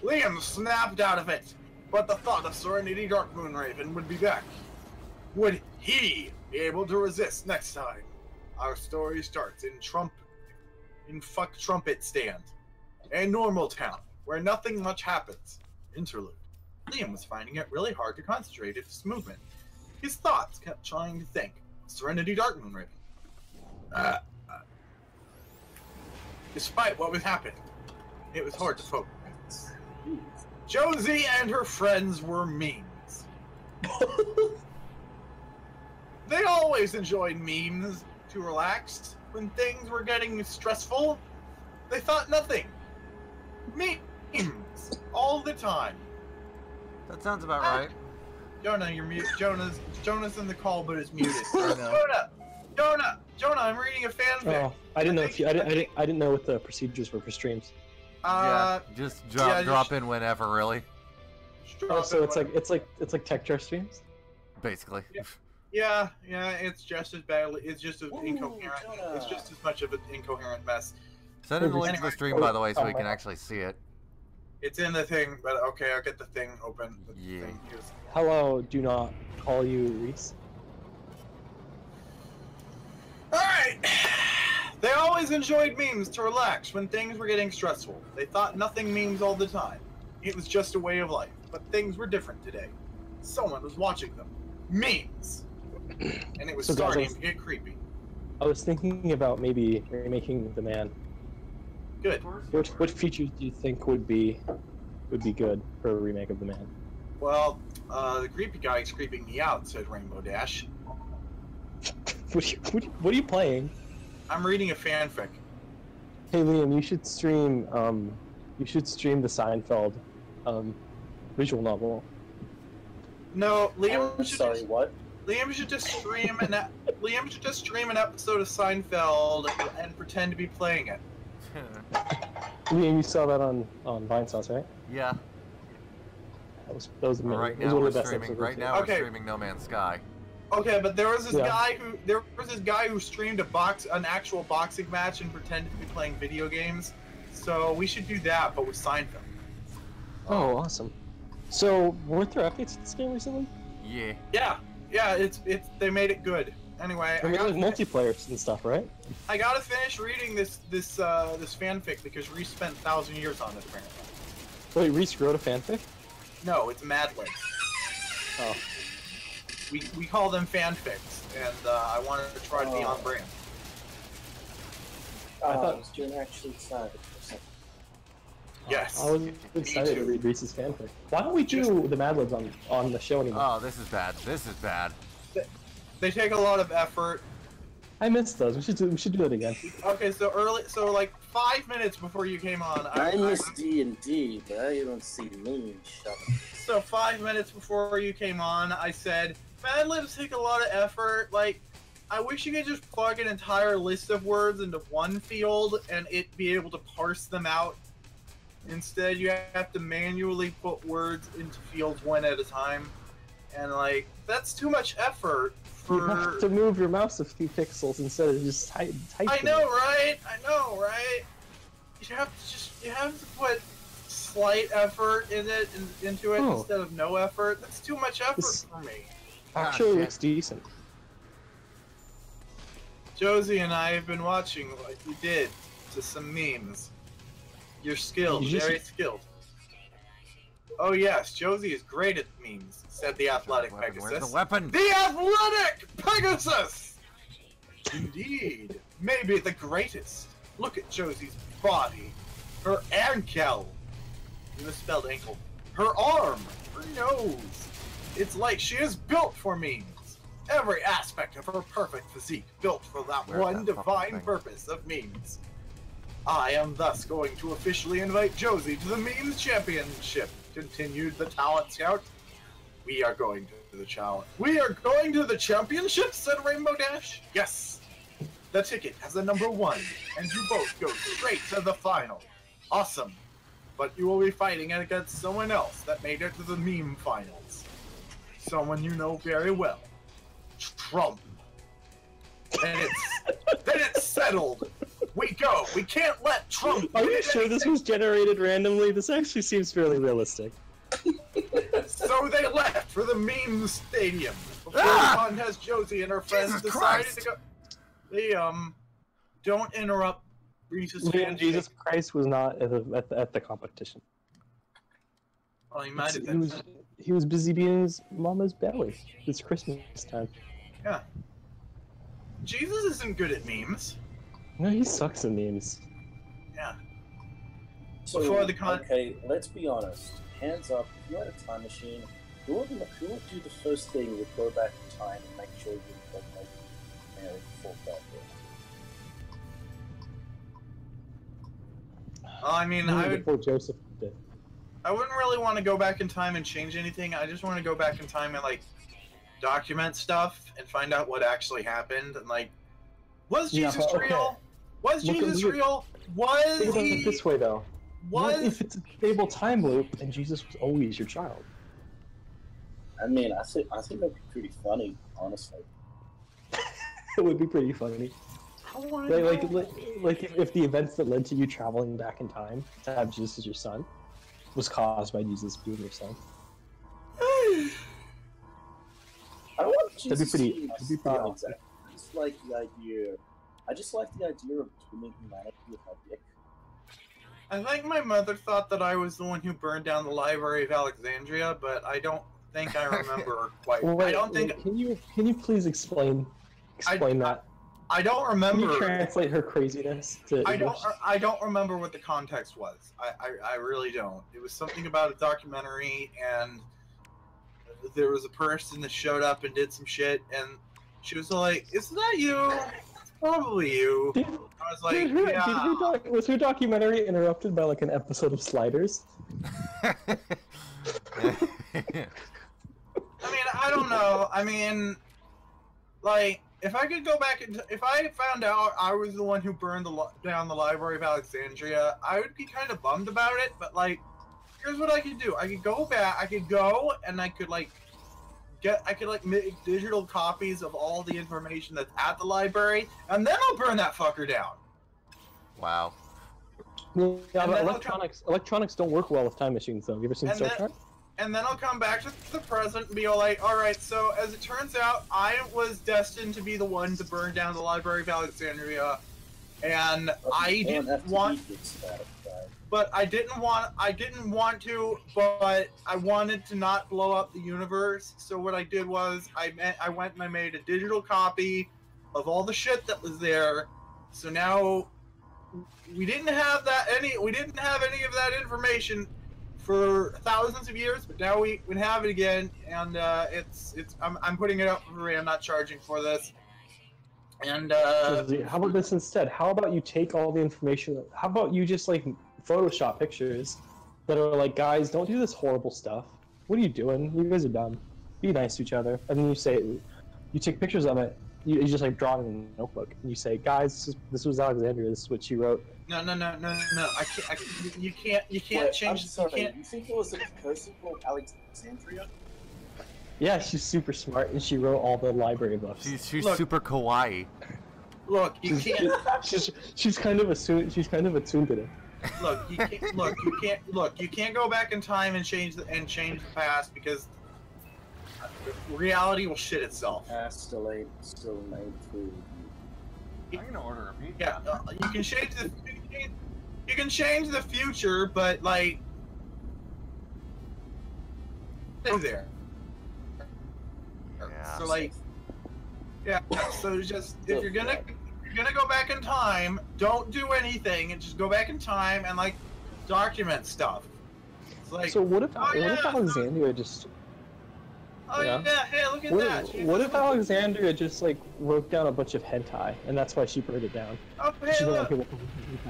Liam snapped out of it, but the thought of Serenity Dark Moon Raven would be back. Would he be able to resist next time? Our story starts in Fuck Trumpet Stand, a normal town where nothing much happens. Interlude. Liam was finding it really hard to concentrate at this movement. His thoughts kept trying to think. Serenity Dark Moon Raven. Despite what was happening, it was hard to focus. Josie and her friends were memes. They always enjoyed memes to relax when things were getting stressful. They thought nothing. Memes all the time. That sounds about right. Jonah, you're mute. Jonah's in the call, but is muted. Jonah, I'm reading a fanfic. Oh, I didn't know if you, I didn't know what the procedures were for streams. Yeah, just drop in whenever, really. Oh, so it's like tech jar streams. Basically. Yeah, it's just as badly. It's just as incoherent. It's just as much of an incoherent mess. Send in the link to the stream, by the way, so we can actually see it. It's in the thing, but okay, I'll get the thing open. Yeah. Hello, do not call you Reese. Alright! They always enjoyed memes to relax when things were getting stressful. They thought nothing memes all the time. It was just a way of life. But things were different today. Someone was watching them. Memes! And it was starting to get creepy. I was thinking about maybe remaking The Man. Good. What features do you think would be good for a remake of The Man? Well, the creepy guy is creeping me out, said Rainbow Dash. What are you playing? I'm reading a fanfic. Hey Liam, you should stream the Seinfeld visual novel. No, Liam I'm should sorry, what? Liam should just stream an episode of Seinfeld and pretend to be playing it. Liam, you saw that on Vinesauce, right? Yeah. That was amazing. Right now we're streaming No Man's Sky. Okay, but there was this guy who streamed an actual boxing match and pretended to be playing video games. So we should do that, but with Seinfeld. Oh, awesome. So weren't there updates to this game recently? Yeah. Yeah, it's they made it good. Anyway, I mean, like multiplayer and stuff, right? I gotta finish reading this fanfic because Reese spent 1,000 years on it apparently. Wait, Reese wrote a fanfic? No, it's Mad Libs. Oh. We call them fanfics, and I wanted to try to be on brand. I thought was Jen actually excited for a second. Yes. I was excited to read Reese's fanfic. Why don't we do the Mad Libs on the show anymore? Oh, this is bad. This is bad. They take a lot of effort. I missed those. We should do it again. Okay, so like 5 minutes before you came on, I miss D&D, but I don't see me. Shut up. So 5 minutes before you came on, I said, Mad Libs take a lot of effort. Like, I wish you could just plug an entire list of words into one field and it be able to parse them out. Instead, you have to manually put words into fields one at a time. And, like, that's too much effort for... You have to move your mouse a few pixels instead of just typing. I know, right? You have to put slight effort into it instead of no effort. That's too much effort for me. Actually looks decent. Josie and I have been watching what you did to some memes. You're skilled, very skilled. Oh yes, Josie is great at memes, said the athletic Pegasus. Where's the weapon? The athletic Pegasus! Indeed, maybe the greatest. Look at Josie's body. Her ankle. You misspelled ankle. Her arm. Her nose. It's like she is built for memes. Every aspect of her perfect physique built for that one divine purpose of memes. I am thus going to officially invite Josie to the Memes Championship, continued the talent scout. We are going to the challenge. We are going to the championship, said Rainbow Dash. Yes. The ticket has a number 1, and you both go straight to the final. Awesome. But you will be fighting against someone else that made it to the meme finals. Someone you know very well. Trump. And it's settled. We go. We can't let Trump. Are you sure this was generated randomly? This actually seems fairly realistic. So they left for the meme stadium. Before the contest, Josie and her friends decided to go. They don't interrupt Reese's fan. Jesus Christ was not at the competition. Well, he might have been. He was busy being his mama's belly. It's Christmas time. Yeah. Jesus isn't good at memes. No, he sucks at memes. Yeah. So, before the okay, let's be honest. Hands up, if you had a time machine, who would do the first thing with go back in time and make sure you don't make Mary before God? I mean, I would. Before Joseph did. I wouldn't really want to go back in time and change anything. I just want to go back in time and like document stuff and find out what actually happened and like, was Jesus real? Was Jesus real? Was Think about he? it this way though. Was what if it's a stable time loop and Jesus was always your child? I mean, I think that'd be pretty funny, honestly. It would be pretty funny. Like if the events that led to you traveling back in time to have Jesus as your son was caused by Jesus being your son. I want Jesus That'd be pretty. to be That'd be pretty awesome. I just like the idea of tuning humanity with my dick. I think my mother thought that I was the one who burned down the Library of Alexandria, but I don't think I remember quite. Wait, I don't think. Can you please explain that? I don't remember. Can you translate her craziness to English? I don't remember what the context was. I really don't. It was something about a documentary, and there was a person that showed up and did some shit, and she was like, "Isn't that you? It's probably you." I was like, "Yeah." Was her documentary interrupted by like an episode of Sliders? I mean, I don't know. I mean, like, if I could go back and if I found out I was the one who burned down the Library of Alexandria, I would be kind of bummed about it. But like, here's what I could do: I could go back. I could go and I could like make digital copies of all the information that's at the library, and then I'll burn that fucker down. Wow. Yeah, but electronics don't work well with time machines, though. Have you ever seen Star Trek? and then I'll come back to the present and be all like, all right, so as it turns out, I was destined to be the one to burn down the Library of Alexandria, and I didn't want, but I didn't want to, but I wanted to not blow up the universe. So what I did was I went and I made a digital copy of all the shit that was there. So now we didn't have any of that information for thousands of years, but now we have it again, and I'm putting it up for free. I'm not charging for this. And how about this instead? How about you take all the information? How about you just like Photoshop pictures that are like, guys, don't do this horrible stuff. What are you doing? You guys are dumb. Be nice to each other. And then you take pictures of it. You just like draw it in a notebook, and you say, guys, this was Alexandria. This is what she wrote. No. I can't. You can't change. I'm sorry. You think it was a person called Alexandria? Yeah, she's super smart, and she wrote all the library books. She's super kawaii. Look, you can't. She's kind of attuned to it. Look, you can't go back in time and change the past, because reality will shit itself. Still made food. I'm gonna order a pizza. Yeah, you can change the future, but like, there. Yeah. So like, yeah. So just if you're gonna go back in time, don't do anything and just go back in time and like document stuff. It's like, so what if Alexandria just? Oh yeah, hey, look at that. What if Alexandria just like wrote down a bunch of hentai, and that's why she burned it down? Oh hey, look.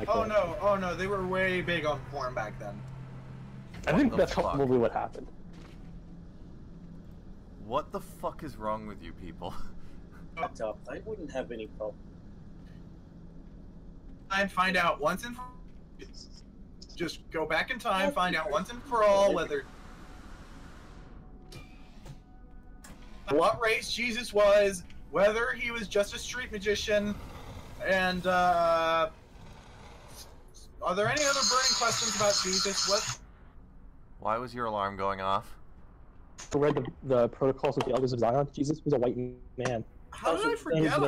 Oh no, they were way big on porn back then. I think that's probably what happened. What the fuck is wrong with you people? I wouldn't have any problem. And find out once and for just go back in time, find out once and for all whether what race Jesus was, whether he was just a street magician, and are there any other burning questions about Jesus? What? Why was your alarm going off? I read the protocols of the Elders of Zion. Jesus was a white man. How did I forget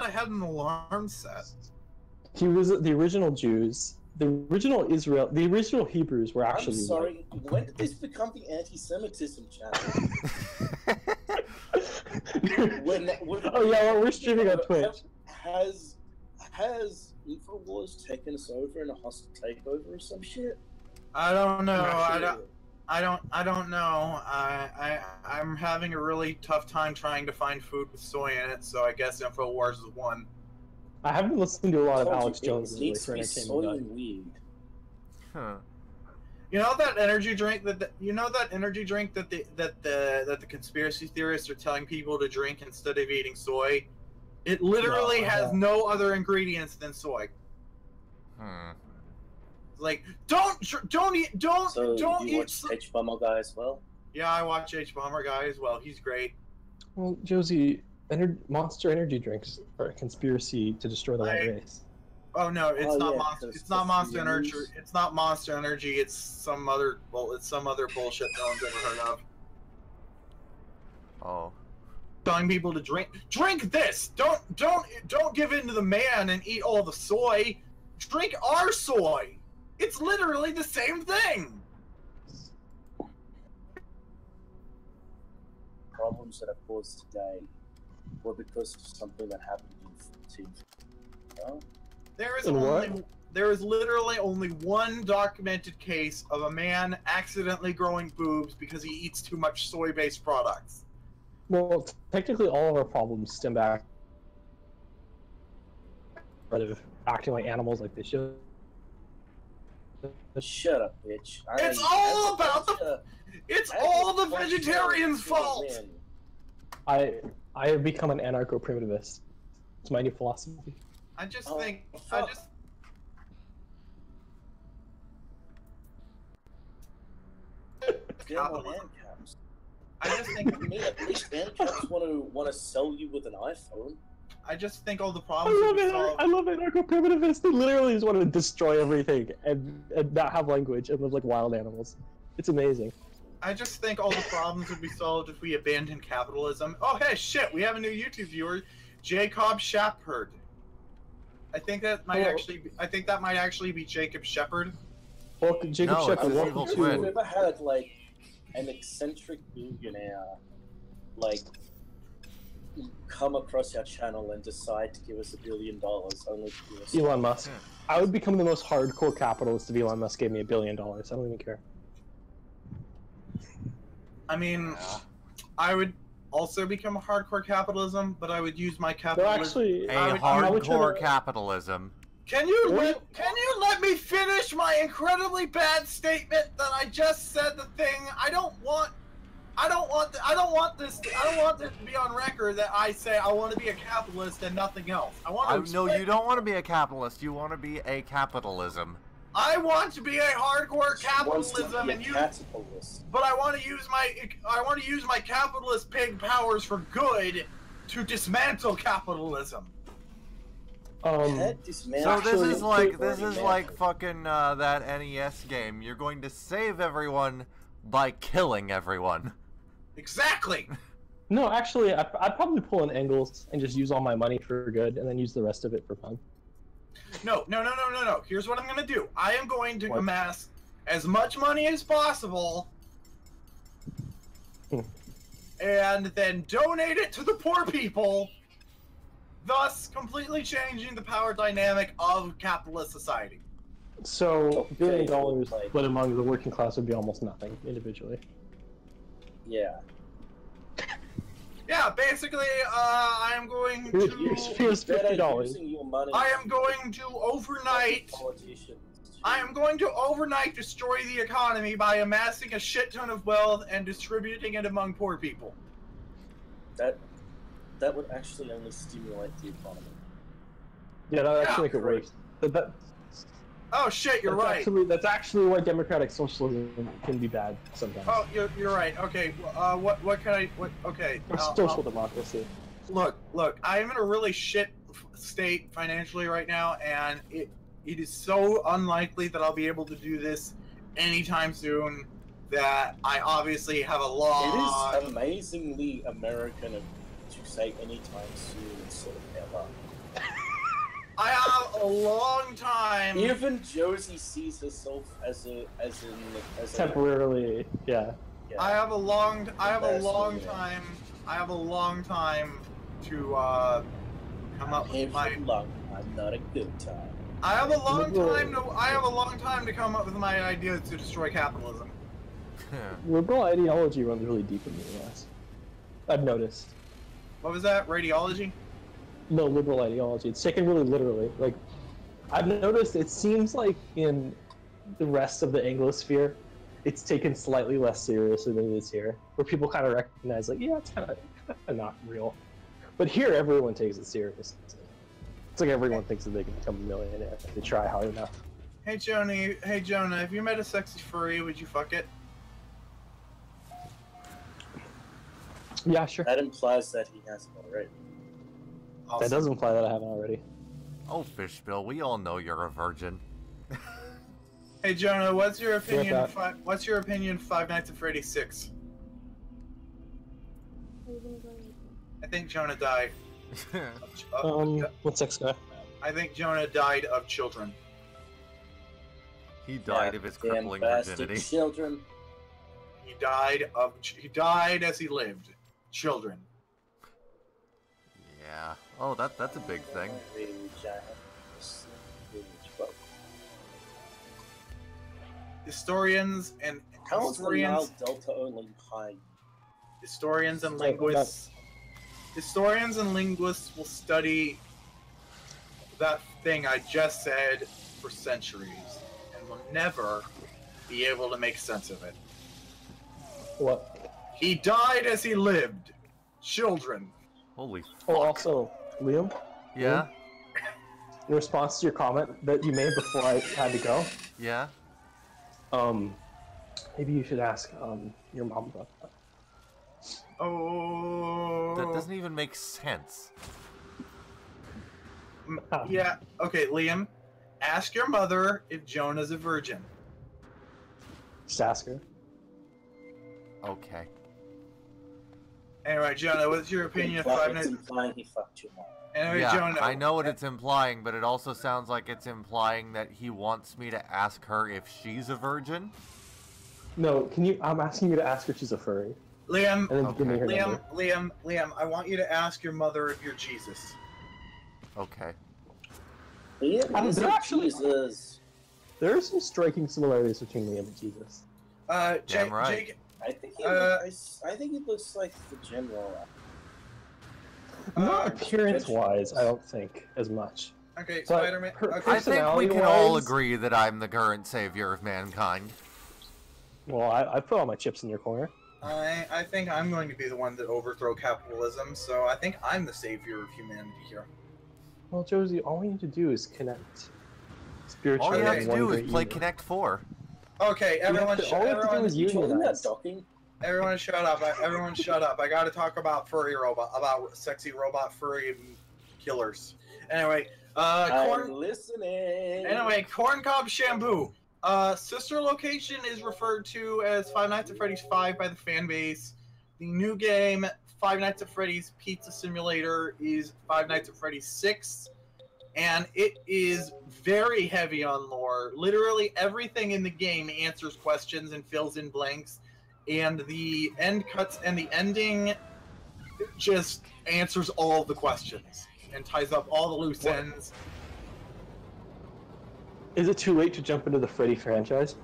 I had an alarm set? He was the original Jews. The original Israel, the original Hebrews were actually. I'm sorry. When did this become the anti-Semitism channel? Oh yeah, well, we're streaming on Twitch. Has InfoWars taken us over in a hostile takeover or some shit? I don't know. I don't know. I'm having a really tough time trying to find food with soy in it, so I guess InfoWars is one. I haven't been listening to a lot of Alex Jones lately for entertainment. Huh. You know that energy drink that the conspiracy theorists are telling people to drink instead of eating soy? It literally has no other ingredients than soy. Like, don't eat. So you watch H Bomber Guy as well? Yeah, I watch H Bomber Guy as well. He's great. Well, Josie, Monster energy drinks are a conspiracy to destroy the white race. Oh no, it's not Monster. It's not Monster Energy. It's not Monster Energy. It's some other. Well, it's some other bullshit no one's ever heard of. Oh. Telling people to drink this. Don't give in to the man and eat all the soy. Drink our soy. It's literally the same thing. Problems that are caused today were because of something that happened in 15. No? There is literally only one documented case of a man accidentally growing boobs because he eats too much soy-based products. Well, technically, all of our problems stem back of acting like animals like they should. Shut up, bitch. It's all the vegetarians' fault. I have become an anarcho-primitivist. It's my new philosophy. I just think I just think at least ANCAPs want to sell you with an iPhone. I just think all the I problems love would be it. solved. I love it. Anarcho-primitivists. They literally just want to destroy everything and not have language and live like wild animals. It's amazing. I just think all the problems would be solved if we abandoned capitalism. Oh hey, shit! We have a new YouTube viewer, Jacob Shepard. I think that might actually. I think that might actually be Jacob Shepard. Well, Jacob No, Shepard, it's welcome Evil to. Twin. Have you ever had like an eccentric billionaire like come across our channel and decide to give us $1 billion only to give us Elon Musk. I would become the most hardcore capitalist if Elon Musk gave me $1 billion. I don't even care. I mean, I would also become a hardcore capitalism, but I would use my No, capitalism. actually, A I would try hardcore to- capitalism. Can you let me finish my incredibly bad statement that I just said the thing? I don't want this to be on record that I say I want to be a capitalist and nothing else. I want to No, you don't want to be a capitalist. You want to be a capitalism. I want to be a hardcore wants capitalism to be and a use capitalist. but I want to use my capitalist pig powers for good to dismantle capitalism. Can't So dismantle this is like dismantle. fucking that NES game. You're going to save everyone by killing everyone. Exactly. No, actually, I'd probably pull in angles and just use all my money for good, and then use the rest of it for fun. No. Here's what I'm gonna do. I am going to What? amass as much money as possible, and then donate it to the poor people, thus completely changing the power dynamic of capitalist society. So, $1 billion like- split among the working class would be almost nothing individually. Yeah. Yeah, basically, I am going to. Here's Better $50. using your money I am going to overnight. politicians. I am going to overnight destroy the economy by amassing a shit ton of wealth and distributing it among poor people. That would actually only stimulate the economy. Yeah, that Yeah, actually make it worse. Oh shit, you're right. That's actually why democratic socialism can be bad sometimes. Oh, you're right. Okay, what can I? Okay. Or social democracy. Look, I am in a really shit state financially right now, and it is so unlikely that I'll be able to do this anytime soon. That I obviously have a lot. It is amazingly American to say anytime soon instead of ever. I have a long time. Even Josie sees herself as Temporarily, yeah. Yeah. I have a long Embarrassing, time. I have a long time to come up with my. I'm not a good time. I have a long time to come up with my ideas to destroy capitalism. Liberal ideology runs really deep in the US. I've noticed. What was that? Radiology? No, liberal ideology. It's taken really literally. Like, I've noticed it seems like in the rest of the Anglosphere, it's taken slightly less seriously than it is here, where people kind of recognize, like, yeah, it's kind of not real. But here, everyone takes it serious. It's like everyone thinks that they can become a millionaire if they try hard enough. Hey Jonah, if you met a sexy furry, would you fuck it? Yeah, sure. That implies that he hasn't already. Awesome. That does imply that I haven't already. Oh, Fishbill, we all know you're a virgin. Hey Jonah, what's your opinion? that. What's your opinion? Five Nights at Freddy's 6. I think Jonah died. What's next guy? I think Jonah died of children. He died of his Damn crippling bastard virginity. children. He died as he lived. Children. Yeah. Oh, that's a big thing. Historians and How is the Nile Delta only high? historians and linguists will study that thing I just said for centuries and will never be able to make sense of it. What? He died as he lived. Children. Holy Oh, fuck. also, Liam, Yeah? in response to your comment that you made before I had to go, Yeah? maybe you should ask your mom about that. Oh. That doesn't even make sense. Yeah. Okay, Liam. Ask your mother if Jonah's a virgin. Just ask her. Okay. Anyway, Jonah, what's your opinion of Five Nights? It's implying he fucked your mom. Anyway, Yeah, Jonah, I know what it's implying, but it also sounds like it's implying that he wants me to ask her if she's a virgin. No, can you? I'm asking you to ask her if she's a furry. Liam, And then give me her number. Liam, I want you to ask your mother if you're Jesus. Okay. There actually Jesus. there are some striking similarities between Liam and Jesus. Damn right. Jake, I think he looks like the general. Not appearance-wise, I don't think as much. okay, But Spider-Man. Okay, I think we can all personality-wise- agree that I'm the current savior of mankind. Well, I put all my chips in your corner. I think I'm going to be the one to overthrow capitalism, so I think I'm the savior of humanity here. Well, Josie, all we need to do is connect spiritually. All you have Okay. to one do great is play unit. Connect 4. Okay, everyone, all we have to do is Join that unionize. docking. everyone, shut up! Everyone, shut up! I got to talk about sexy robot furry killers. Anyway, I'm listening. Corn Cob Shampoo. Sister location is referred to as Five Nights at Freddy's 5 by the fan base. The new game, Five Nights at Freddy's Pizza Simulator, is Five Nights at Freddy's 6. And it is very heavy on lore. Literally everything in the game answers questions and fills in blanks. And the end cuts and the ending just answers all the questions and ties up all the loose ends. Is it too late to jump into the Freddy franchise?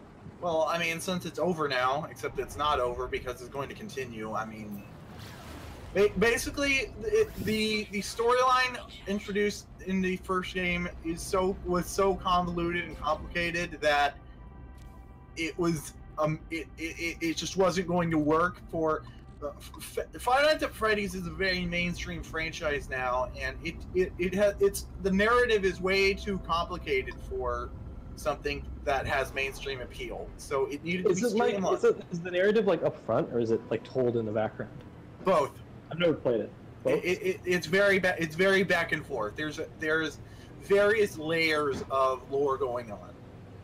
Well, I mean, since it's over now, except it's not over because it's going to continue. I mean, basically, the storyline introduced in the first game was so convoluted and complicated that it just wasn't going to work for. Five Nights at Freddy's is a very mainstream franchise now, and the narrative is way too complicated for something that has mainstream appeal. So it needed to be streamlined. Is the narrative like up front, or is it like told in the background? Both. I've never played it. Both? It's very back and forth. There's various layers of lore going on.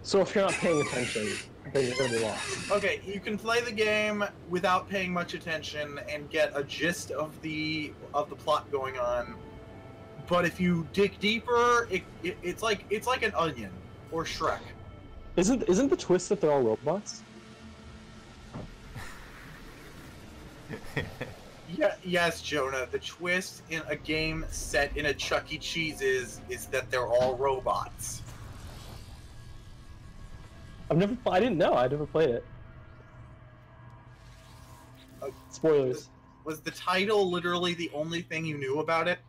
So if you're not paying attention, then you're gonna be lost. Okay, you can play the game without paying much attention and get a gist of the plot going on. But if you dig deeper, it's like an onion or Shrek. Isn't the twist that they're all robots? Yeah, yes, Jonah. The twist in a game set in a Chuck E. Cheese is that they're all robots. I didn't know. I never played it. Spoilers. Was the title literally the only thing you knew about it?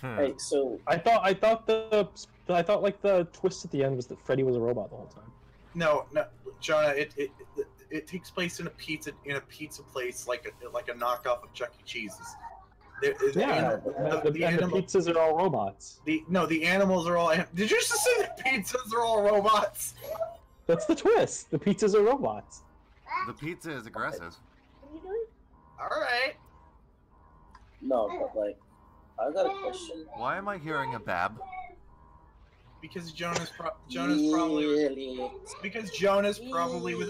Hey, so I thought like the twist at the end was that Freddy was a robot the whole time. No, Jonah. It takes place in a pizza place like a knockoff of Chuck E. Cheese's. The pizzas are all robots. The animals are all. Did you just say the pizzas are all robots? That's the twist. The pizzas are robots. The pizza is aggressive. All right. no, but like, I got a question. Why am I hearing a bab? Because Jonah's probably with.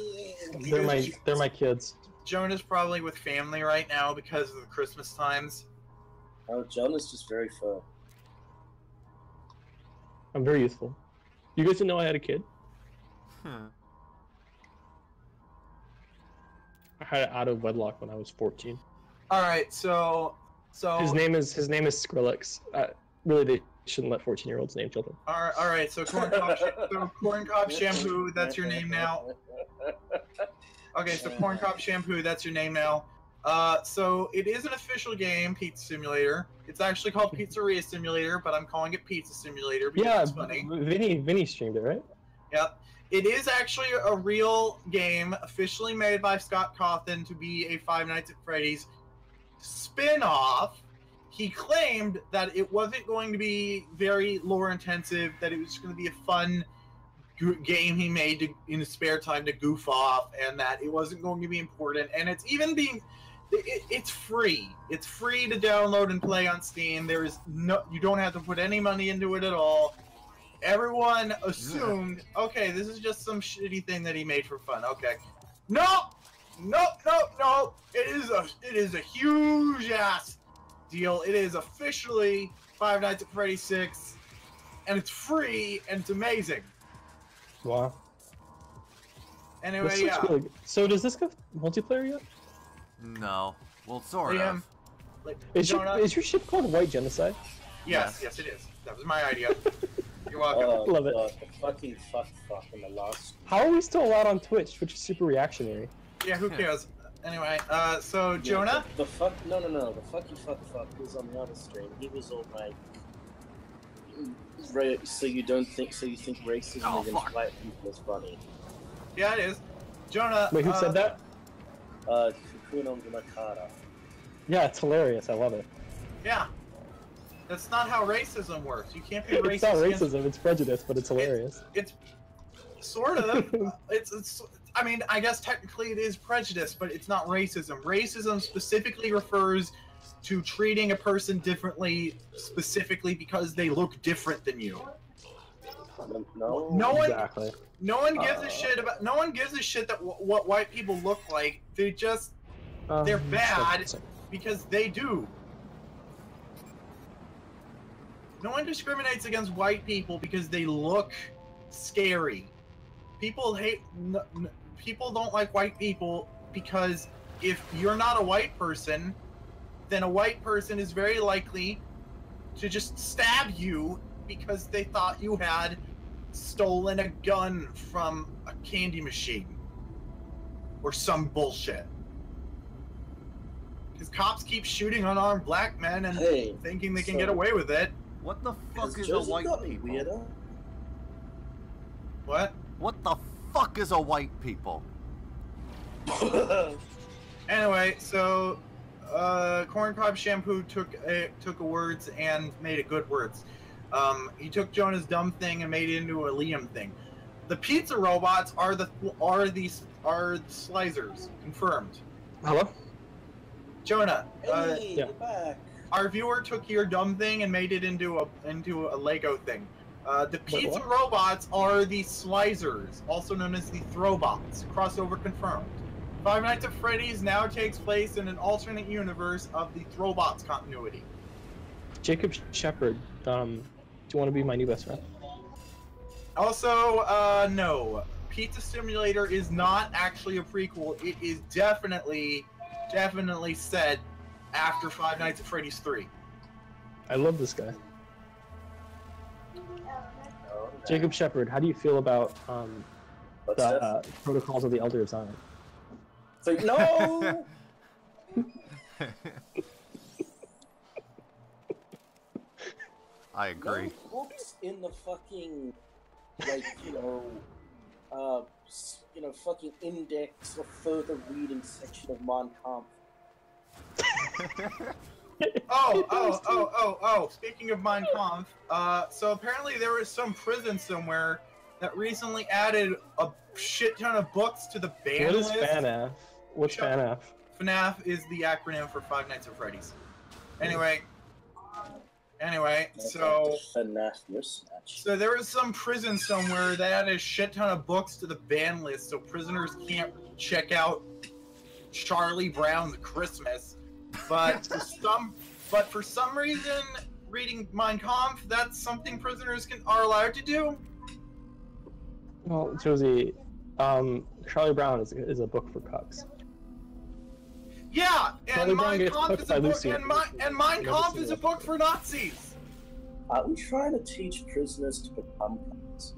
They're my kids. Jonah's probably with family right now because of the Christmas times. Oh, Jonah's just very fun. I'm very youthful. You guys didn't know I had a kid? I had it out of wedlock when I was 14. All right, so His name is Skrillex. Really, they shouldn't let 14-year-olds name children. all right, so corn cob shampoo. That's your name now. Okay, so corn cob shampoo. That's your name now. So it is an official game, Pizza Simulator. It's actually called Pizzeria Simulator, but I'm calling it Pizza Simulator because it's funny. Vinny streamed it, right? Yep. It is actually a real game, officially made by Scott Cawthon to be a Five Nights at Freddy's spin-off. He claimed that it wasn't going to be very lore-intensive, that it was going to be a fun game he made in his spare time to goof off, and that it wasn't going to be important. And it's even being It's free. It's free to download and play on Steam. There is no, you don't have to put any money into it at all. Everyone assumed, okay, this is just some shitty thing that he made for fun. Okay, no. It is a huge ass deal. It is officially Five Nights at Freddy's 6, and it's free and it's amazing. Wow. Anyway, yeah. Really so does this go multiplayer yet? No. Well, sort of. Like, is your ship called White Genocide? Yes, it is. That was my idea. You're welcome. Love it. The fucking fuck in the last. How are we still allowed on Twitch? Twitch is super reactionary. Yeah, who cares? Anyway, so Jonah? The fuck? No. The fucky fuck was on the other stream. He was all like, so you think racism against white people is funny? Yeah, it is. Jonah. Wait, who said that? Kukuno Makata. Yeah, it's hilarious. I love it. Yeah. That's not how racism works. You can't be racist. It's not racism. It's prejudice, but it's hilarious. It's sort of. it's. I mean, I guess technically it is prejudice, but it's not racism. Racism specifically refers to treating a person differently, specifically because they look different than you. No. Exactly. No one gives a shit about. No one gives a shit that what white people look like. They just they're bad because they do. No one discriminates against white people because they look scary. People hate. People don't like white people because if you're not a white person, then a white person is very likely to just stab you because they thought you had stolen a gun from a candy machine or some bullshit. Because cops keep shooting unarmed black men and thinking they can get away with it. What the fuck is a white people? Weirdo? What? What the fuck is a white people? Anyway, so Corncob Shampoo took a words and made it good words. He took Jonah's dumb thing and made it into a Liam thing. The pizza robots are slicers. Confirmed. Hello? Jonah, you're back. Our viewer took your dumb thing and made it into a Lego thing. The pizza robots are the slicers, also known as the throwbots. Crossover confirmed. Five Nights at Freddy's now takes place in an alternate universe of the throwbots continuity. Jacob Shepard, do you want to be my new best friend? Also, no. Pizza Simulator is not actually a prequel. It is definitely set after Five Nights at Freddy's 3. I love this guy. Jacob Shepard, how do you feel about the Protocols of the Elder of Zion? So, no! I agree. No books in the fucking, fucking index or further reading section of Mein Kampf. Speaking of Mein Kampf, so apparently there was some prison somewhere that recently added a shit ton of books to the ban list. What is FNAF? What's FNAF? FNAF is the acronym for Five Nights at Freddy's. Anyway, so there was some prison somewhere that added a shit ton of books to the ban list, so prisoners can't check out Charlie Brown's Christmas. But for some reason, reading Mein Kampf, that's something prisoners are allowed to do. Well, Josie, Charlie Brown is a book for cucks. Yeah, and Mein Kampf is a book, and Mein Kampf is a book for Nazis. Are we trying to teach prisoners to become cucks?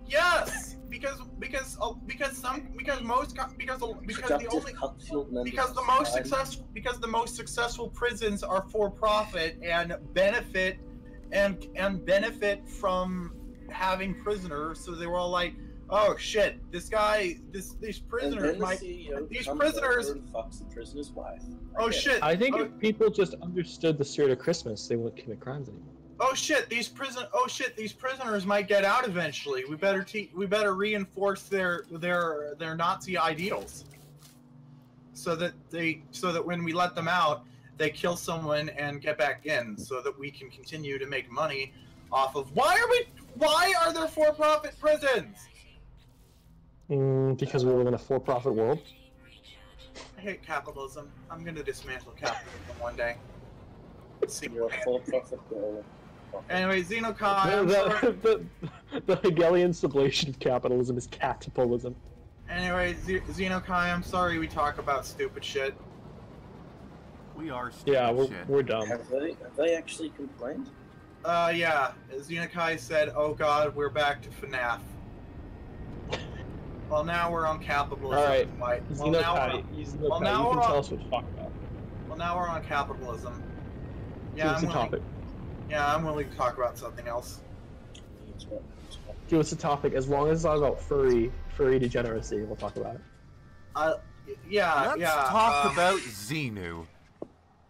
Yes, because the most successful prisons are for profit and benefit from having prisoners. So they were all like, oh shit, these prisoners might fucks the prisoner's wife. Oh shit. I think if people just understood the spirit of Christmas, they wouldn't commit crimes anymore. Oh shit, these prisoners might get out eventually. We better reinforce their Nazi ideals. so that when we let them out, they kill someone and get back in, so that we can continue to make money off of. Why are there for-profit prisons? Because we live in a for-profit world. I hate capitalism. I'm gonna dismantle capitalism one day. You're a for-profit world. Anyway, Xenokai. The Hegelian sublation of capitalism is catapalism. Anyway, Xenokai, I'm sorry we talk about stupid shit. We are stupid Yeah, shit. we're dumb. Have they actually complained? Yeah. Xenokai said, "Oh God, we're back to FNAF." Well, now we're on capitalism. Alright, Right. Xenokai, you can tell us what to talk about. Well, now we're on capitalism. Give us a topic. Yeah, I'm willing to talk about something else. Give us a topic. As long as it's not about furry degeneracy, we'll talk about it. Let's talk about Xenu.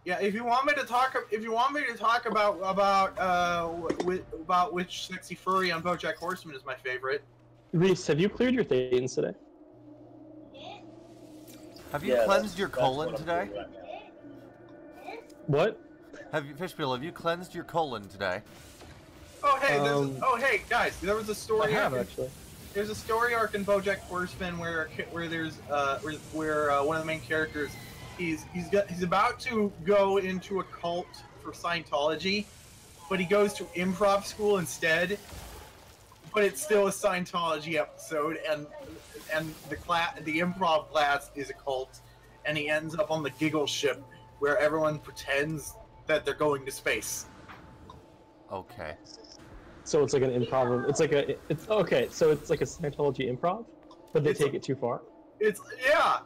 Yeah, if you want me to talk about which sexy furry on BoJack Horseman is my favorite. Reese, have you cleared your Thetans today? Have you cleansed your colon today? What? Fishbill, have you cleansed your colon today? Oh hey, guys, there was a story. I have actually. There's a story arc in BoJack Horseman where there's one of the main characters, he's about to go into a cult for Scientology, but he goes to improv school instead. But it's still a Scientology episode, and the improv class is a cult, and he ends up on the Giggle ship where everyone pretends that they're going to space. Okay. So it's like an improv. It's like a Scientology improv, but they take it too far. It's yeah,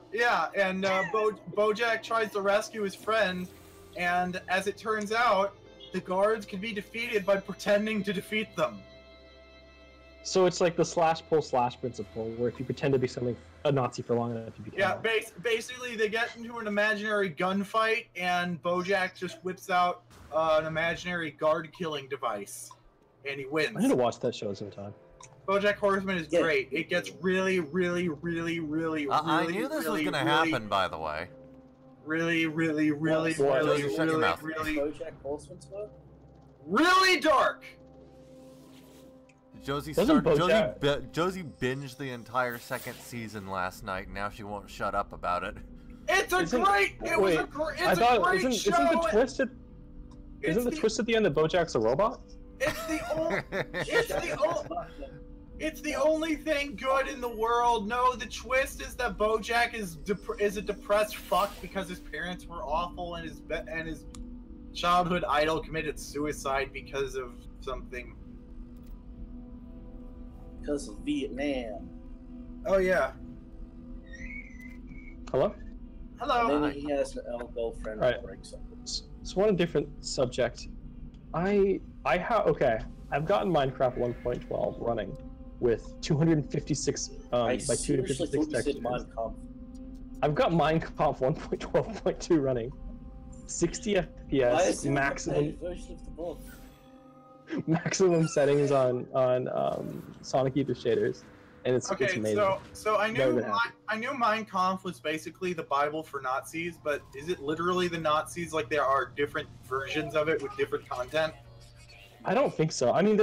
and BoJack tries to rescue his friend, and as it turns out, the guards can be defeated by pretending to defeat them. So it's like the slash pull slash principle, where if you pretend to be a Nazi for long enough, you become. Yeah, basically they get into an imaginary gunfight, and BoJack just whips out an imaginary guard killing device, and he wins. I need to watch that show sometime. BoJack Horseman is great. It gets really, really, really, really, I knew this was gonna happen, by the way. Really, really, really, Shut really, your mouth. really, BoJack Horseman's work? really dark. Josie binged the entire second season last night, and now she won't shut up about it. It's a great show. Isn't the twist at the end that BoJack's a robot? It's the only thing good in the world. No, the twist is that BoJack is a depressed fuck because his parents were awful, and his childhood idol committed suicide because of something. Because of Vietnam. Oh yeah. Hello? Hello. And then he has an girlfriend Right. that breaks up. So on a different subject, I've gotten Minecraft 1.12 running with 256 I by seriously 256 thought you said textures. Minecraft. I've got Minecraft 1.12.2 running, 60 FPS, maximum settings on Sonic Ether shaders, and it's amazing. So I knew Mein Kampf was basically the Bible for Nazis, but is it literally the Nazis? Like there are different versions of it with different content? I don't think so. I mean,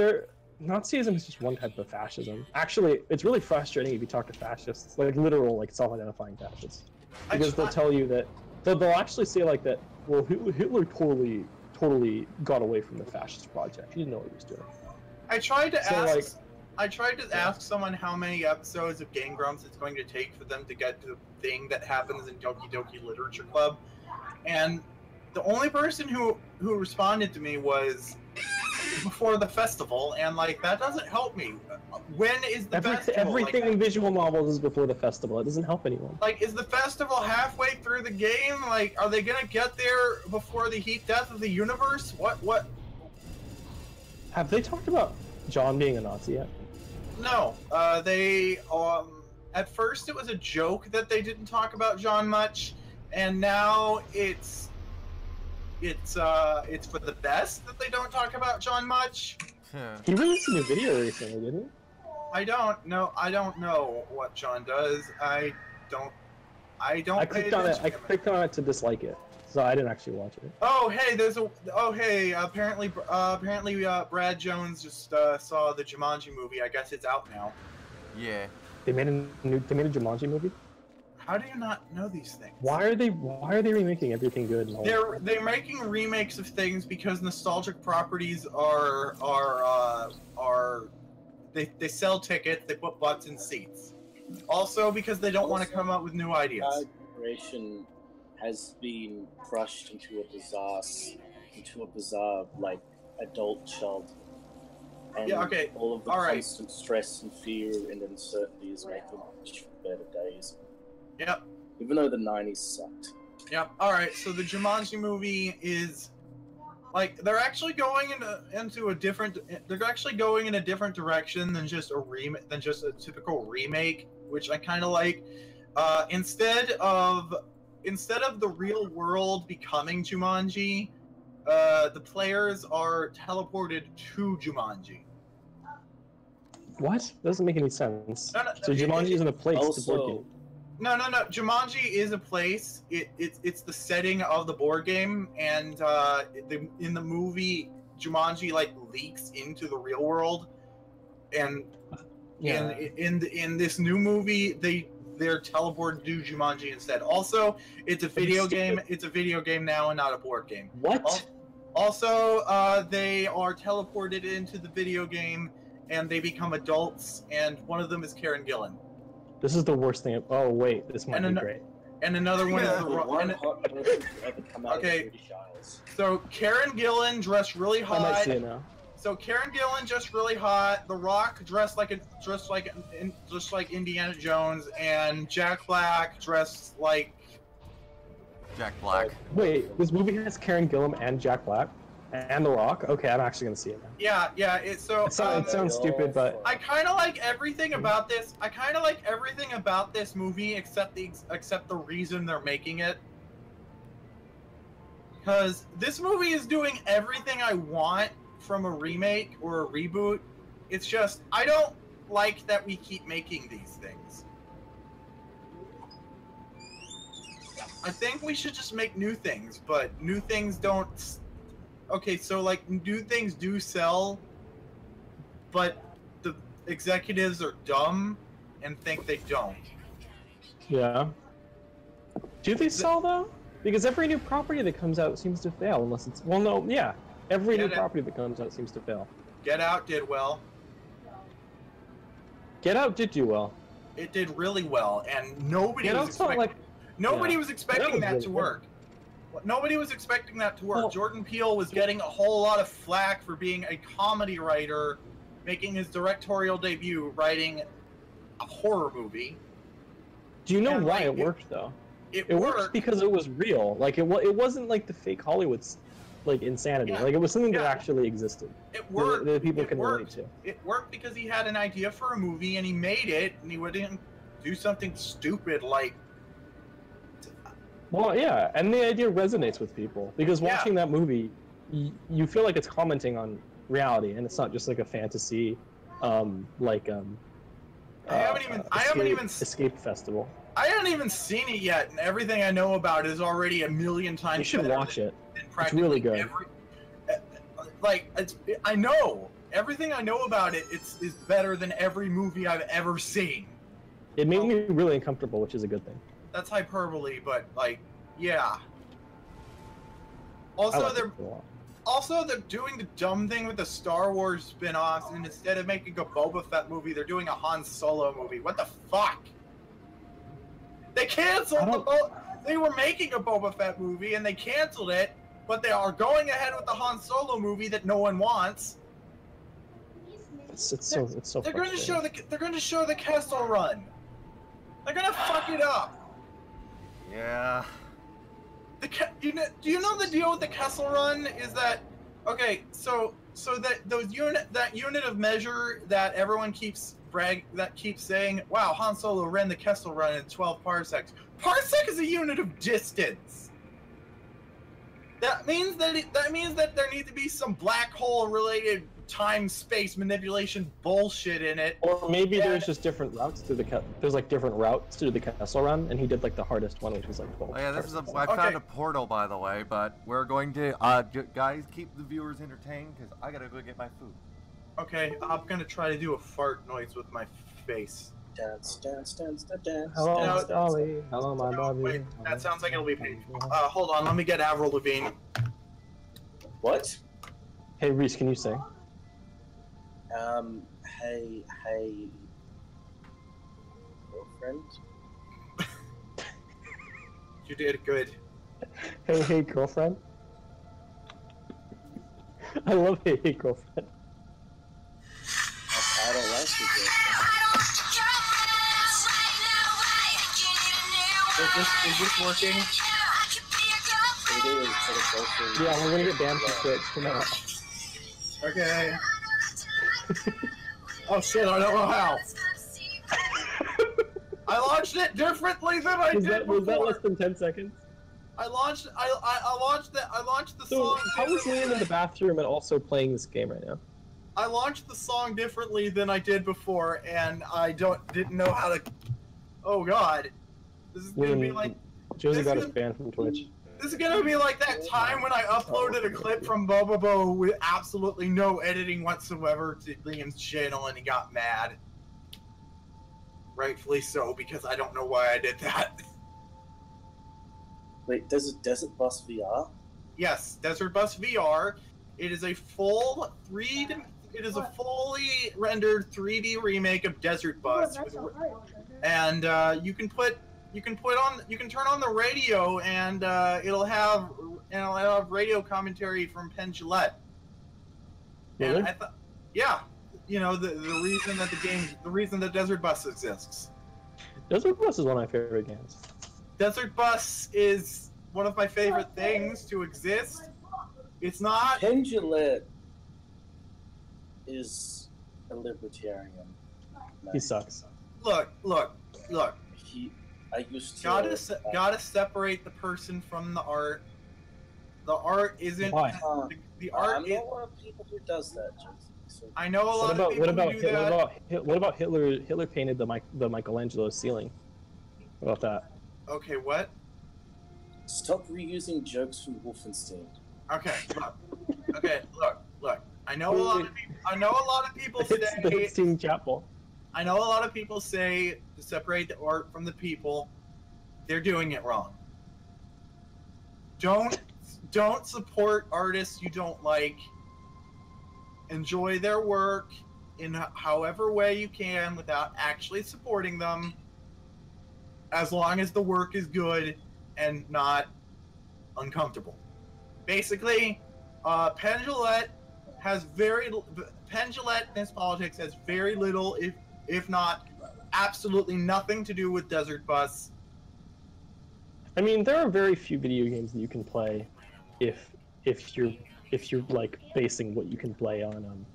Nazism is just one type of fascism. Actually, it's really frustrating if you talk to fascists, like literal, like self-identifying fascists, because they'll tell you that they'll actually say like that. Well, Hitler totally got away from the fascist project. He didn't know what he was doing. I tried to ask someone how many episodes of Game Grumps it's going to take for them to get to the thing that happens in Doki Doki Literature Club, and the only person who responded to me was before the festival, and like that doesn't help me. When is the festival? Everything in visual novels is before the festival. It doesn't help anyone. Like, is the festival halfway through the game? Like, are they gonna get there before the heat death of the universe? What? Have they talked about John being a Nazi yet? No. They at first it was a joke that they didn't talk about John much, and now it's for the best that they don't talk about John much. He released a new video recently, didn't he? I don't know what John does. I I don't. I clicked on it. I clicked on it to dislike it, so I didn't actually watch it. Oh hey, apparently Brad Jones just saw the Jumanji movie. I guess it's out now. Yeah. They made a Jumanji movie. How do you not know these things? Why are they remaking everything good? And all They're making remakes of things because nostalgic properties they sell tickets, they put butts in seats. Also because they don't want to come up with new ideas. Generation has been crushed into a bizarre like adult child. And yeah, okay. all of the all constant stress and fear and uncertainty is making much better days. Yep. Even though the 90s sucked. Yep. All right. So the Jumanji movie is like they're actually going into a different. They're actually going in a different direction than just a typical remake, which I kind of like. Instead of the real world becoming Jumanji, the players are teleported to Jumanji. What? Doesn't make any sense. No, so Jumanji isn't a place to board game. No. Jumanji is a place. It's the setting of the board game, and in the movie, Jumanji like leaks into the real world, and in this new movie, they're teleported to Jumanji instead. Also, it's a video game. It's a video game now and not a board game. What? Also, they are teleported into the video game, and they become adults, and one of them is Karen Gillan. This is the worst thing. Oh wait, this might be great. And another one is okay. So Karen Gillan dressed really hot. I might see it now. So Karen Gillan dressed really hot. The Rock dressed like Indiana Jones, and Jack Black dressed like Jack Black. Wait, this movie has Karen Gillan and Jack Black and The Rock. Okay, I'm actually gonna see it now. Yeah. It sounds stupid, but I kind of like everything about this. I kind of like everything about this movie except the reason they're making it. Because this movie is doing everything I want from a remake or a reboot. It's just I don't like that we keep making these things. I think we should just make new things, but new things don't. Okay, so like new things do sell, but the executives are dumb and think they don't. Yeah. Do they sell though? Because every new property that comes out seems to fail unless it's every new property that comes out seems to fail. Get Out did well. Get Out did do well. It did really well, and nobody was expecting that to work. Nobody was expecting that to work. Well, Jordan Peele was getting a whole lot of flack for being a comedy writer, making his directorial debut writing a horror movie. Do you know why it worked though? It worked because it was real. Like it wasn't like the fake Hollywood's like insanity. Yeah. Like it was something that actually existed. It worked. That people can relate to. It worked because he had an idea for a movie and he made it, and he wouldn't do something stupid like. Well, yeah, and the idea resonates with people because watching that movie, you feel like it's commenting on reality, and it's not just like a fantasy, escape festival. I haven't even seen it yet, and everything I know about it is already a million times. You should watch it. It's really good. I know everything I know about it. Is better than every movie I've ever seen. It made me really uncomfortable, which is a good thing. That's hyperbole, but yeah. Also, they're doing the dumb thing with the Star Wars spin-offs, and instead of making a Boba Fett movie, they're doing a Han Solo movie. What the fuck? They canceled They were making a Boba Fett movie, and they canceled it, but they are going ahead with the Han Solo movie that no one wants. It's so. They're going to show the Kessel Run. They're going to fuck it up. Yeah. Do you know the deal with the Kessel Run is that so that unit of measure that everyone keeps saying, wow, Han Solo ran the Kessel Run in 12 parsecs. Parsec is a unit of distance. That means that there needs to be some black hole related time-space manipulation bullshit in it. Or maybe there's just different routes through the there's like different routes through the castle run, and he did like the hardest one, which was like 12. Oh yeah, this is I found a portal, by the way, but we're going to guys, keep the viewers entertained because I gotta go get my food. Okay, I'm gonna try to do a fart noise with my face. Dance, dance, dance, dance, dance. Hello, No, Miss Dolly. Hello, my Bobby. Wait, that sounds like it'll be painful. Hold on, let me get Avril Lavigne. What? Hey, Reese, can you sing? Hey, girlfriend? You did good. Hey, girlfriend. I love Hey, girlfriend. I don't like you, girlfriend. Is this working? It is, but it's also... Yeah, we're gonna get banned from Twitch tomorrow. Okay. Oh shit, I don't know how. I launched it differently than I did before. Was that less than 10 seconds? I launched the So, song. how is Liam in the bathroom and also playing this game right now? I launched the song differently than I did before, and I didn't know how to. Oh god, this is gonna be like. Josie got us banned from Twitch. This is gonna be like that time when I uploaded a clip from Bobobo with absolutely no editing whatsoever to Liam's channel, and he got mad. Rightfully so, because I don't know why I did that. Wait, Desert Bus VR? Yes, Desert Bus VR. It is a full It is a fully rendered 3D remake of Desert Bus, and you can turn on the radio, and it'll have radio commentary from Penn Jillette. Really? And yeah, you know the reason that Desert Bus exists. Desert Bus is one of my favorite games. Desert Bus is one of my favorite things to exist. It's not. Penn Jillette is a libertarian. He sucks. Look. I used to. Gotta separate the person from the art. The art isn't. Why? The art. I'm not one of the people who does that, Josie. So I know a lot of people who do that. What about Hitler? Hitler painted the Michelangelo ceiling. What about that? Okay, what? Stop reusing jokes from Wolfenstein. Okay, look. I know a lot of people say. It's the Steam Chapel. I know a lot of people say to separate the art from the people. They're doing it wrong. Don't support artists you don't like. Enjoy their work in however way you can without actually supporting them, as long as the work is good and not uncomfortable. Basically, Penn Jillette in its politics has very little, if not absolutely nothing to do with Desert Bus. I mean, there are very few video games that you can play if you're like basing what you can play on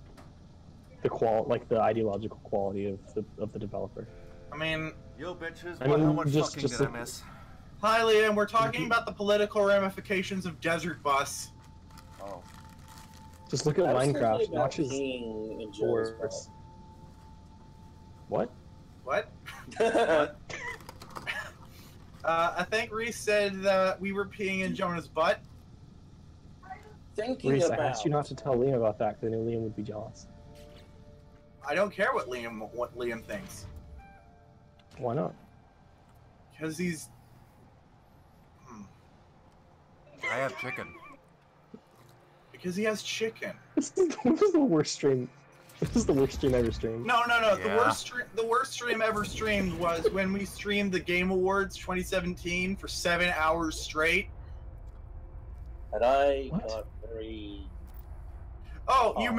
the ideological quality of the developer. I mean, yo bitches, I mean, how much just fucking did I miss? hi Liam, we're talking about the political ramifications of Desert Bus. Oh. Just look at Minecraft. Watch Watch his words. What? What? I think Reese said that we were peeing in Jonah's butt. Thinking Reese, about. I asked you not to tell Liam about that because I knew Liam would be jealous. I don't care what Liam thinks. Why not? Because he's. I have chicken. Because he has chicken. This is the worst stream. This is the worst stream ever streamed. No. Yeah. The worst stream ever streamed was when we streamed the Game Awards 2017 for 7 hours straight. And I What? got very. You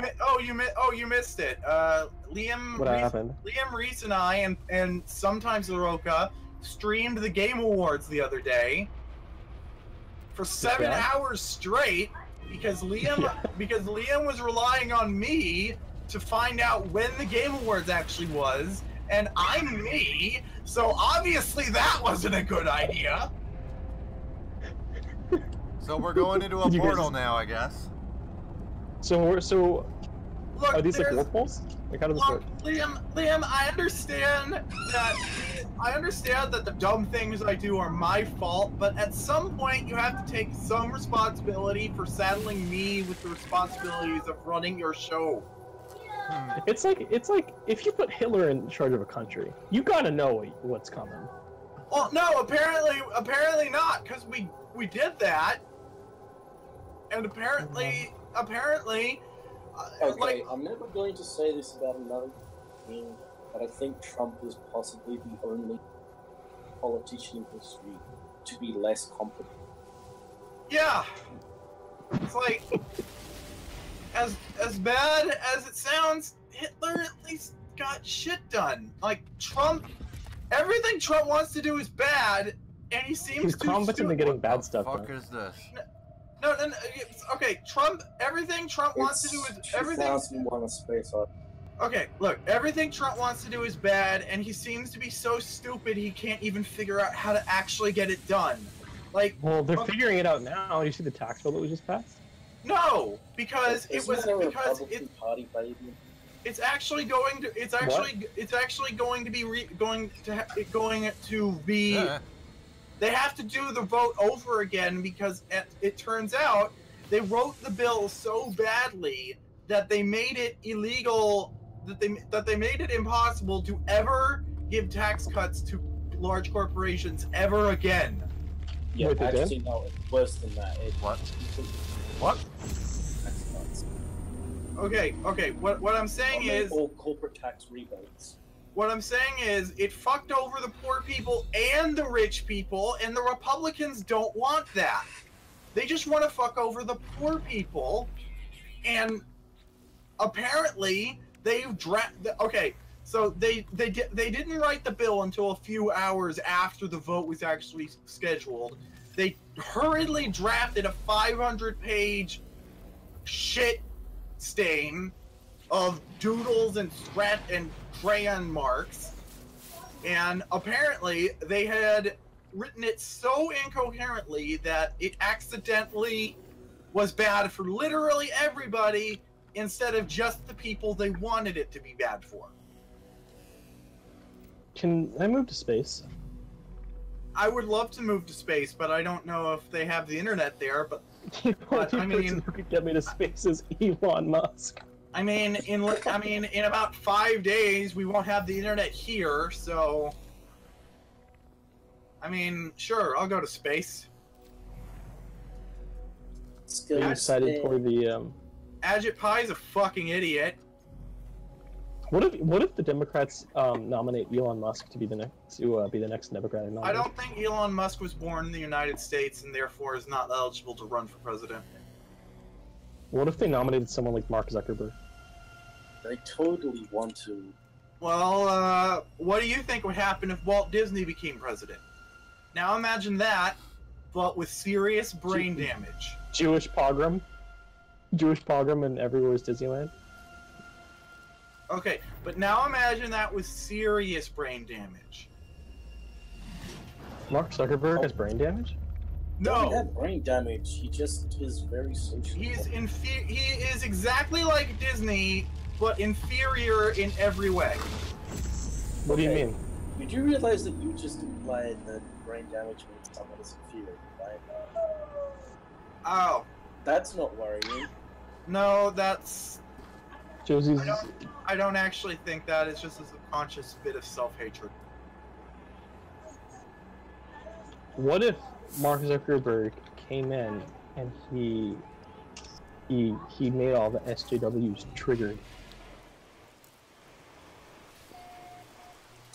missed it. Liam. What happened? Liam, Reese, and I, and sometimes Laroka streamed the Game Awards the other day for 7 hours straight because Liam was relying on me to find out when the Game Awards actually was, and I'm me, so obviously that wasn't a good idea. So we're going into a You guys- portal now, I guess. So Look, Are these like wolf balls? Like how does this work? Liam, I understand that the dumb things I do are my fault, but at some point you have to take some responsibility for saddling me with the responsibilities of running your show. It's like if you put Hitler in charge of a country, you gotta know what's coming. Well, no, apparently not, because we did that, and apparently. Okay, like, I'm never going to say this about another thing, but I think Trump is possibly the only politician in history to be less competent. yeah, it's like, as bad as it sounds, Hitler at least got shit done. Like, Trump, everything Trump wants to do is bad, and he seems He's competent at getting bad stuff done. What the fuck is this? No, okay, Trump, everything Trump wants to do is everything. 2001: A Space Odyssey. Okay, look, everything Trump wants to do is bad, and he seems to be so stupid he can't even figure out how to actually get it done. Like, well, they're figuring it out now. You see the tax bill that we just passed? No, because Isn't there a because Republican Party, baby? it's actually going to going to be. They have to do the vote over again because it turns out they wrote the bill so badly that they made it illegal, that they made it impossible to ever give tax cuts to large corporations ever again. Yeah, Wait, actually, no, it's worse than that. What? That's nuts. Okay. What I'm saying is all corporate tax rebates. What I'm saying is, it fucked over the poor people and the rich people, and the Republicans don't want that. They just want to fuck over the poor people, and apparently they've okay, so they didn't write the bill until a few hours after the vote was actually scheduled. They hurriedly drafted a 500-page shit stain of doodles and crayon marks, and apparently they had written it so incoherently that it accidentally was bad for literally everybody instead of just the people they wanted it to be bad for. Can I move to space? I would love to move to space, but I don't know if they have the internet there, but The But, only I mean- person who could get me to space is Elon Musk. in about 5 days we won't have the internet here, so sure, I'll go to space. Are you excited for the Ajit Pai's a fucking idiot. What if the Democrats nominate Elon Musk to be the next Democratic nominee? I don't think Elon Musk was born in the United States and therefore is not eligible to run for president. What if they nominated someone like Mark Zuckerberg? They totally want to. Well, what do you think would happen if Walt Disney became president? Now imagine that, but with serious brain damage. Jewish pogrom and everywhere's Disneyland. Okay, but now imagine that with serious brain damage. Mark Zuckerberg has brain damage? Doesn't No, have brain damage. He just is very social. he is exactly like Disney, but inferior in every way. What do you Okay. mean? Did you realize that you just implied that brain damage means someone is inferior, right? Oh, That's not worrying. no, that's... Josie's. I don't actually think that. It's just a subconscious bit of self-hatred. What if Mark Zuckerberg came in and he made all the SJWs triggered?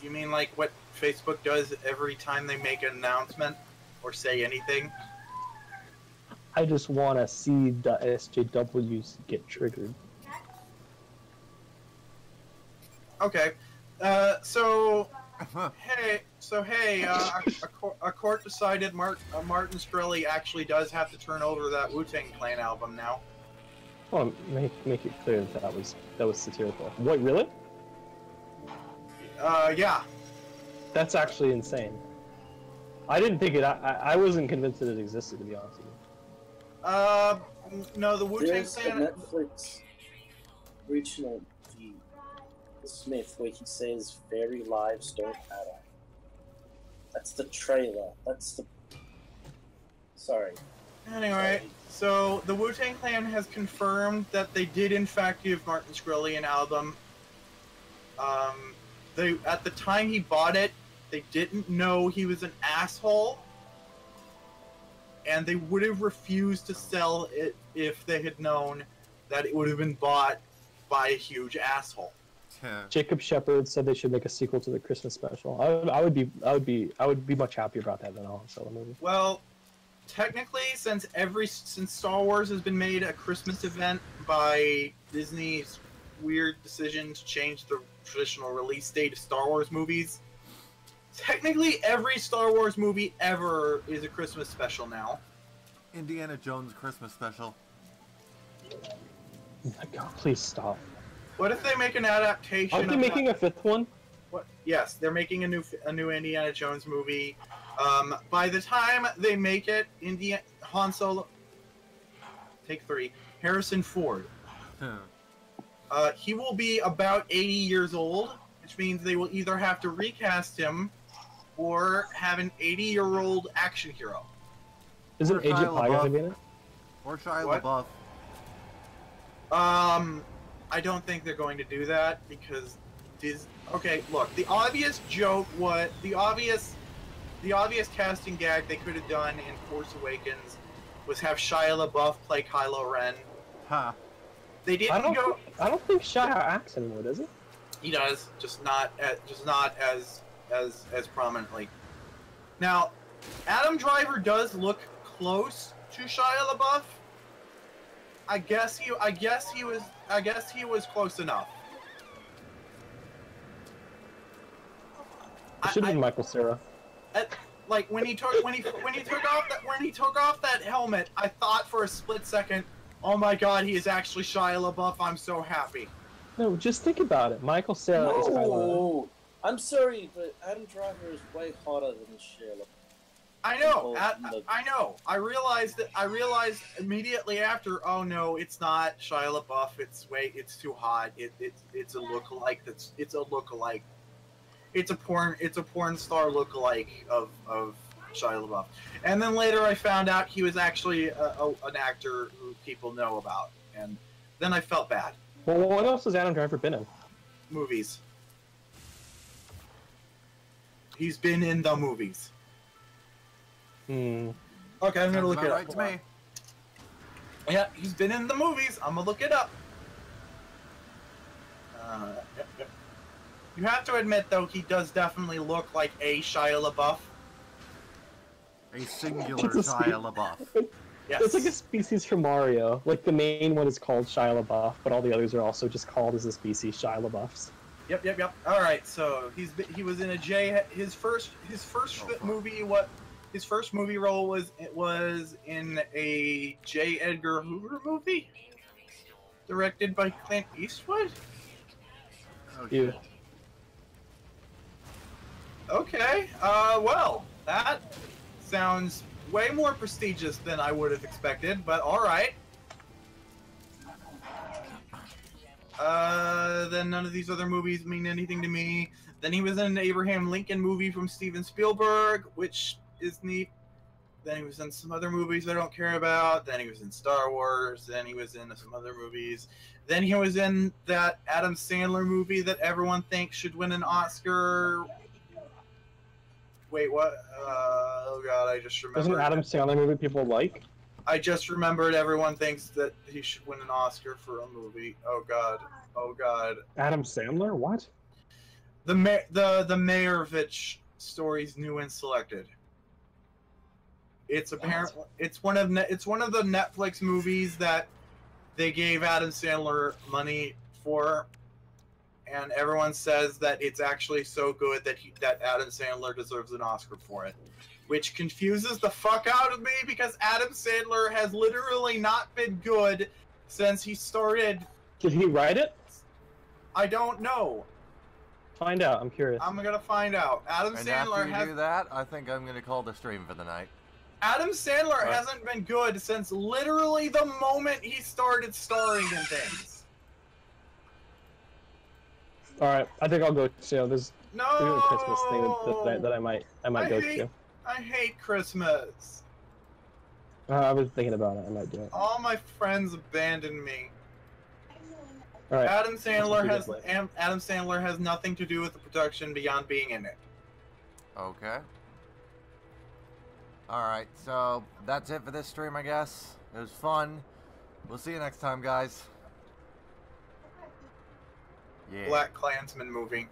You mean like what Facebook does every time they make an announcement or say anything? I just want to see the SJWs get triggered. Okay, so hey, a court decided Martin Shkreli actually does have to turn over that Wu-Tang Clan album now. Well, make it clear that was satirical. What, really? Yeah. That's actually insane. I didn't think it. I wasn't convinced that it existed, to be honest with you. No, the Wu-Tang There's a Clan. Netflix. original Smith where he says fairy lives don't matter. That's the trailer. That's the... Sorry. Anyway, so the Wu-Tang Clan has confirmed that they did in fact give Martin Shkreli an album. They, at the time he bought it, they didn't know he was an asshole, and they would have refused to sell it if they had known that it would have been bought by a huge asshole. Jacob Shepard said they should make a sequel to the Christmas special. I would be much happier about that than I'll sell the movie. Well, technically, since Star Wars has been made a Christmas event by Disney's weird decision to change the traditional release date of Star Wars movies, technically every Star Wars movie ever is a Christmas special now. Indiana Jones Christmas special. Oh my God, please stop. What if they make an adaptation? Aren't they making a fifth one? What? Yes, they're making a new Indiana Jones movie. By the time they make it, Han Solo. Take 3. Harrison Ford. He will be about 80 years old, which means they will either have to recast him or have an 80-year-old action hero. Isn't Agent Pie going to be in it? Or Shia LaBeouf. I don't think they're going to do that because okay, look, the obvious joke was the obvious casting gag they could have done in Force Awakens was have Shia LaBeouf play Kylo Ren. Huh. They didn't I don't think Shia acts anymore, does he? He does, just not as prominently. Now, Adam Driver does look close to Shia LaBeouf. I guess he was close enough. It should have been Michael Cera. Like when he took off that helmet, I thought for a split second, oh my God, he is actually Shia LaBeouf. I'm so happy. No, just think about it. Michael Cera is Kylo Ren. I'm sorry, but Adam Driver is way hotter than Shia LaBeouf. I know. I know. I realized immediately after. Oh no, it's not Shia LaBeouf. It's too hot. It's a lookalike. It's a lookalike. It's a porn star lookalike of Shia LaBeouf. And then later I found out he was actually an actor who people know about, and then I felt bad. Well, what else has Adam Driver been in? Movies. He's been in the movies. Okay, I'm gonna look it up. Right to me. Yeah, he's been in the movies. I'm gonna look it up. Yep. You have to admit, though, he does definitely look like a Shia LaBeouf. A singular Shia LaBeouf. Yes. It's like a species from Mario. Like, the main one is called Shia LaBeouf, but all the others are also just called as a species Shia LaBeoufs. Yep. All right, so he was in a his first movie. His first movie role was in a J. Edgar Hoover movie, directed by Clint Eastwood. Oh, Yeah. Okay. Well, that sounds way more prestigious than I would have expected, but all right. Then none of these other movies mean anything to me. Then he was in an Abraham Lincoln movie from Steven Spielberg, which is neat. Then he was in some other movies I don't care about. Then he was in Star Wars. Then he was in some other movies. Then he was in that Adam Sandler movie that everyone thinks should win an Oscar. Wait, what? Oh God, I just remembered. There's an Adam Sandler movie people like. I just remembered everyone thinks that he should win an Oscar for a movie. Oh God. Adam Sandler? What? The Meyerowitz stories, new and selected. It's apparently it's one of the Netflix movies that they gave Adam Sandler money for, and everyone says that it's actually so good that Adam Sandler deserves an Oscar for it, which confuses the fuck out of me because Adam Sandler has literally not been good since he started. Did he write it? I don't know. Find out. I'm curious. I'm gonna find out. Adam And Sandler after you do that, I think I'm gonna call the stream for the night. Adam Sandler hasn't been good since literally the moment he started starring in things. All right, I think I'll go. There's No. a Christmas thing that I might go to. I hate Christmas. I was thinking about it. I might do it. All my friends abandoned me. All right. Adam Sandler has nothing to do with the production beyond being in it. Okay. Alright, so that's it for this stream, I guess. It was fun. We'll see you next time, guys. Yeah. Black Klansman movie.